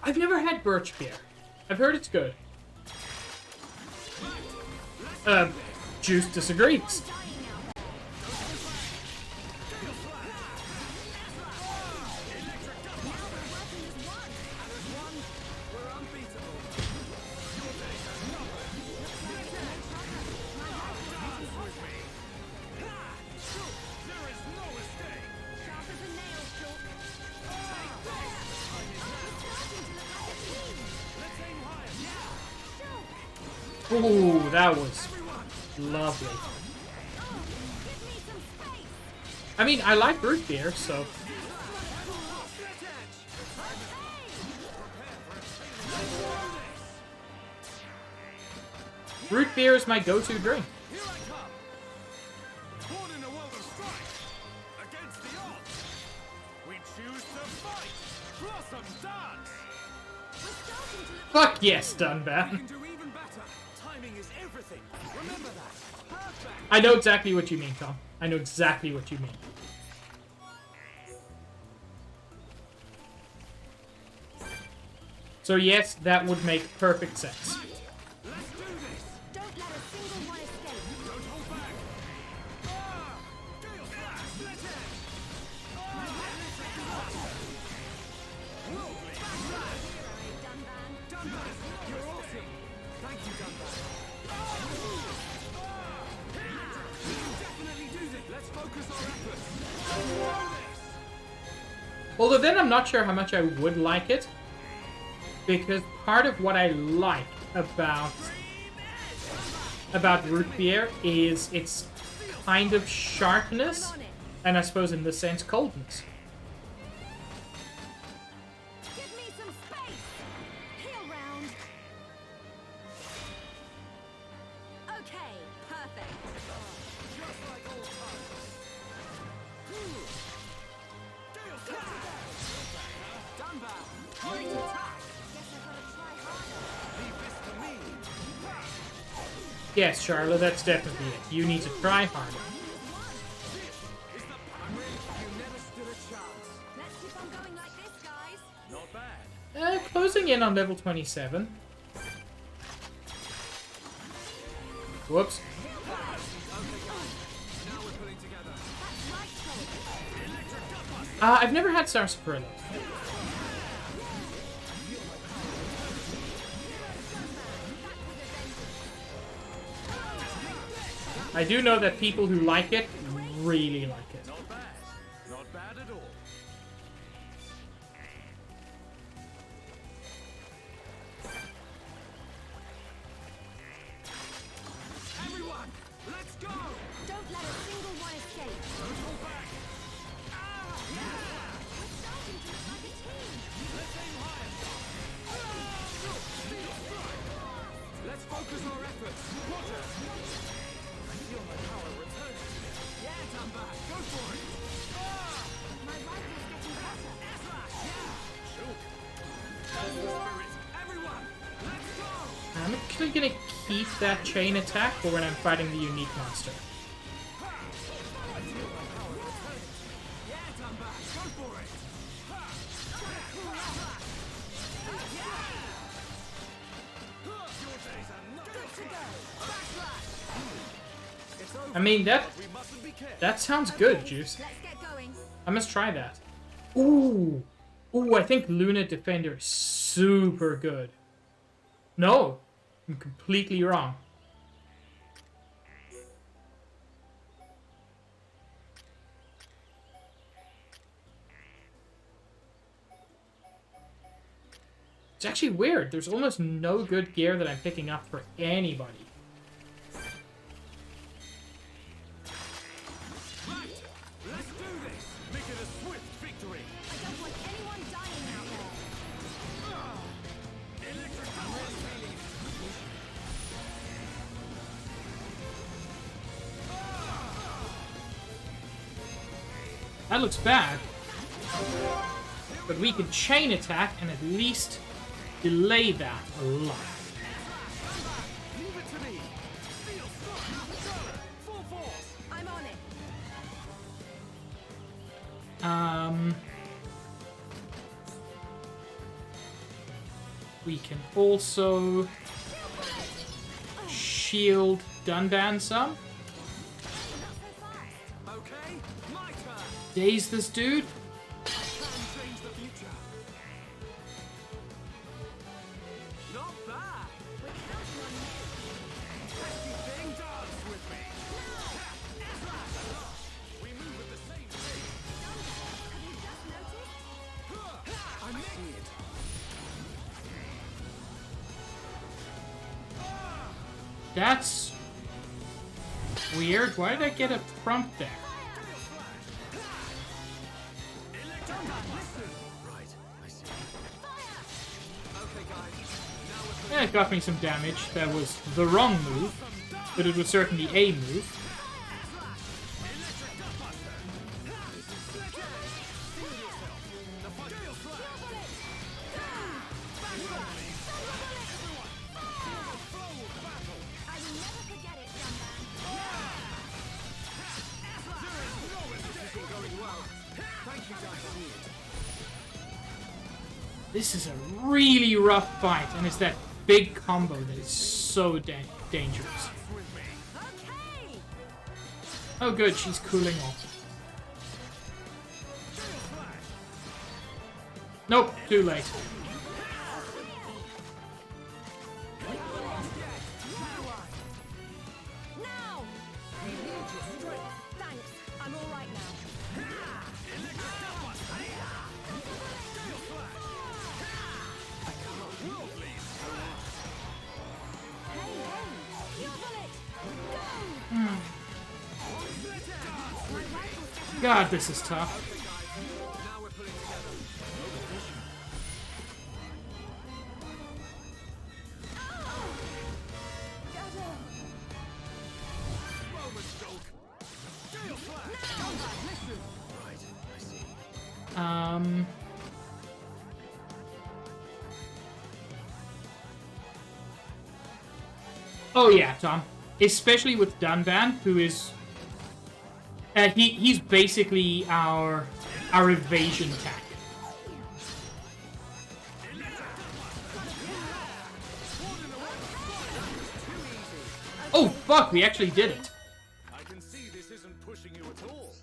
S1: I've never had birch beer. I've heard it's good. Juice disagrees. Ooh, that was lovely. I mean, I like root beer, so... Root beer is my go-to drink.
S5: Here I come. Born in a world of strife. Against the odds. We choose to fight. Blossom dance.
S1: Fuck yes,
S5: We
S1: Dunban.
S5: can do even better. Timing is everything. Remember that. Perfect.
S1: I know exactly what you mean, Tom. I know exactly what you mean. So yes, that would make perfect sense.
S5: Let's do this.
S4: Don't let a single one escape.
S5: Don't hold back. Gale Slash. Split edge. Lovely. Slash. Dunban, you're awesome. Thank you, Dunban. We'll definitely do this. Let's focus our efforts. Do this.
S1: Although then I'm not sure how much I would like it. Because part of what I like about root beer is its kind of sharpness, and I suppose in this sense coldness.
S4: Give me some space. Heal round. Okay, perfect.
S5: Just like old times. Gale Slash. Dunban. Great attack.
S4: Guess I gotta try harder.
S5: Leave this to me.
S1: Yes, Charlotte, that's definitely it. You need to try harder.
S5: Is the power. You never stood a chance.
S4: Let's keep on going like this, guys.
S5: Not bad.
S1: Closing in on level 27. Whoops.
S5: Now we're pulling together.
S1: I've never had sarsaparilla. I do know that people who like it really like it.
S5: Not bad. Not bad at all. Everyone, let's go!
S4: Don't let a single one escape.
S5: Don't hold back.
S4: We're starting to look like a team.
S5: Let's aim higher. Steel strike. Let's focus our efforts. Roger. I feel my power returning. Yeah, Dunban, go for it.
S4: My rifle's getting better.
S5: Spirit, everyone, let's go!
S1: I'm actually gonna keep that chain attack for when I'm fighting the unique monster.
S5: Yeah, Dunban, go for it. Your day
S1: I mean, that sounds good, Juice.
S4: Let's get going.
S1: I must try that. Ooh. Ooh, I think Luna Defender is super good. No, I'm completely wrong. It's actually weird. There's almost no good gear that I'm picking up for anybody.
S5: Let's do this! Make it a swift victory!
S4: I don't want anyone dying out there.
S5: Electric power!
S1: That looks bad. But we can chain attack and at least delay that a lot.
S5: Leave it to me! Steel strike! Full force!
S4: I'm on it.
S1: We can also shield Dunban some.
S5: Okay, my turn!
S1: Daze this dude.
S5: Change the future! Not bad!
S4: We're counting on you.
S5: Pesky thing, dance with me! We move at the same pace!
S4: Have you just noticed?
S5: I see it!
S1: That's weird. Why did I get a prompt there?
S5: Right, I see. Okay, guys. Now we're
S1: Yeah, it got me some damage. That was the wrong move, but it was certainly a move.
S4: I will never forget it, Dunban.
S1: This is a really rough fight, and it's that big combo that is so dangerous.
S4: Okay.
S1: Oh good, she's cooling off. Nope, too late.
S4: Now. Thanks. I'm all right now. Hey, your bullet. Go. My rifle's getting
S1: God, this is tough.
S5: now we're putting together. Moment, Stoke. Gale flash. Listen. Right, I see.
S1: Oh yeah, Tom. Especially with Dunban, who is he's basically our evasion tank. Oh fuck, we actually did it.
S5: I can see this isn't pushing you at all.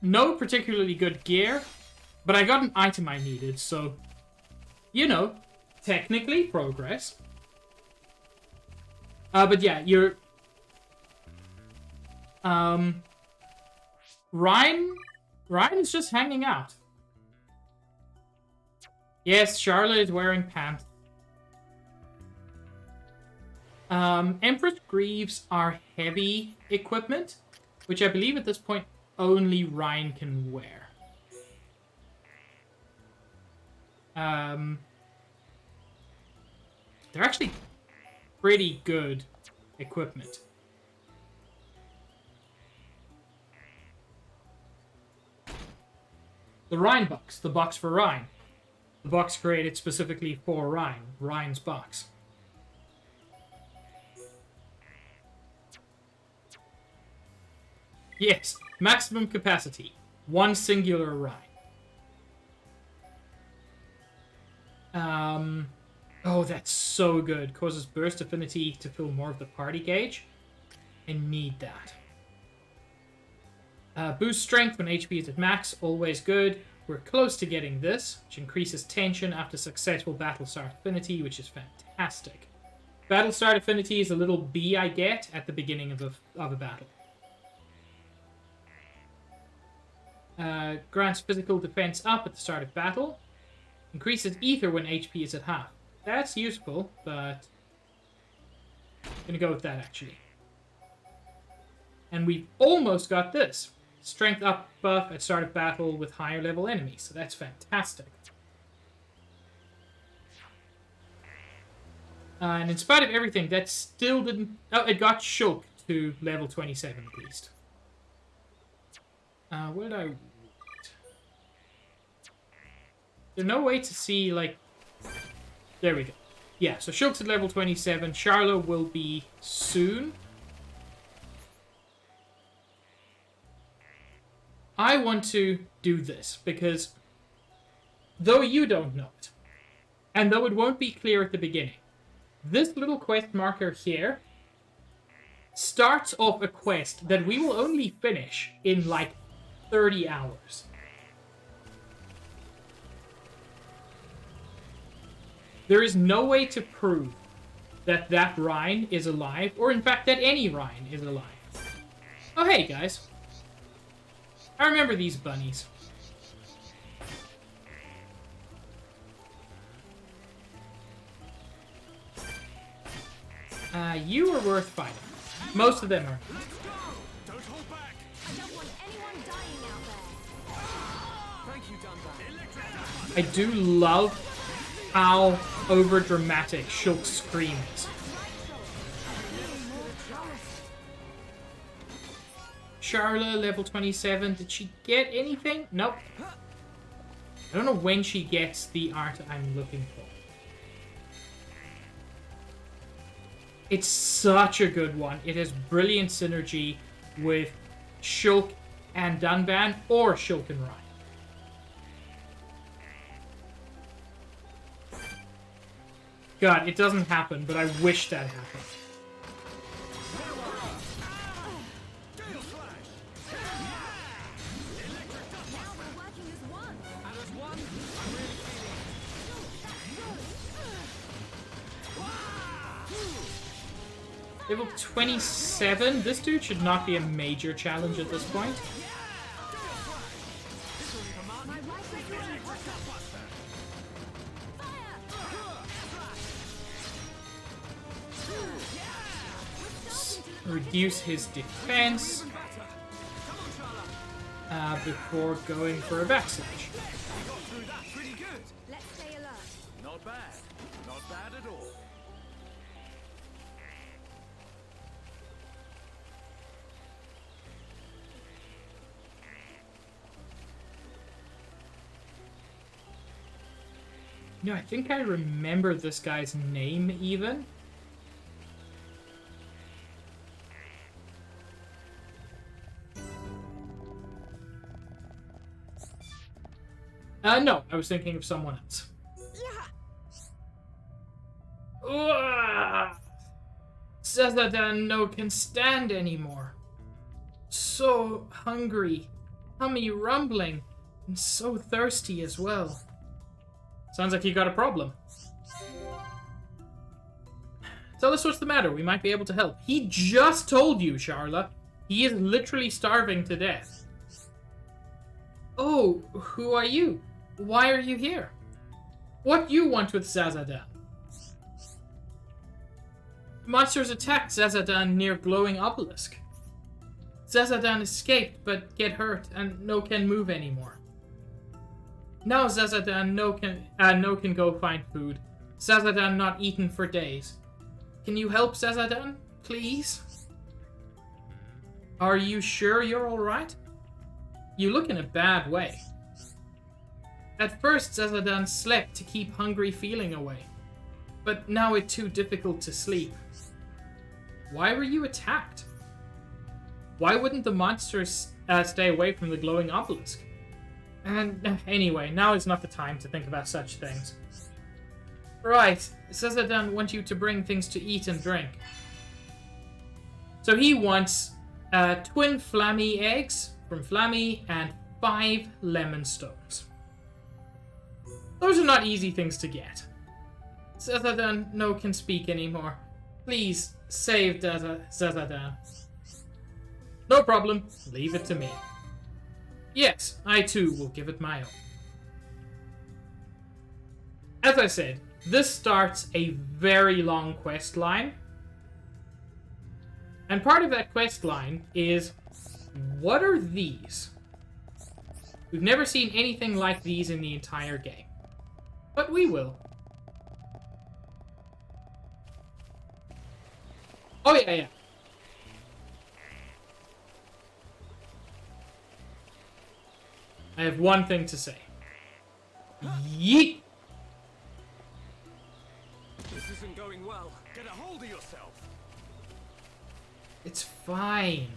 S1: No particularly good gear, but I got an item I needed, so you know, technically progress. But yeah, you're Ryan's just hanging out. Yes, Charlotte is wearing pants. Empress Greaves are heavy equipment, which I believe at this point only Ryan can wear. They're actually pretty good equipment. The Rhine box, the box for Rhine. The box created specifically for Rhine, Rhine's box. Yes, maximum capacity, one singular Rhine. Oh, that's so good. Causes burst affinity to fill more of the party gauge. I need that. Boost strength when HP is at max. Always good. We're close to getting this, which increases tension after successful battle start affinity, which is fantastic. Battle start affinity is a little B I get at the beginning of a battle. Grants physical defense up at the start of battle. Increases ether when HP is at half. That's useful, but I'm gonna go with that actually. And we've almost got this. Strength up buff at start of battle with higher level enemies, so that's fantastic. And in spite of everything, that still didn't... Oh, it got Shulk to level 27 at least. Where did I... There's no way to see, like... There we go. Yeah, so Shulk's at level 27. Charlo will be soon. I want to do this, because though you don't know it, and though it won't be clear at the beginning, this little quest marker here starts off a quest that we will only finish in like 30 hours. There is no way to prove that that Rhine is alive, or in fact that any Rhine is alive. Oh hey guys. I remember these bunnies. You are worth fighting. Most of them are.
S5: Don't hold back.
S6: I don't want anyone dying out there.
S2: Thank you, Dunbar.
S1: I do love how over-dramatic Shulk's scream is. Charla, level 27. Did she get anything? Nope. I don't know when she gets the art I'm looking for. It's such a good one. It has brilliant synergy with Shulk and Dunban, or Shulk and Ryan. God, it doesn't happen, but I wish that happened. Level 27. This dude should not be a major challenge at this point. Reduce his defense before going for a backslash.
S6: Let's stay alert.
S5: Not bad. Not bad at all.
S1: No, I think I remember this guy's name even. No, I was thinking of someone else. Zazadan no can stand anymore. So hungry, tummy rumbling, and so thirsty as well. Sounds like you got a problem. Tell us what's the matter. We might be able to help. He just told you, Charla. He is literally starving to death. Oh, who are you? Why are you here? What you want with Zazadan? Monsters attacked Zazadan near glowing Obelisk. Zazadan escaped, but get hurt, and no can move anymore. Now Zazadan no can go find food. Zazadan not eaten for days. Can you help Zazadan, please? Are you sure you're alright? You look in a bad way. At first Zazadan slept to keep hungry feeling away. But now it's too difficult to sleep. Why were you attacked? Why wouldn't the monsters stay away from the glowing obelisk? And anyway, now is not the time to think about such things. Right. Zazadan wants you to bring things to eat and drink. So he wants twin Flammy eggs from Flammy and 5 lemon stones. Those are not easy things to get. Zazadan no can speak anymore. Please save Zazadan. No problem. Leave it to me. Yes, I too will give it my all. As I said, this starts a very long quest line. And part of that quest line is, what are these? We've never seen anything like these in the entire game. But we will. Oh yeah. I have one thing to say. Yeet!
S5: This isn't going well. Get a hold of yourself.
S1: It's fine.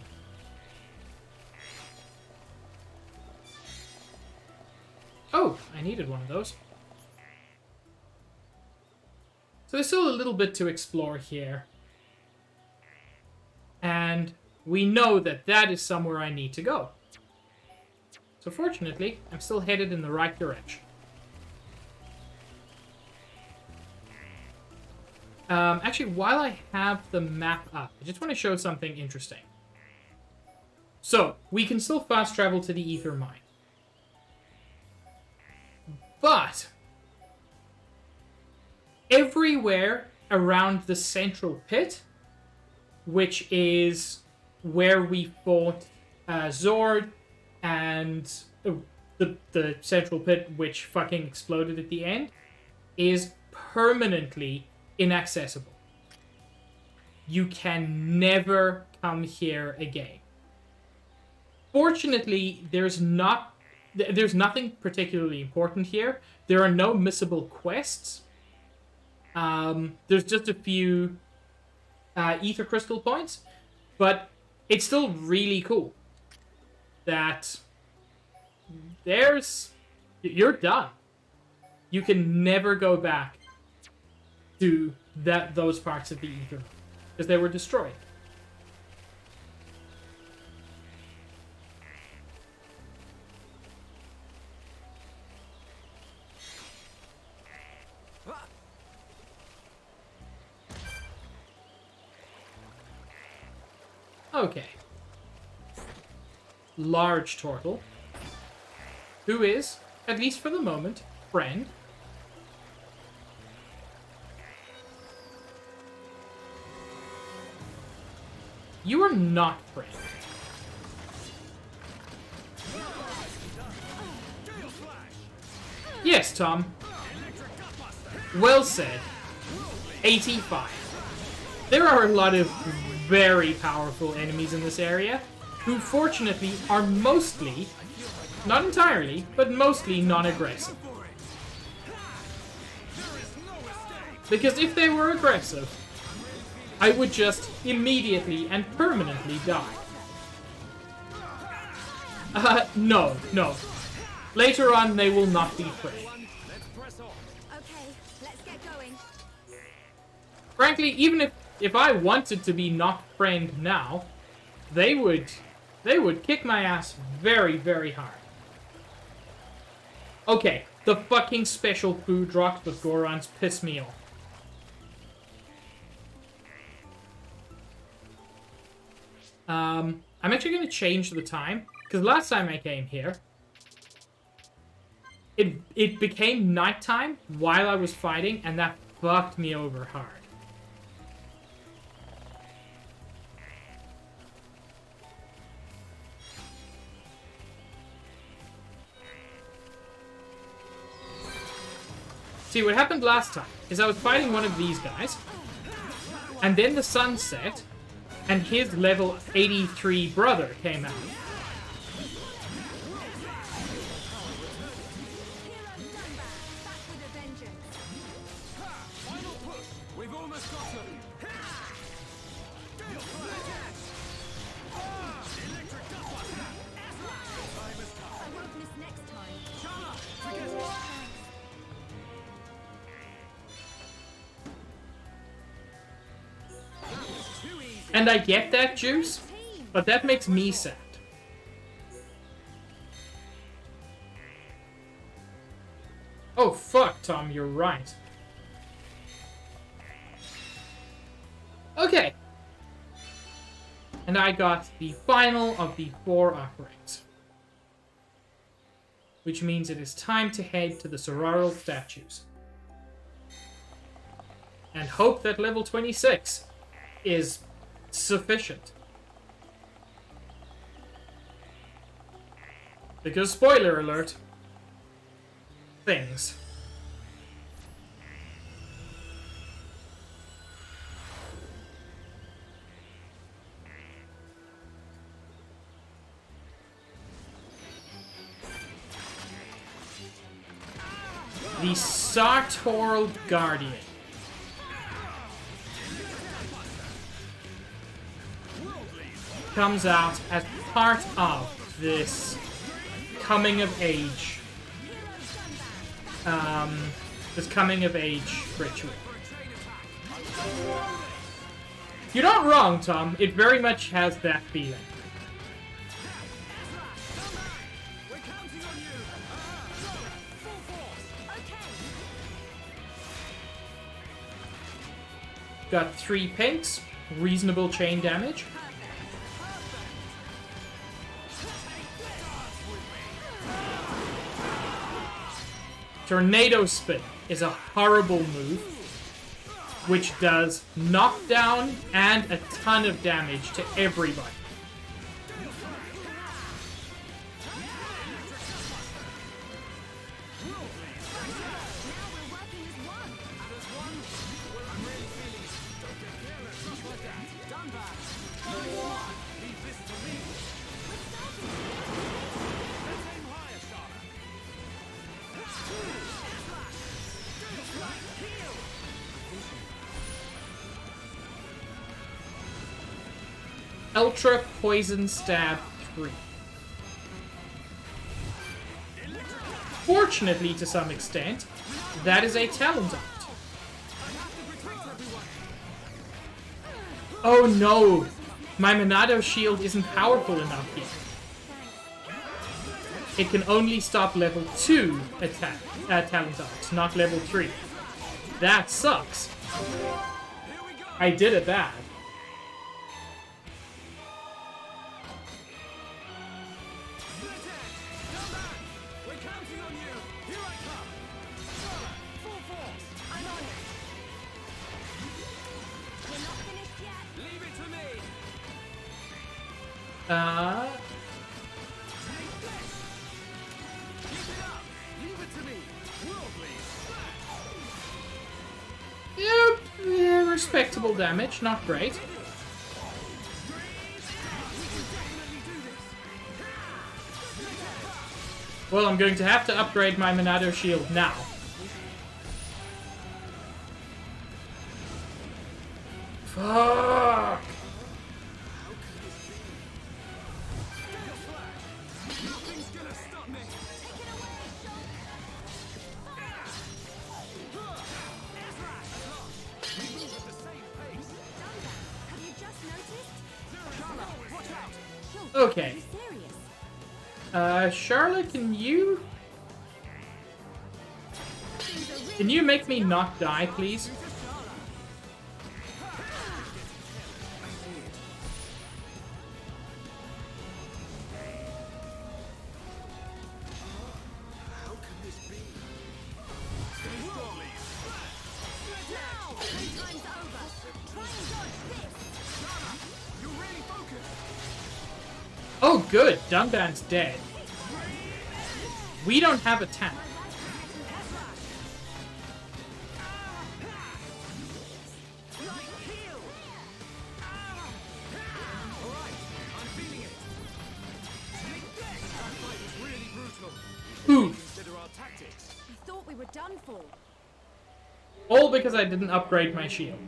S1: Oh, I needed one of those. So there's still a little bit to explore here. And we know that that is somewhere I need to go. So fortunately, I'm still headed in the right direction. Actually, while I have the map up, I just want to show something interesting. So, we can still fast travel to the Ether Mine. But, everywhere around the central pit, which is where we fought Zord and the central pit, which fucking exploded at the end, is permanently inaccessible. You can never come here again. Fortunately, there's nothing particularly important here. There are no missable quests. There's just a few ether crystal points, but it's still really cool that you're done. You can never go back to those parts of the ether because they were destroyed. Okay. Large turtle, who is, at least for the moment, friend. You are not friend. Yes, Tom. Well said. 85. There are a lot of very powerful enemies in this area, who fortunately are mostly, not entirely, but mostly non-aggressive. Because if they were aggressive, I would just immediately and permanently die. No. Later on, they will not be free.
S4: Okay, let's get going.
S1: Frankly, even if I wanted to be not friend now, they would kick my ass very, very hard. Okay, the fucking special food rocks with Gorons piss me off. I'm actually going to change the time, because last time I came here, it became nighttime while I was fighting, and that fucked me over hard. See, what happened last time is I was fighting one of these guys, and then the sun set, and his level 83 brother came out.
S5: We've almost got him.
S4: I won't miss next time.
S1: And I get that, Juice, but that makes me sad. Oh, fuck, Tom, you're right. Okay. And I got the final of the 4 upgrades. Which means it is time to head to the Sororal statues. And hope that level 26 is sufficient. Because, spoiler alert, things. The Sartorial Guardian. Comes out as part of this coming of age. This coming of age ritual. You're not wrong, Tom. It very much has that feeling. Got 3 pinks, reasonable chain damage. Tornado Spin is a horrible move, which does knockdown and a ton of damage to everybody. Ultra Poison Stab 3. Fortunately, to some extent, that is a talent art. Oh no! My Monado shield isn't powerful enough yet. It can only stop level 2 attack talent arts, not level 3. That sucks. I did it bad. Yeah, respectable damage, not great. Well, I'm going to have to upgrade my Monado shield now. Fuck! Okay. Charlotte, can you make me not die, please? Oh, good. Dunban's dead. We don't have a tank. Ooh.
S4: I thought we were done for.
S1: All because I didn't upgrade my shield.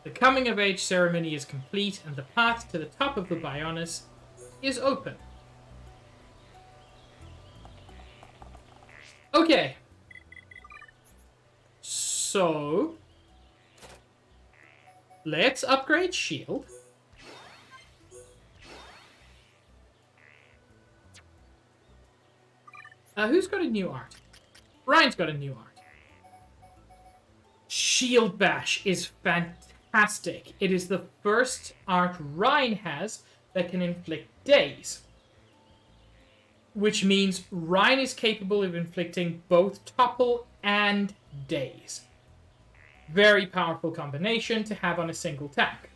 S1: The coming of age ceremony is complete and the path to the top of the Bionis is open. So let's upgrade shield. Who's got a new art? Ryan's got a new art. Shield Bash is fantastic. It is the first art Ryan has that can inflict daze. Which means Ryan is capable of inflicting both topple and daze. Very powerful combination to have on a single tack.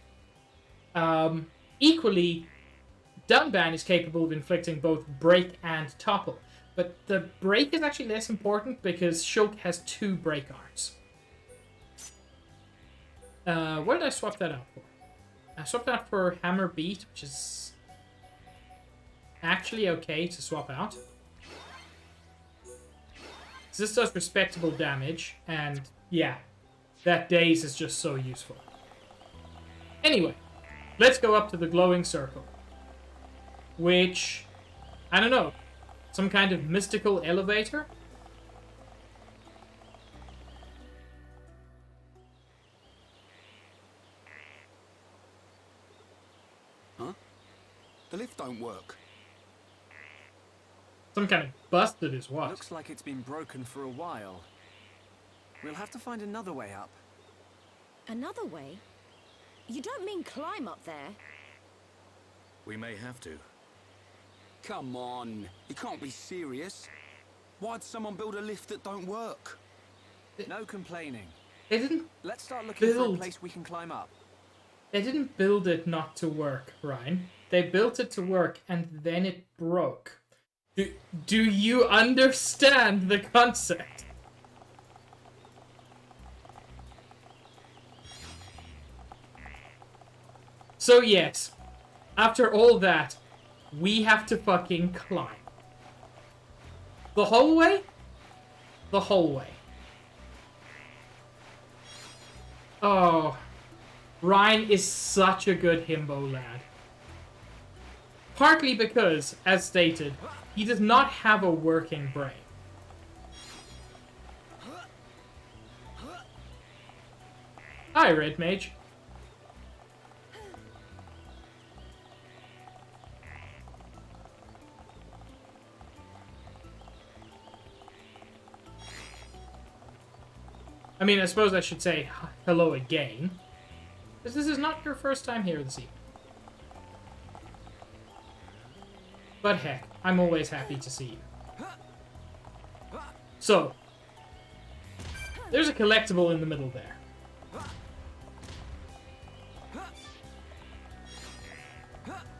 S1: Equally, Dunban is capable of inflicting both break and topple. But the break is actually less important because Shulk has 2 break arts. What did I swap that out for? I swapped out for Hammer Beat, which is actually okay to swap out. This does respectable damage, and yeah, that daze is just so useful. Anyway, let's go up to the glowing circle. Which, I don't know, some kind of mystical elevator?
S8: Huh? The lift don't work.
S1: Some kind of busted is what?
S2: Looks like it's been broken for a while. We'll have to find another way up.
S4: Another way? You don't mean climb up there?
S5: We may have to.
S8: Come on, you can't be serious. Why'd someone build a lift that don't work?
S2: No complaining.
S1: They didn't
S2: Let's start looking for a
S1: build.
S2: place we can climb up.
S1: They didn't build it not to work, Ryan. They built it to work and then it broke. Do you understand the concept? So yes, after all that, we have to fucking climb. The whole way? The whole way. Oh, Ryan is such a good himbo lad. Partly because, as stated, he does not have a working brain. Hi, Red Mage. I mean, I suppose I should say hello again. Because this is not your first time here this evening. But heck, I'm always happy to see you. So, there's a collectible in the middle there.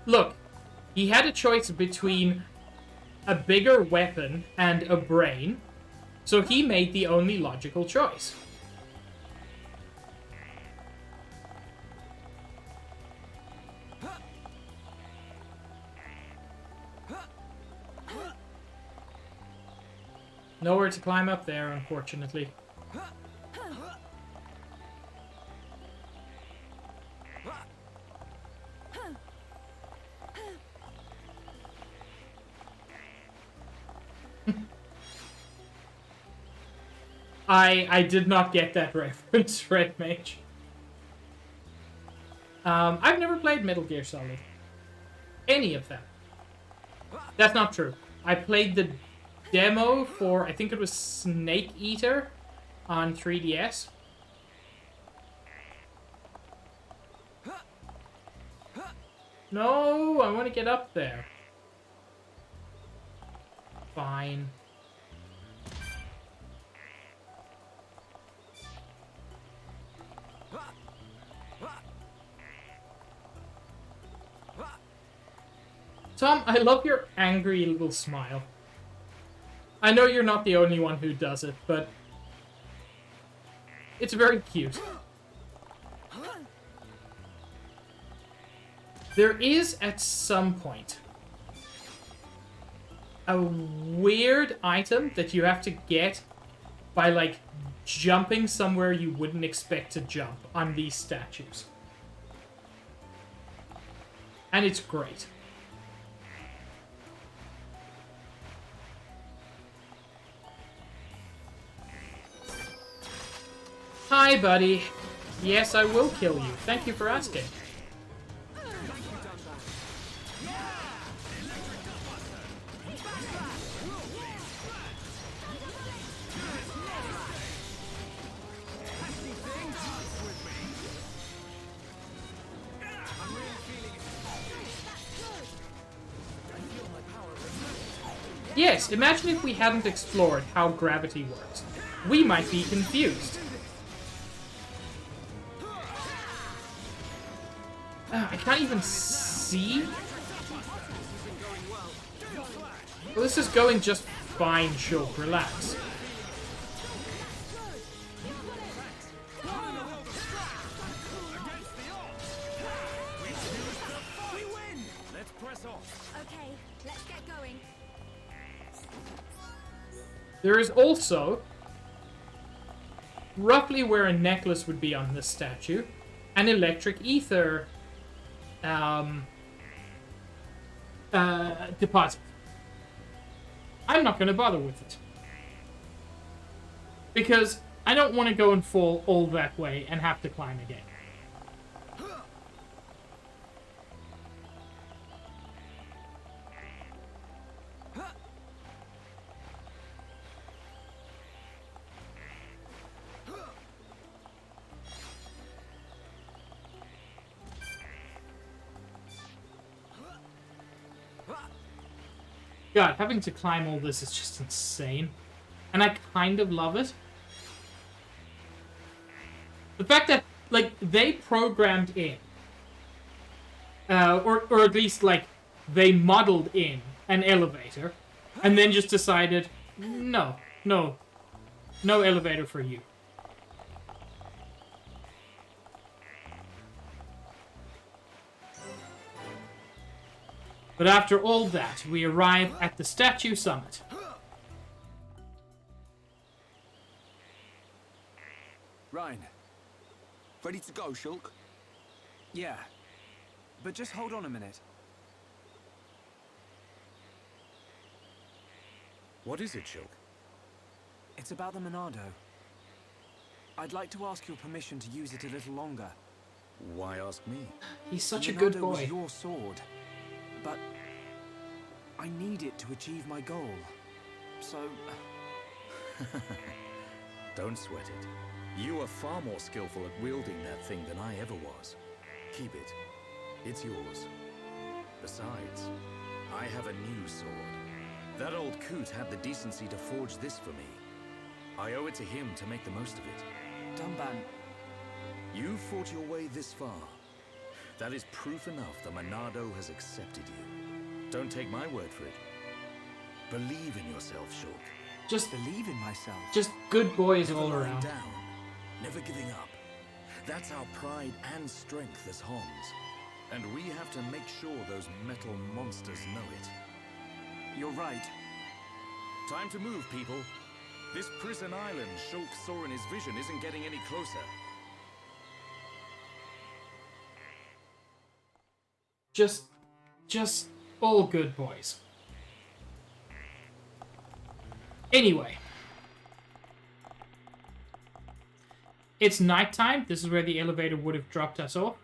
S1: Look, he had a choice between a bigger weapon and a brain, so he made the only logical choice. Nowhere to climb up there, unfortunately. I did not get that reference, Red Mage. I've never played Metal Gear Solid. Any of them. That's not true. I played the demo for, I think it was Snake Eater on 3DS. No, I want to get up there. Fine. Tom, I love your angry little smile. I know you're not the only one who does it, but it's very cute. There is, at some point, a weird item that you have to get by, like, jumping somewhere you wouldn't expect to jump on these statues. And it's great. Hi, buddy. Yes, I will kill you. Thank you for asking. Yes, imagine if we hadn't explored how gravity works. We might be confused. I can't even see. Well, this is going just fine, Shulk. Relax.
S4: Okay, let's get going.
S1: There is also, roughly where a necklace would be on this statue, an electric ether deposit. I'm not going to bother with it. Because I don't want to go and fall all that way and have to climb again. God, having to climb all this is just insane. And I kind of love it. The fact that, like, they programmed in, or at least, like, they modeled in an elevator, and then just decided, no elevator for you. But after all that, we arrive at the statue summit.
S2: Ryan.
S8: Ready to go, Shulk?
S2: Yeah. But just hold on a minute.
S5: What is it, Shulk?
S2: It's about the Monado. I'd like to ask your permission to use it a little longer.
S5: Why ask me?
S1: He's such
S2: The
S1: a good
S2: Monado
S1: boy.
S2: was your sword, but I need it to achieve my goal. So,
S5: Don't sweat it. You are far more skillful at wielding that thing than I ever was. Keep it. It's yours. Besides, I have a new sword. That old coot had the decency to forge this for me. I owe it to him to make the most of it.
S2: Dunban,
S5: You fought your way this far. That is proof enough the Monado has accepted you. Don't take my word for it. Believe in yourself, Shulk.
S1: Just
S2: believe in myself.
S1: Just good boys
S5: Never
S1: all
S5: lying
S1: around.
S5: down. Never giving up. That's our pride and strength as Homs. And we have to make sure those metal monsters know it.
S2: You're right.
S5: Time to move, people. This prison island Shulk saw in his vision isn't getting any closer.
S1: Just all good boys. Anyway. It's nighttime. This is where the elevator would have dropped us off.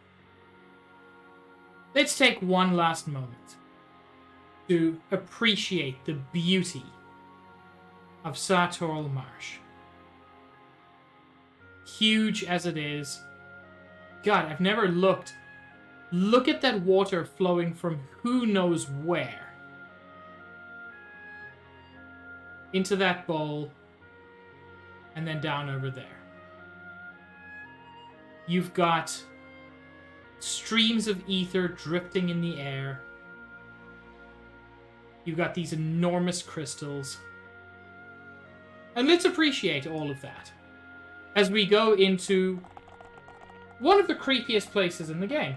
S1: Let's take one last moment to appreciate the beauty of Sartorl Marsh. Huge as it is. God, I've never looked. Look at that water flowing from who knows where. Into that bowl. And then down over there. You've got streams of ether drifting in the air. You've got these enormous crystals. And let's appreciate all of that as we go into one of the creepiest places in the game.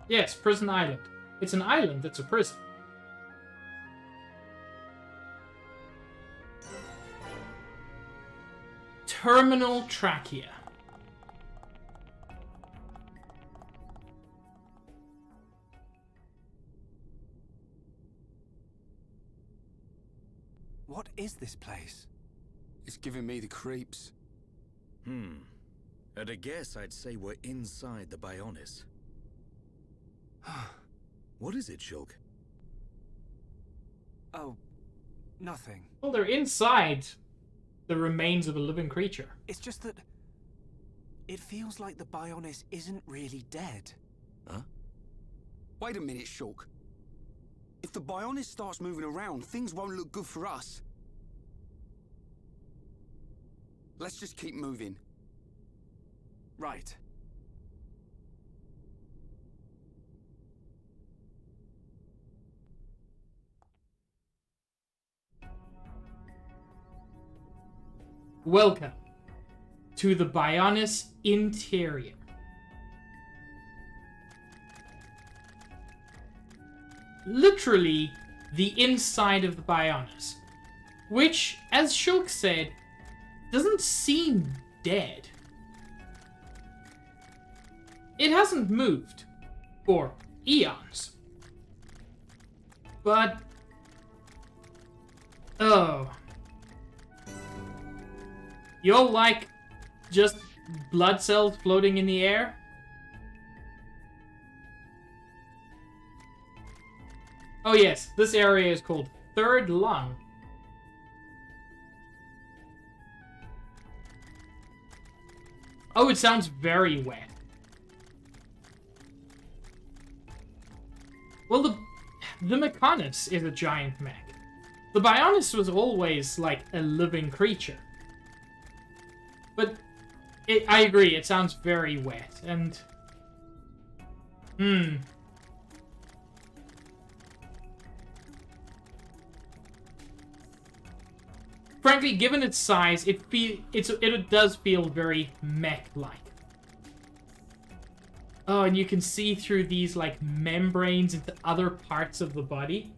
S1: Yes, Prison Island. It's an island that's a prison. Terminal trachea.
S2: What is this place?
S8: It's giving me the creeps.
S3: At a guess, I'd say we're inside the Bionis. What is it, Shulk?
S2: Oh, nothing.
S1: Well, they're inside the remains of a living creature.
S2: It's just that it feels like the Bionis isn't really dead.
S3: Huh?
S8: Wait a minute, Shulk. If the Bionis starts moving around, things won't look good for us. Let's just keep moving.
S2: Right.
S1: Welcome to the Bionis interior. Literally, the inside of the Bionis, which, as Shulk said, doesn't seem dead. It hasn't moved for eons. But... oh. You'll like just blood cells floating in the air? Oh yes, this area is called Third Lung. Oh, it sounds very wet. Well, the Mechonis is a giant mech. The Bionis was always, like, a living creature. But, I agree, it sounds very wet, and... Frankly, given its size, it does feel very mech-like. Oh, and you can see through these, like, membranes into other parts of the body.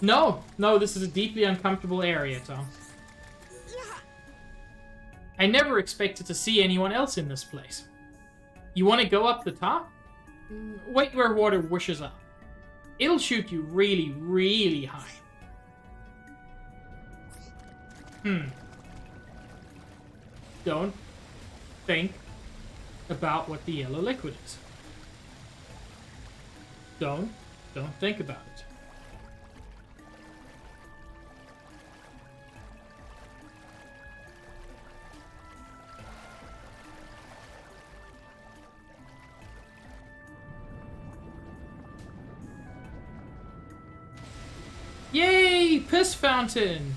S1: No, this is a deeply uncomfortable area, Tom. I never expected to see anyone else in this place. You want to go up the top? Wait where water whooshes up. It'll shoot you really, really high. Don't think about what the yellow liquid is. Don't think about it. Yay! Piss fountain!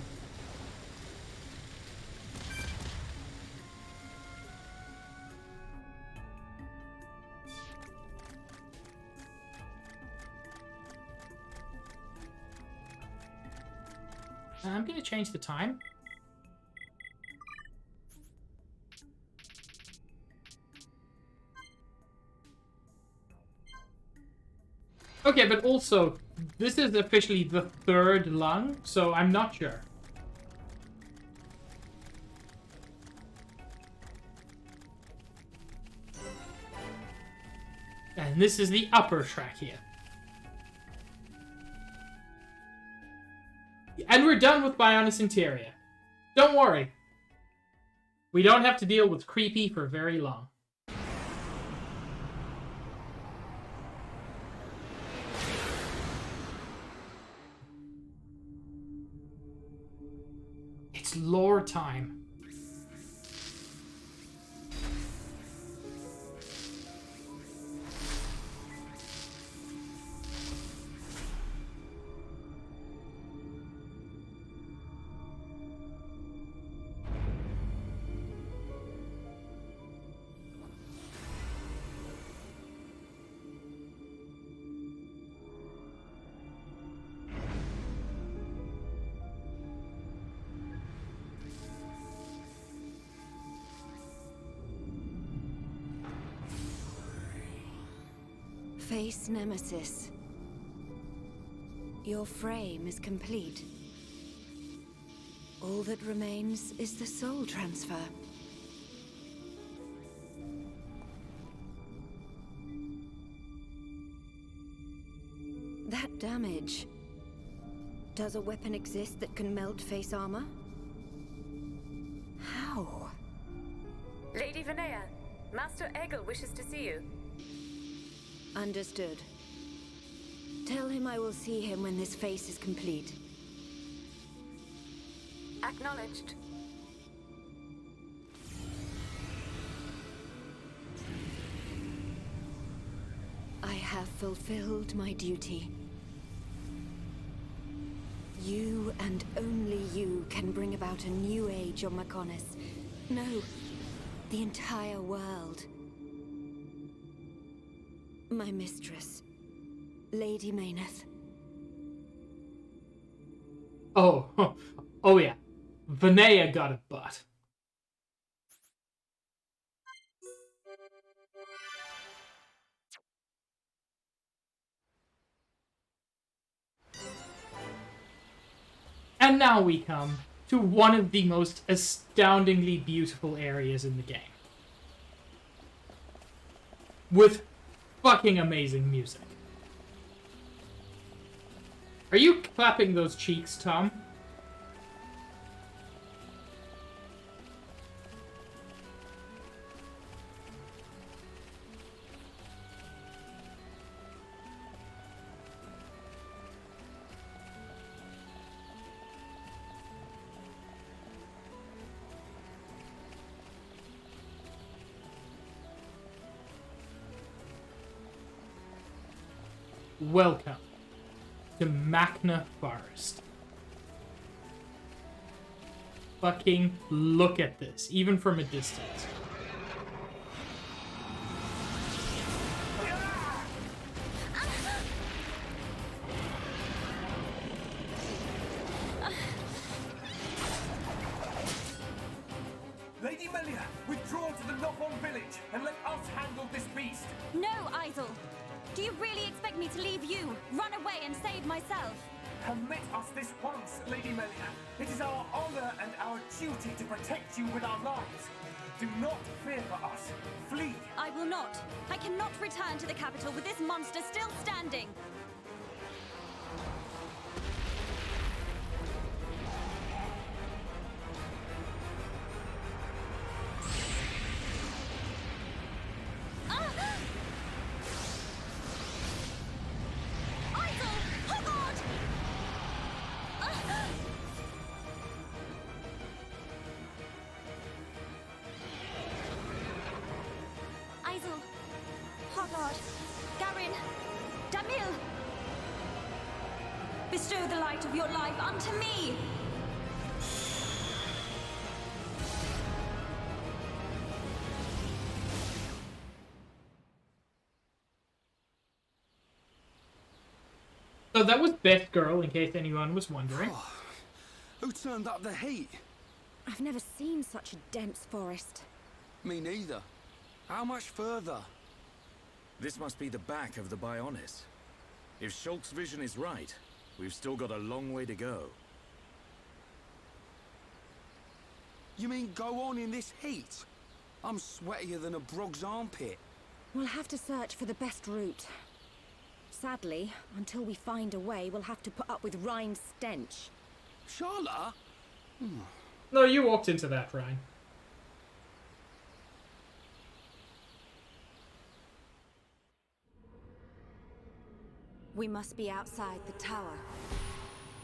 S1: I'm gonna change the time. Okay, but also, this is officially the third lung, so I'm not sure. And this is the upper track here. And we're done with Bionis Interior. Don't worry. We don't have to deal with creepy for very long. It's lore time.
S4: Face Nemesis. Your frame is complete. All that remains is the soul transfer. That damage... Does a weapon exist that can melt face armor? How?
S9: Lady Vinaya, Master Egil wishes to see you.
S4: Understood. Tell him I will see him when this face is complete.
S9: Acknowledged.
S4: I have fulfilled my duty. You and only you can bring about a new age on Mechonis. No, the entire world. My mistress, Lady Mayneth.
S1: Oh, oh yeah. Vinaya got a butt. And now we come to one of the most astoundingly beautiful areas in the game. With fucking amazing music. Are you clapping those cheeks, Tom? Welcome to Magna Forest. Fucking look at this, even from a distance.
S5: Lady Melia, withdraw to the Nopon village and let us handle this beast.
S10: No, Isel. Do you really expect me to leave you, run away and save myself?
S5: Permit us this once, Lady Melia. It is our honor and our duty to protect you with our lives. Do not fear for us. Flee.
S10: I will not. I cannot return to the capital with this monster still standing. Bestow the light of your life unto me!
S1: So that was Beth Girl, in case anyone was wondering.
S8: Oh, who turned up the heat?
S4: I've never seen such a dense forest.
S8: Me neither. How much further?
S11: This must be the back of the Bionis. If Shulk's vision is right, we've still got a long way to go.
S8: You mean go on in this heat? I'm sweatier than a brog's armpit.
S4: We'll have to search for the best route. Sadly, until we find a way, we'll have to put up with Rhine's stench.
S8: Charlotte?
S1: No, you walked into that, Ryan.
S4: We must be outside the tower.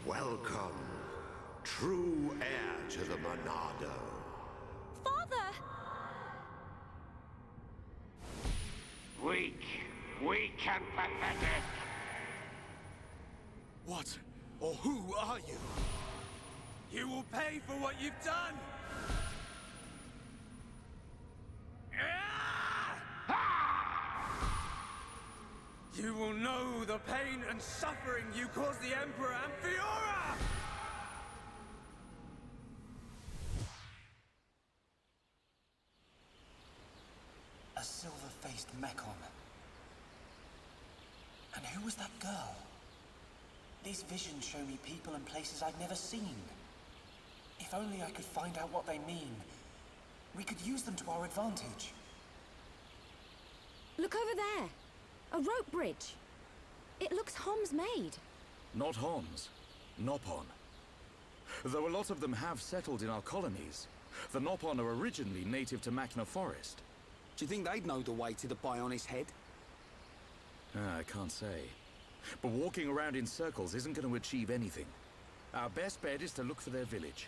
S12: Welcome, true heir to the Monado.
S10: Father!
S12: Weak and pathetic.
S5: What or who are you? You will pay for what you've done! You will know the pain and suffering you caused the Emperor and Fiora!
S13: A silver-faced Mechon. And who was that girl? These visions show me people and places I've never seen. If only I could find out what they mean. We could use them to our advantage.
S4: Look over there. A rope bridge. It looks Hom's made.
S11: Not Homs. Nopon. Though a lot of them have settled in our colonies, the Nopon are originally native to Magna Forest.
S8: Do you think they'd know the way to the Bionis head?
S11: I can't say. But walking around in circles isn't going to achieve anything. Our best bet is to look for their village.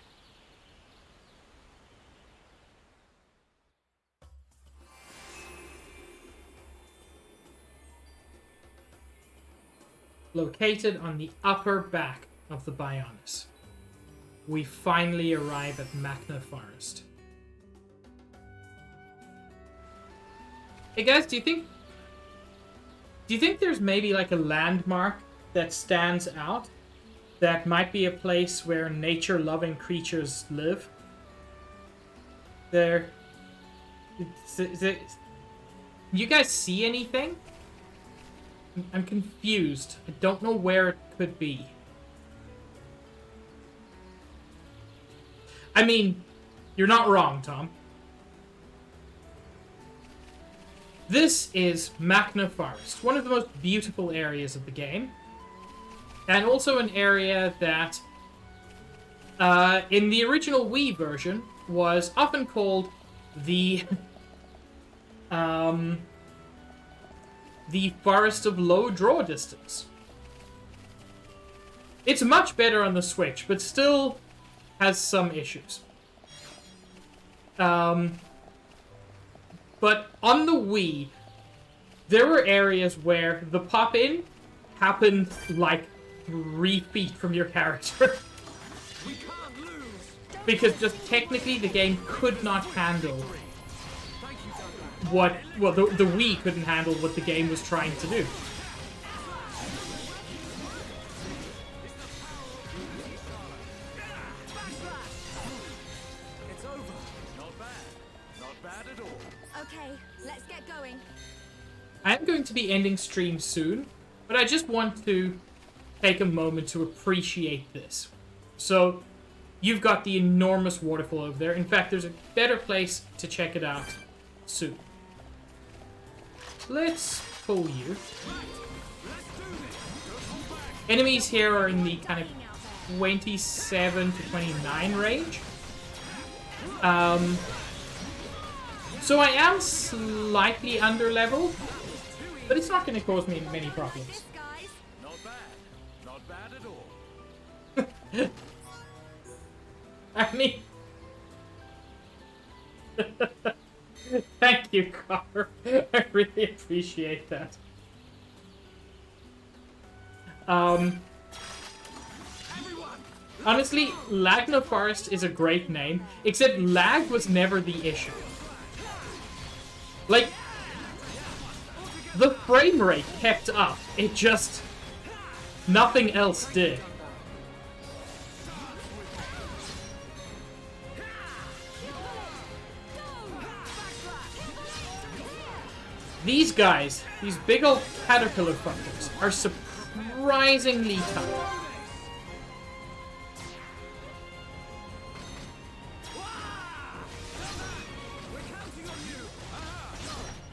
S1: Located on the upper back of the Bionis, we finally arrive at Magna Forest. Hey guys, do you think there's maybe like a landmark that stands out that might be a place where nature-loving creatures live? You guys see anything? I'm confused. I don't know where it could be. I mean, you're not wrong, Tom. This is Magna Forest, one of the most beautiful areas of the game. And also an area that, in the original Wii version, was often called the, the Forest of Low Draw Distance. It's much better on the Switch, but still has some issues. But on the Wii, there were areas where the pop-in happened like 3 feet from your character. Because just technically the game could not handle what... Well, the Wii couldn't handle what the game was trying to do.
S2: It's over. Not bad. Not bad at all.
S4: Okay, let's get going.
S1: I am going to be ending stream soon, but I just want to take a moment to appreciate this. So, you've got the enormous waterfall over there. In fact, there's a better place to check it out soon. Let's pull you. Enemies here are in the kind of 27 to 29 range. So I am slightly under level, but it's not going to cause me many problems.
S2: Not bad. Not bad at all.
S1: I mean... Thank you, Car. I really appreciate that. Honestly, Magna Forest is a great name, except lag was never the issue. Like, the frame rate kept up, it just... nothing else did. These guys, these big old caterpillar fuckers, are surprisingly tough.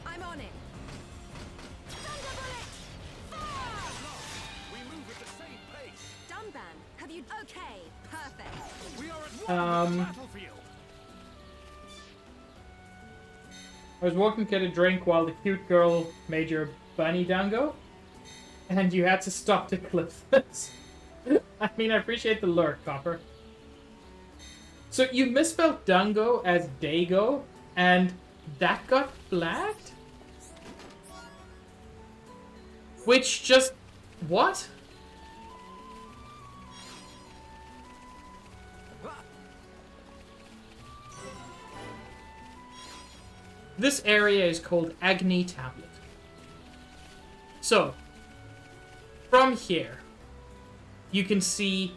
S4: I'm on it.
S5: We move at the same pace.
S4: Dunban, have you... Okay, perfect.
S5: We are at
S1: Um...
S5: battlefield.
S1: I was walking to get a drink while the cute girl made your bunny dango, and you had to stop to clip this. I mean, I appreciate the lurk, Copper. So you misspelled dango as dago, and that got flagged? Which just... what? This area is called Igna Tablet. So, from here, you can see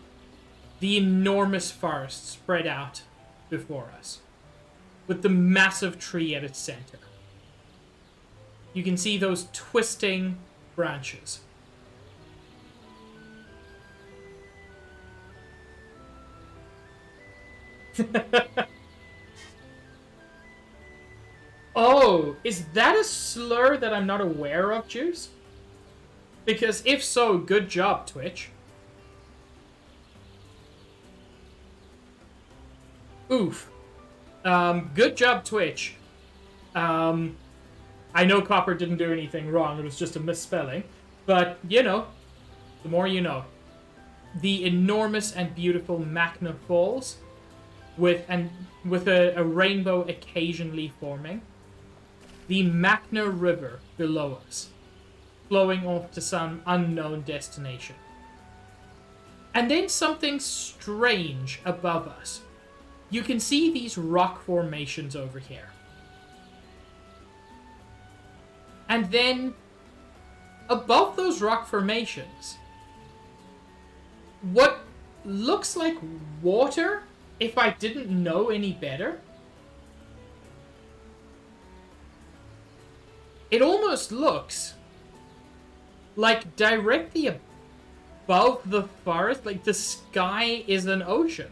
S1: the enormous forest spread out before us, with the massive tree at its center. You can see those twisting branches. Oh, is that a slur that I'm not aware of, Juice? Because if so, good job, Twitch. Oof. Good job, Twitch. I know Copper didn't do anything wrong, it was just a misspelling. But, you know, the more you know. The enormous and beautiful Magna Falls, with a rainbow occasionally forming. The Magna River below us, flowing off to some unknown destination. And then something strange above us. You can see these rock formations over here. And then, above those rock formations, what looks like water, if I didn't know any better. It almost looks like directly above the forest, like the sky is an ocean.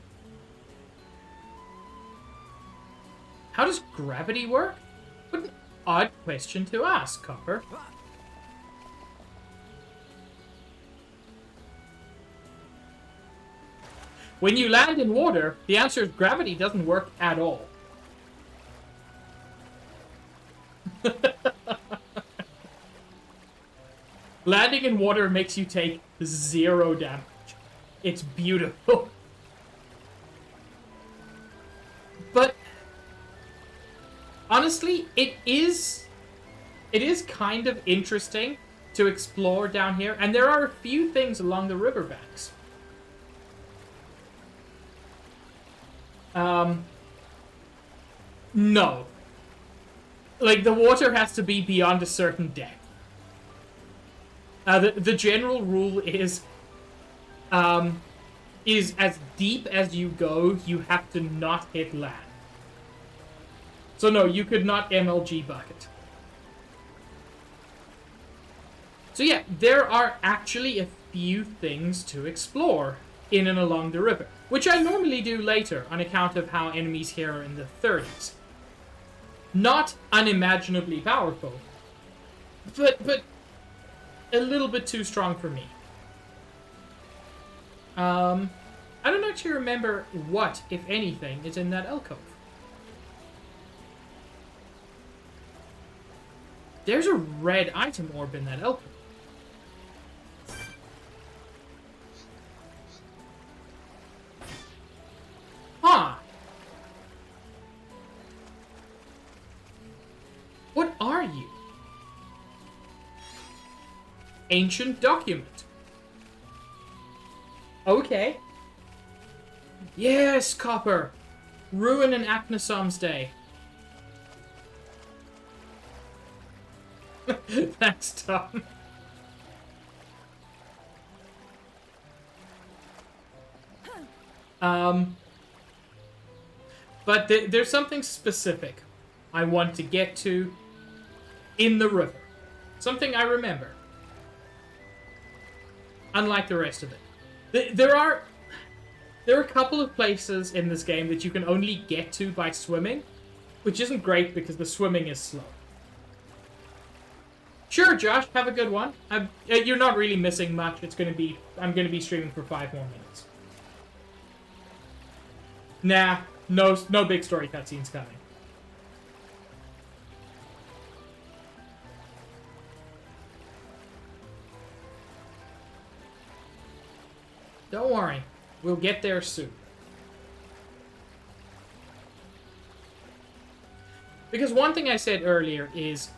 S1: How does gravity work? What an odd question to ask, Copper. When you land in water, the answer is gravity doesn't work at all. Landing in water makes you take 0 damage. It's beautiful. But honestly, it is kind of interesting to explore down here, and there are a few things along the riverbanks. No. Like, the water has to be beyond a certain depth. The general rule is as deep as you go, you have to not hit land. So no, you could not MLG bucket. So yeah, there are actually a few things to explore in and along the river, which I normally do later on account of how enemies here are in the 30s. Not unimaginably powerful, but a little bit too strong for me. I don't actually remember what, if anything, is in that alcove. There's a red item orb in that alcove. Huh. What are you? Ancient document. Okay. Yes, Copper. Ruin and Aknasom's Day. Thanks, Tom. But there's something specific I want to get to in the river. Something I remember. Unlike the rest of it. There are a couple of places in this game that you can only get to by swimming, which isn't great because the swimming is slow. Sure, Josh, have a good one. You're not really missing much. I'm gonna be streaming for 5 more minutes. Nah, no big story cutscenes coming. Don't worry, we'll get there soon. Because one thing I said earlier is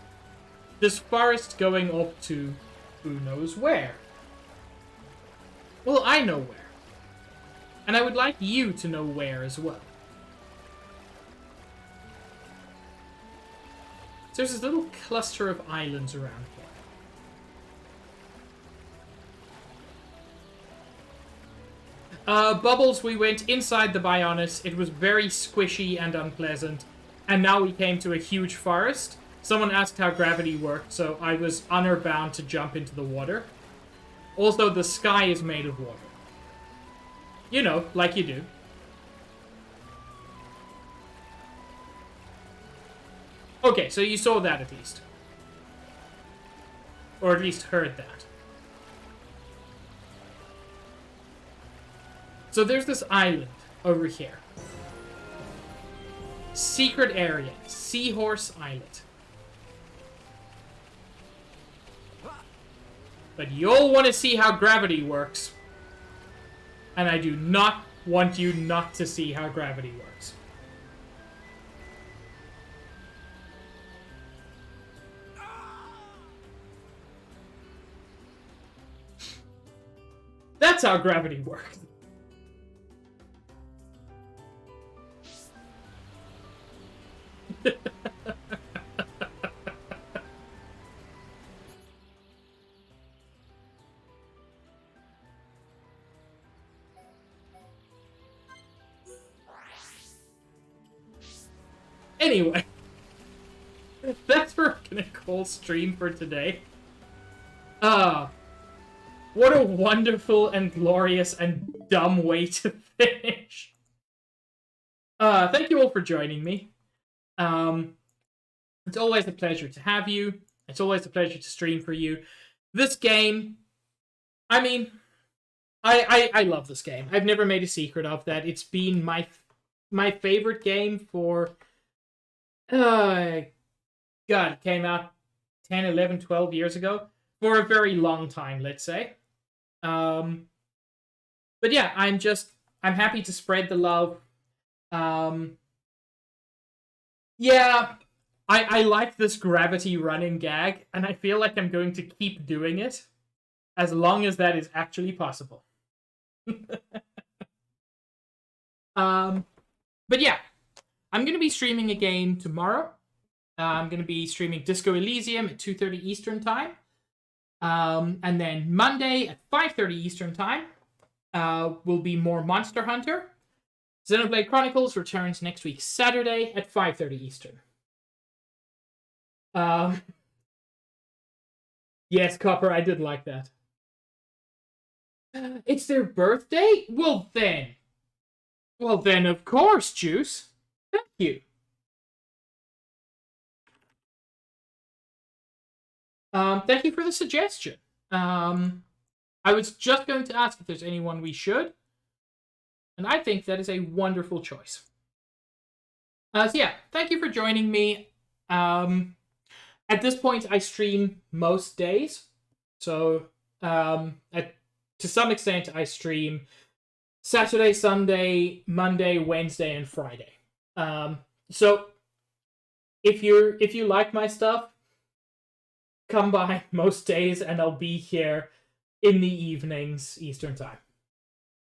S1: this forest going up to who knows where. Well, I know where. And I would like you to know where as well. So there's this little cluster of islands around here. Bubbles, we went inside the Bionis. It was very squishy and unpleasant. And now we came to a huge forest. Someone asked how gravity worked, so I was honor-bound to jump into the water. Also, the sky is made of water. You know, like you do. Okay, so you saw that at least. Or at least heard that. So there's this island over here. Secret area. Seahorse Island. But you'll want to see how gravity works. And I do not want you not to see how gravity works. That's how gravity works. Anyway, that's where we're gonna call stream for today. What a wonderful and glorious and dumb way to finish. Thank you all for joining me. It's always a pleasure to have you. It's always a pleasure to stream for you. This game, I mean, I love this game. I've never made a secret of that. It's been my favorite game for, God, it came out 10, 11, 12 years ago. For a very long time, let's say. But yeah, I'm happy to spread the love. Yeah, I like this gravity running gag, and I feel like I'm going to keep doing it as long as that is actually possible. But yeah, I'm going to be streaming again tomorrow. I'm going to be streaming Disco Elysium at 2:30 Eastern Time. And then Monday at 5:30 Eastern Time will be more Monster Hunter. Xenoblade Chronicles returns next week Saturday at 5:30 Eastern. Yes, Copper, I did like that. It's their birthday? Well then, of course, Juice. Thank you. Thank you for the suggestion. I was just going to ask if there's anyone we should. And I think that is a wonderful choice. So yeah, thank you for joining me. At this point, I stream most days. So, to some extent, I stream Saturday, Sunday, Monday, Wednesday, and Friday. So, if you like my stuff, come by most days, and I'll be here in the evenings, Eastern Time.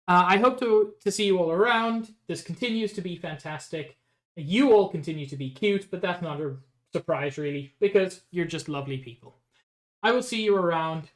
S1: I hope to see you all around. This continues to be fantastic. You all continue to be cute, but that's not a surprise, really, because you're just lovely people. I will see you around.